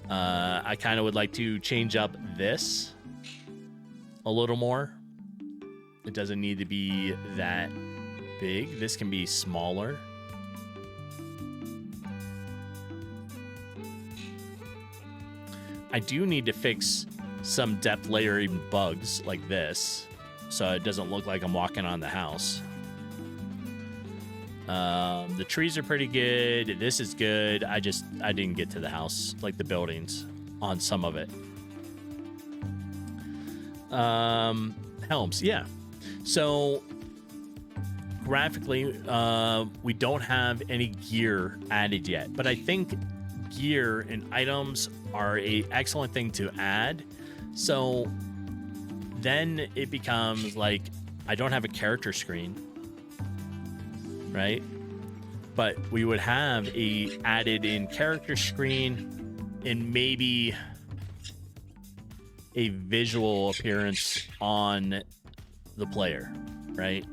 Speaker 1: I kind of would like to change up this a little more. It doesn't need to be that big. This can be smaller. I do need to fix some depth layering bugs like this, so it doesn't look like I'm walking on the house. The trees are pretty good. This is good. I didn't get to the house, like the buildings on some of it. Helms, yeah. So graphically, we don't have any gear added yet, but I think gear and items are an excellent thing to add. So then it becomes like I don't have a character screen, right? But we would have a added in character screen and maybe a visual appearance on the player, right?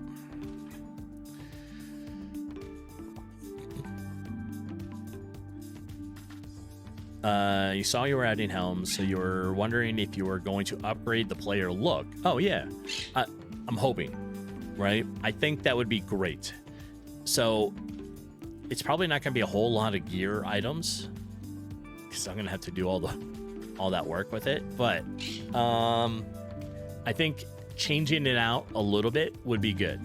Speaker 1: You saw you were adding Helms, so you were wondering if you were going to upgrade the player look. Oh yeah, I'm hoping, right? I think that would be great. So it's probably not going to be a whole lot of gear items because I'm going to have to do all that work with it. But I think changing it out a little bit would be good.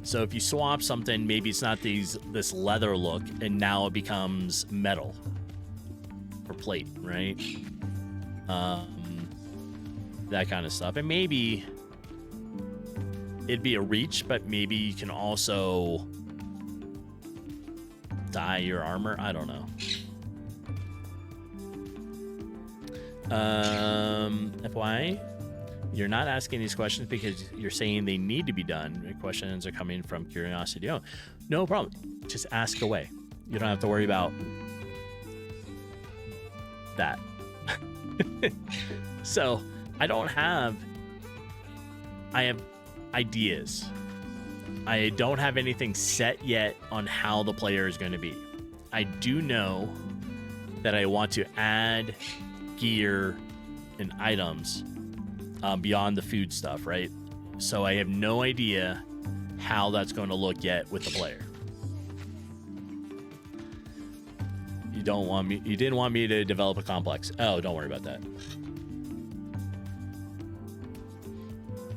Speaker 1: So if you swap something, maybe it's not this leather look, and now it becomes metal or plate, right? That kind of stuff. And maybe it'd be a reach, but maybe you can also dye your armor. I don't know. FYI, you're not asking these questions because you're saying they need to be done. The questions are coming from curiosity. Oh, no problem. Just ask away. You don't have to worry about that. So I have ideas. I don't have anything set yet on how the player is going to be. I do know that I want to add gear and items beyond the food stuff, right? So I have no idea how that's going to look yet with the player. You didn't want me to develop a complex. Oh, don't worry about that.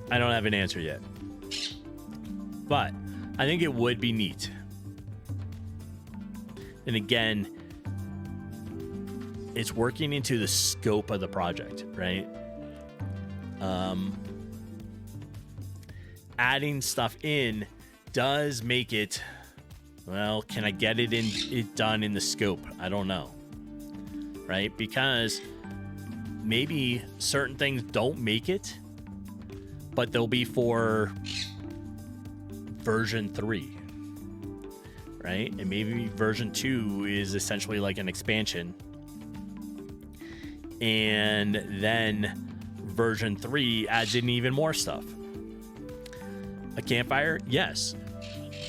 Speaker 1: I don't have an answer yet. But I think it would be neat. And again, it's working into the scope of the project, right? Adding stuff in does make it, well, can I get it done in the scope? I don't know, right? Because maybe certain things don't make it, but they'll be for version 3, right? And maybe version 2 is essentially like an expansion, and then version 3 adds in even more stuff. A campfire, yes.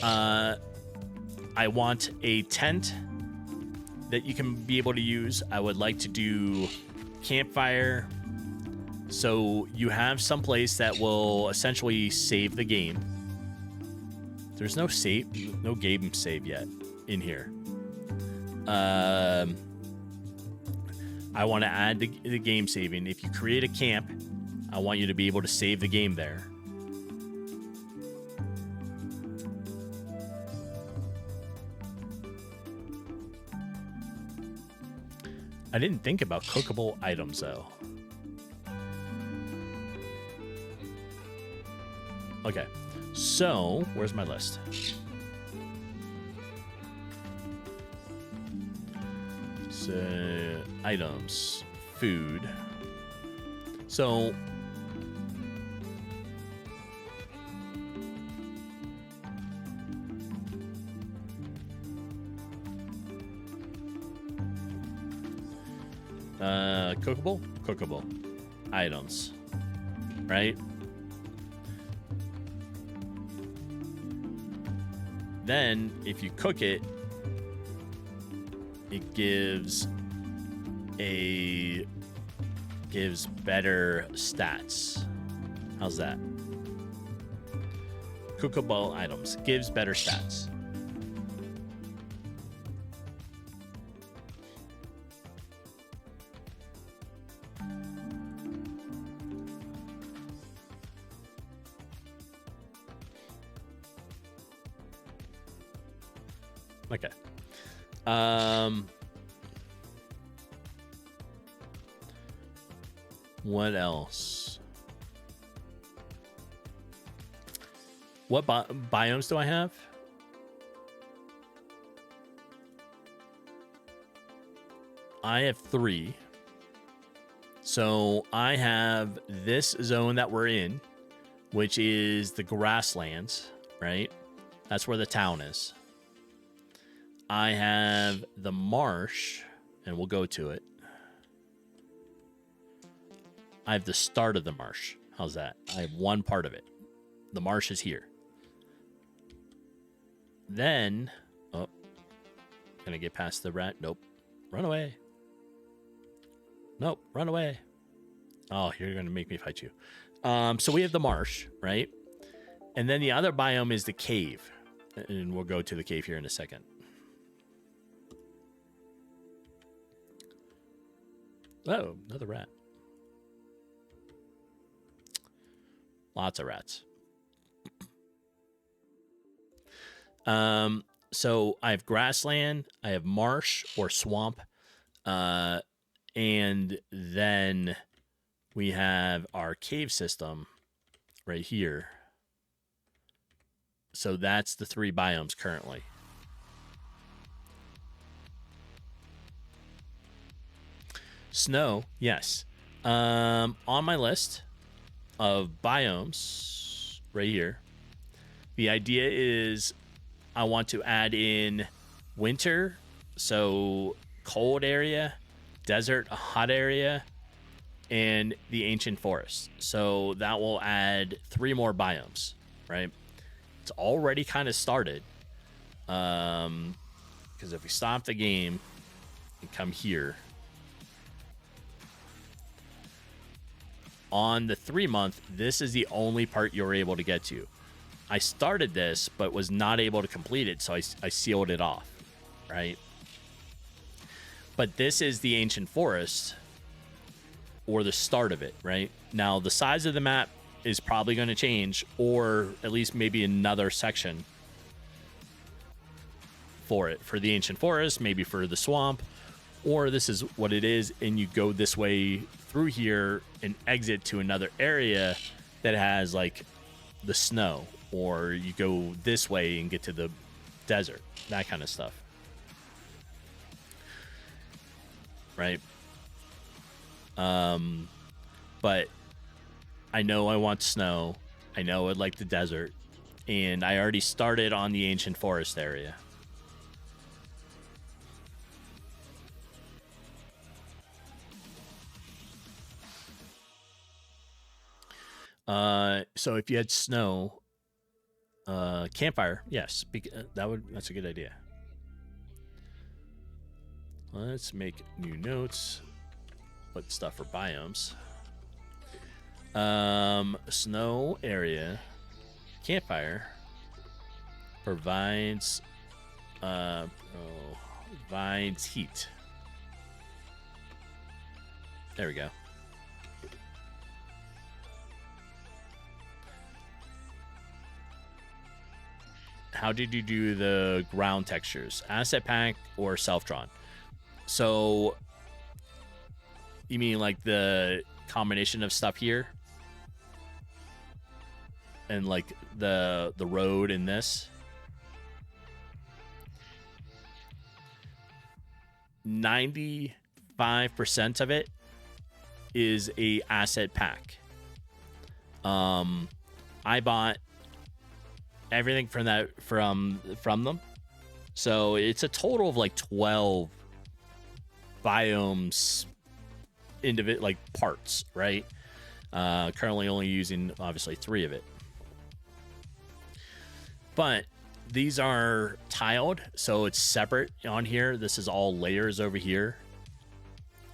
Speaker 1: I want a tent that you can be able to use. I would like to do campfire. So you have some place that will essentially save the game. There's no game save yet in here. I want to add the game saving. If you create a camp, I want you to be able to save the game there. I didn't think about cookable items though. Okay, so where's my list? So, items, food. So, cookable items, right? Then, if you cook it, it gives better stats. How's that? Cookable items gives better stats. Okay. What else? What biomes do I have? I have 3. So I have this zone that we're in, which is the grasslands, right? That's where the town is. I have the marsh, and we'll go to it. I have the start of the marsh. How's that? I have one part of it. The marsh is here. Then, oh, can I get past the rat? Nope. Run away. Nope, run away. Oh, you're going to make me fight you. So we have the marsh, right? And then the other biome is the cave. And we'll go to the cave here in a second. Oh, another rat. Lots of rats. So I have grassland, I have marsh or swamp, and then we have our cave system right here. So that's the 3 biomes currently. Snow, yes. On my list of biomes right here, the idea is I want to add in winter, so cold area, desert, a hot area, and the ancient forest. So that will add 3 more biomes, right? It's already kind of started. Because if we stop the game and come here, on the 3-month, this is the only part you're able to get to. I started this, but was not able to complete it, so I sealed it off, right? But this is the ancient forest, or the start of it, right? Now, the size of the map is probably going to change, or at least maybe another section for it. For the ancient forest, maybe for the swamp, or this is what it is, and you go this way through here and exit to another area that has, like, the snow, or you go this way and get to the desert, that kind of stuff. Right? But I know I want snow. I know I'd like the desert. And I already started on the ancient forest area. So if you had snow, campfire, yes, that's a good idea. Let's make new notes. What stuff for biomes? Snow area. Campfire provides provides heat. There we go. How did you do the ground textures? Asset pack or self-drawn? So you mean like the combination of stuff here? And like the road in this? 95% of it is a asset pack. I bought everything from them. So it's a total of like 12 biomes like parts, right? Currently only using obviously 3 of it. But these are tiled, so it's separate on here. This is all layers over here.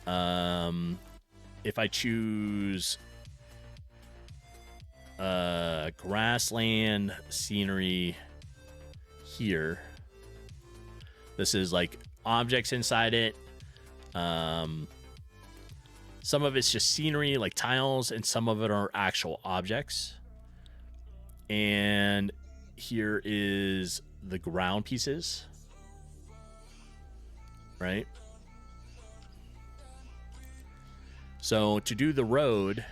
Speaker 1: If I choose grassland scenery here, this is like objects inside it. Some of it's just scenery, like tiles, and some of it are actual objects. And here is the ground pieces, right? So to do the road,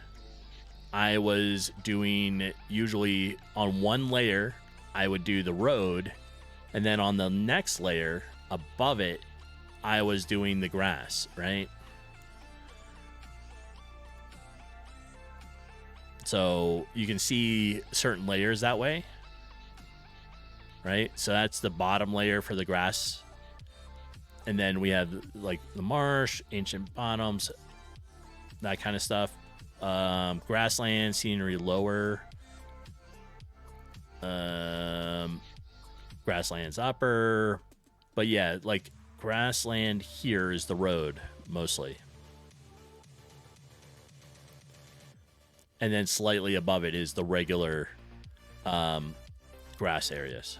Speaker 1: I was doing usually on one layer, I would do the road, and then on the next layer above it, I was doing the grass, right? So you can see certain layers that way, right? So that's the bottom layer for the grass. And then we have like the marsh, ancient bottoms, that kind of stuff. Grassland, scenery lower. Grassland's upper. But yeah, like grassland here is the road mostly. And then slightly above it is the regular grass areas.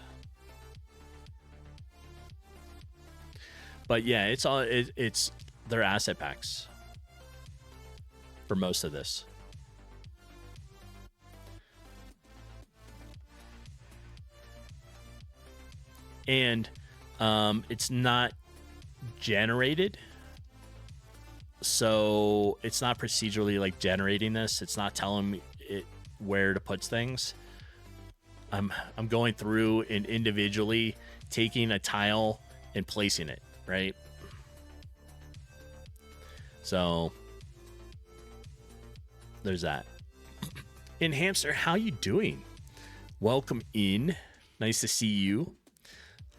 Speaker 1: But yeah, it's their asset packs for most of this. And it's not generated. So it's not procedurally like generating this. It's not telling me where to put things. I'm going through and individually taking a tile and placing it, right? So there's that. In Hamster, how you doing? Welcome in. Nice to see you.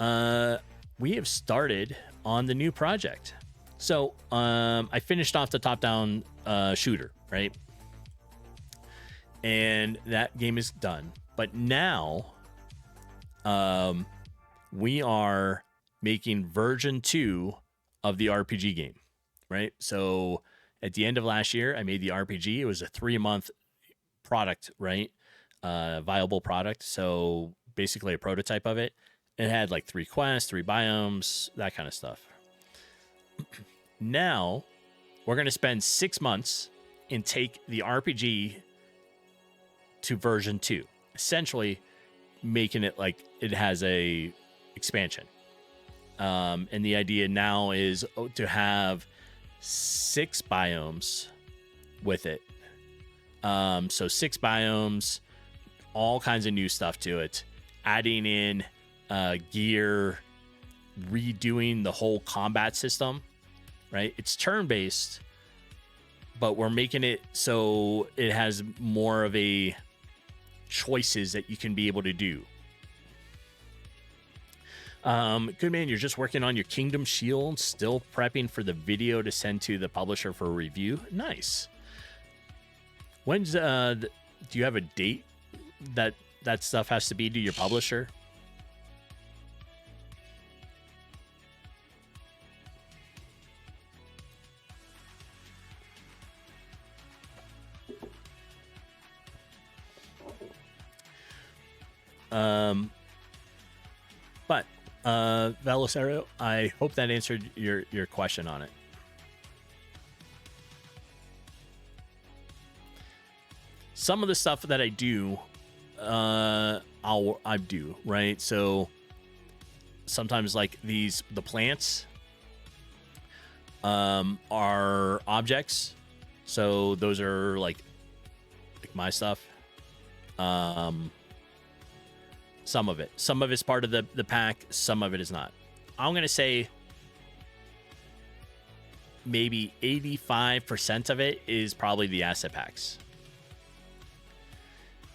Speaker 1: We have started on the new project. So I finished off the top-down shooter, right? And that game is done. But now we are making version 2 of the RPG game, right? So at the end of last year, I made the RPG. It was a 3-month product, right? Viable product. So basically a prototype of it. It had like 3 quests, 3 biomes, that kind of stuff. Now we're going to spend 6 months and take the RPG to version 2, essentially making it like it has a expansion. And the idea now is to have 6 biomes with it. So 6 biomes, all kinds of new stuff to it, adding in gear, redoing the whole combat system, right? It's turn-based, but we're making it so it has more of a choices that you can be able to do. Good man, you're just working on your Kingdom Shield, still prepping for the video to send to the publisher for review. Nice. When's do you have a date that stuff has to be to your publisher? But Velosario, I hope that answered your question on it. Some of the stuff that I do, I do, right? So sometimes like the plants are objects. So those are like my stuff. Some of it's part of the pack. Some of it is not. I'm going to say maybe 85% of it is probably the asset packs.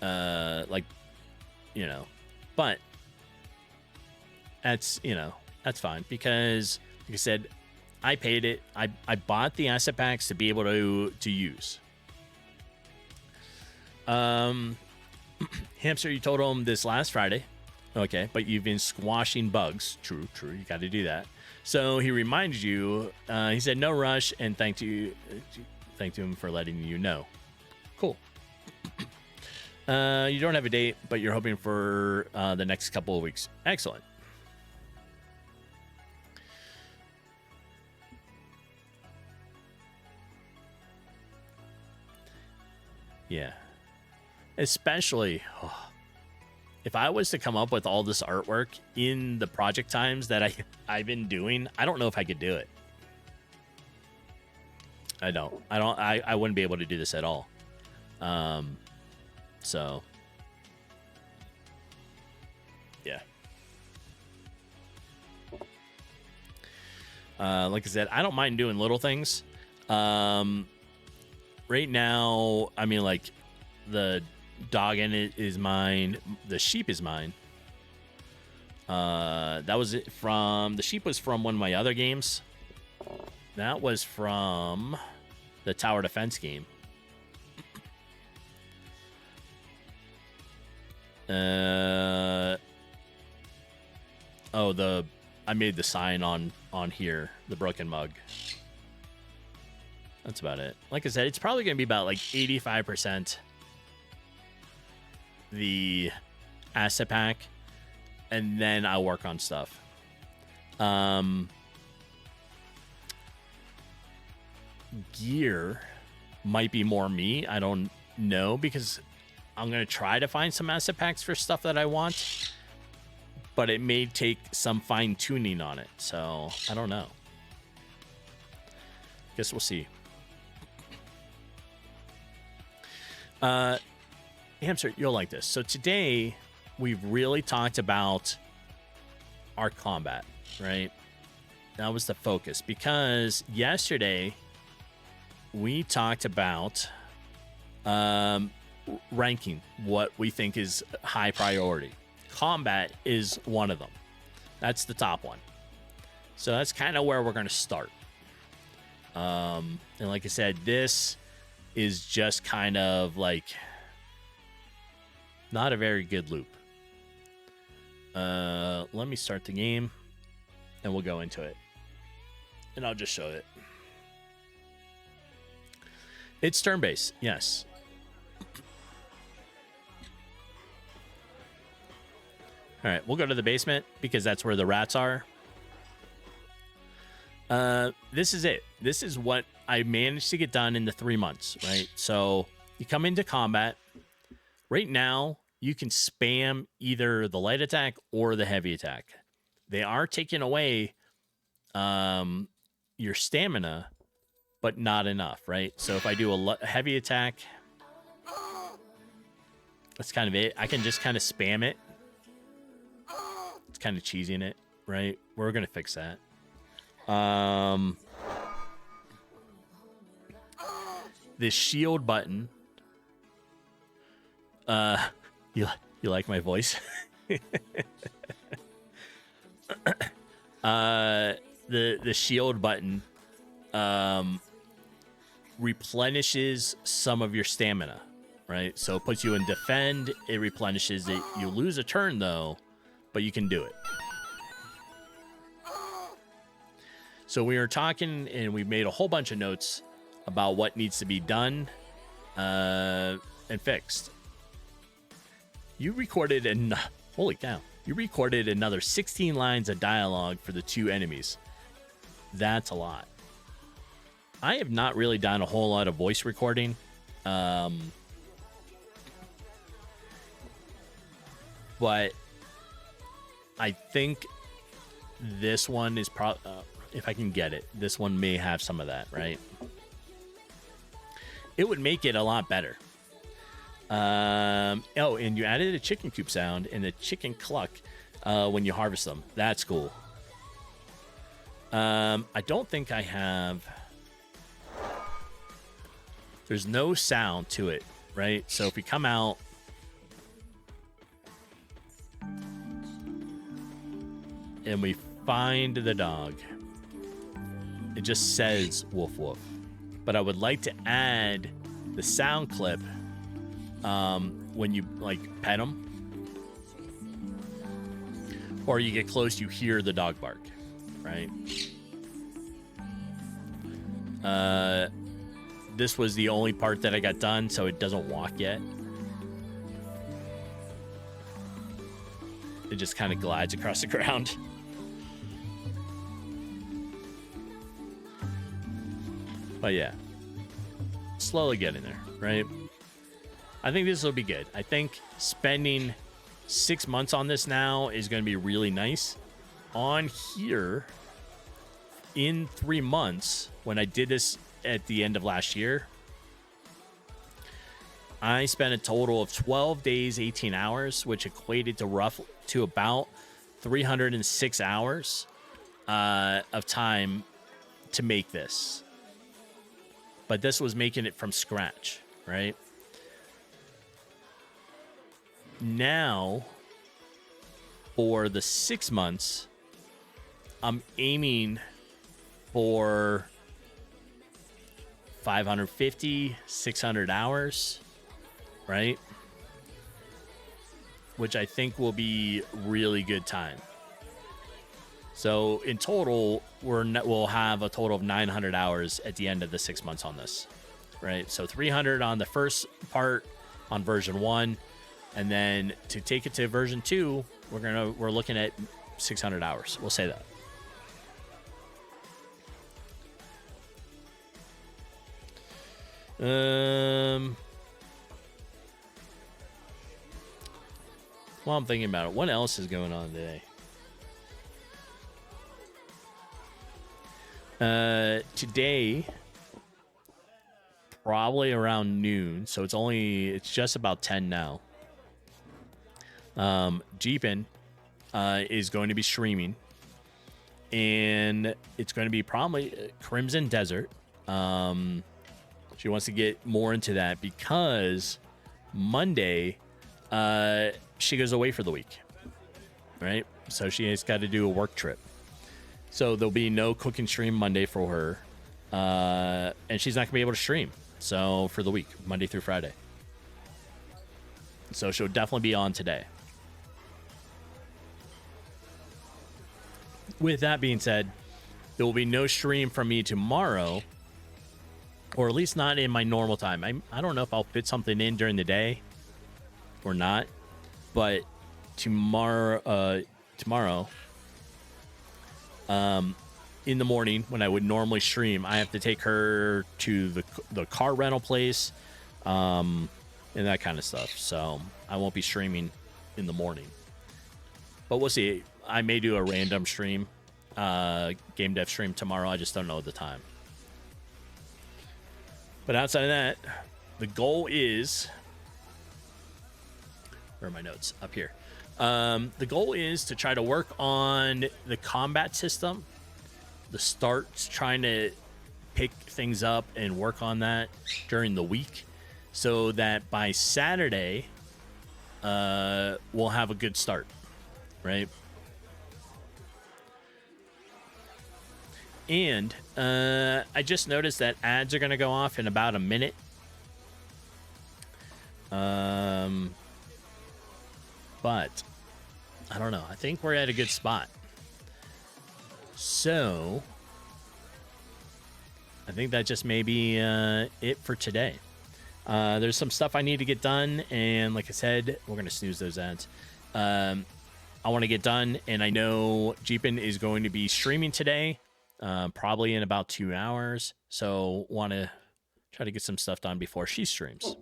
Speaker 1: Like, you know, but that's, you know, that's fine because like I said, I paid it. I bought the asset packs to be able to use. Hamster, you told him this last Friday. Okay, but you've been squashing bugs. True. You got to do that. So he reminded you. He said no rush and thanked him for letting you know. Cool. You don't have a date, but you're hoping for the next couple of weeks. Excellent. Yeah. Especially if I was to come up with all this artwork in the project times that I've been doing, I don't know if I could do it. I wouldn't be able to do this at all. So yeah. Like I said, I don't mind doing little things. Right now, I mean, like, the dog in it is mine. The sheep is mine. That was it from... The sheep was from one of my other games. That was from the tower defense game. I made the sign on here, the broken mug. That's about it. Like I said, it's probably going to be about like 85% the asset pack, and then I'll work on stuff. Gear might be more me. I don't know, because I'm going to try to find some asset packs for stuff that I want, but it may take some fine tuning on it. So I don't know. Guess we'll see. Hamster, you'll like this. So today we've really talked about our combat, right? That was the focus, because yesterday we talked about ranking what we think is high priority. Combat is one of them. That's the top one. So that's kind of where we're going to start. And like I said, this is just kind of like not a very good loop. Let me start the game and we'll go into it. And I'll just show it. It's turn-based, yes. All right, we'll go to the basement because that's where the rats are. This is it. This is what I managed to get done in the 3 months, right? So you come into combat. Right now, you can spam either the light attack or the heavy attack. They are taking away your stamina, but not enough, right? So if I do a heavy attack, that's kind of it. I can just kind of spam it. It's kind of cheesy in it, right? We're going to fix that. The shield button. You like my voice? The shield button replenishes some of your stamina, right? So it puts you in defend, it replenishes it. You lose a turn though, but you can do it. So we were talking and we made a whole bunch of notes about what needs to be done and fixed. You recorded Holy cow. You recorded another 16 lines of dialogue for the 2 enemies. That's a lot. I have not really done a whole lot of voice recording. But I think this one is probably, if I can get it, this one may have some of that, right? It would make it a lot better. Oh, and you added a chicken coop sound and a chicken cluck when you harvest them. That's cool. I don't think I have... There's no sound to it, right? So if we come out... and we find the dog, it just says woof woof. But I would like to add the sound clip when you like pet them, or you get close, you hear the dog bark, right? This was the only part that I got done, so it doesn't walk yet. It just kind of glides across the ground. But yeah, slowly getting there, right? I think this will be good. I think spending 6 months on this now is going to be really nice. On here, in 3 months, when I did this at the end of last year, I spent a total of 12 days, 18 hours, which equated to about 306 hours of time to make this. But this was making it from scratch, right? Now, for the 6 months, I'm aiming for 550, 600 hours, right? Which I think will be really good time. So in total, we'll have a total of 900 hours at the end of the 6 months on this, right? So 300 on the first part on version 1, and then to take it to version 2, we're looking at 600 hours. We'll say that. While I'm thinking about it, what else is going on today? Today, probably around noon, so it's just about 10 now. Jeepin is going to be streaming, and it's going to be probably Crimson Desert. She wants to get more into that because Monday, she goes away for the week, right? So she has got to do a work trip. So there'll be no cooking stream Monday for her, and she's not going to be able to stream. So for the week, Monday through Friday. So she'll definitely be on today. With that being said, there will be no stream from me tomorrow, or at least not in my normal time. I don't know if I'll fit something in during the day or not, but tomorrow, in the morning when I would normally stream, I have to take her to the car rental place, and that kind of stuff. So I won't be streaming in the morning, but we'll see. I may do a random stream, game dev stream tomorrow. I just don't know the time. But outside of that, the goal is... Where are my notes? Up here. The goal is to try to work on the combat system. The starts, trying to pick things up and work on that during the week, so that by Saturday, we'll have a good start, right? And I just noticed that ads are going to go off in about a minute. But I don't know. I think we're at a good spot. So I think that just may be it for today. There's some stuff I need to get done, and like I said, we're going to snooze those ads. I want to get done, and I know Jeepin is going to be streaming today, probably in about 2 hours. So want to try to get some stuff done before she streams.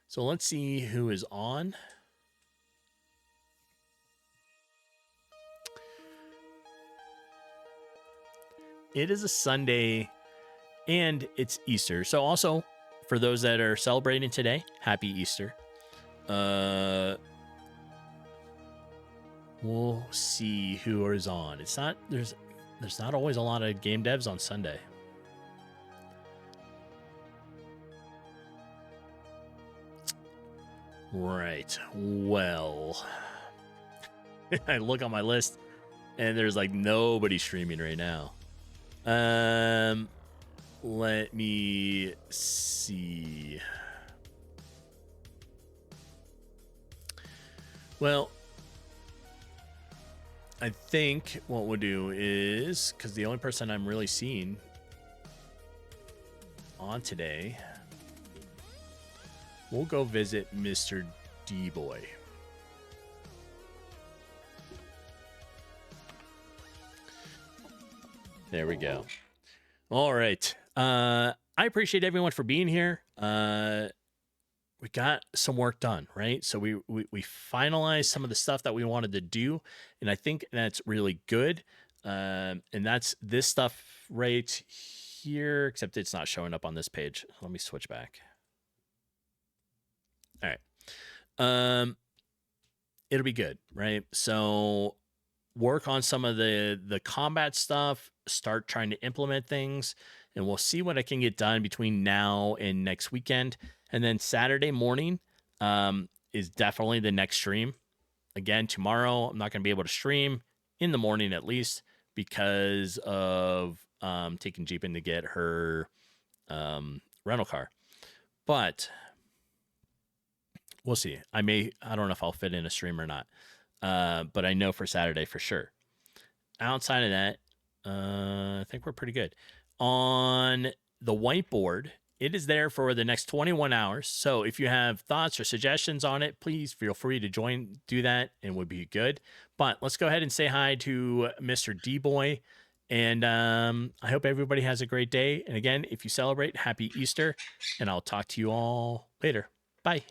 Speaker 1: So let's see who is on. It is a Sunday, and it's Easter. So also, for those that are celebrating today, happy Easter. We'll see who is on. It's not there's not always a lot of game devs on Sunday. Right. Well, I look on my list and there's like nobody streaming right now. Let me see. Well, I think what we'll do is, because the only person I'm really seeing on today, we'll go visit Mr. D-Boy. There we go. All right. I appreciate everyone for being here. We got some work done, right? So we finalized some of the stuff that we wanted to do, and I think that's really good. And that's this stuff right here, except it's not showing up on this page. Let me switch back. All right. It'll be good, right? So work on some of the combat stuff, start trying to implement things, and we'll see what I can get done between now and next weekend. And then Saturday morning is definitely the next stream. Again, tomorrow I'm not going to be able to stream in the morning at least because of taking Jeepin to get her rental car. But we'll see. I don't know if I'll fit in a stream or not. But I know for Saturday for sure. Outside of that, I think we're pretty good. On the whiteboard, it is there for the next 21 hours. So if you have thoughts or suggestions on it, please feel free to do that, and would be good. But let's go ahead and say hi to Mr. D-Boy. And I hope everybody has a great day. And again, if you celebrate, happy Easter. And I'll talk to you all later. Bye.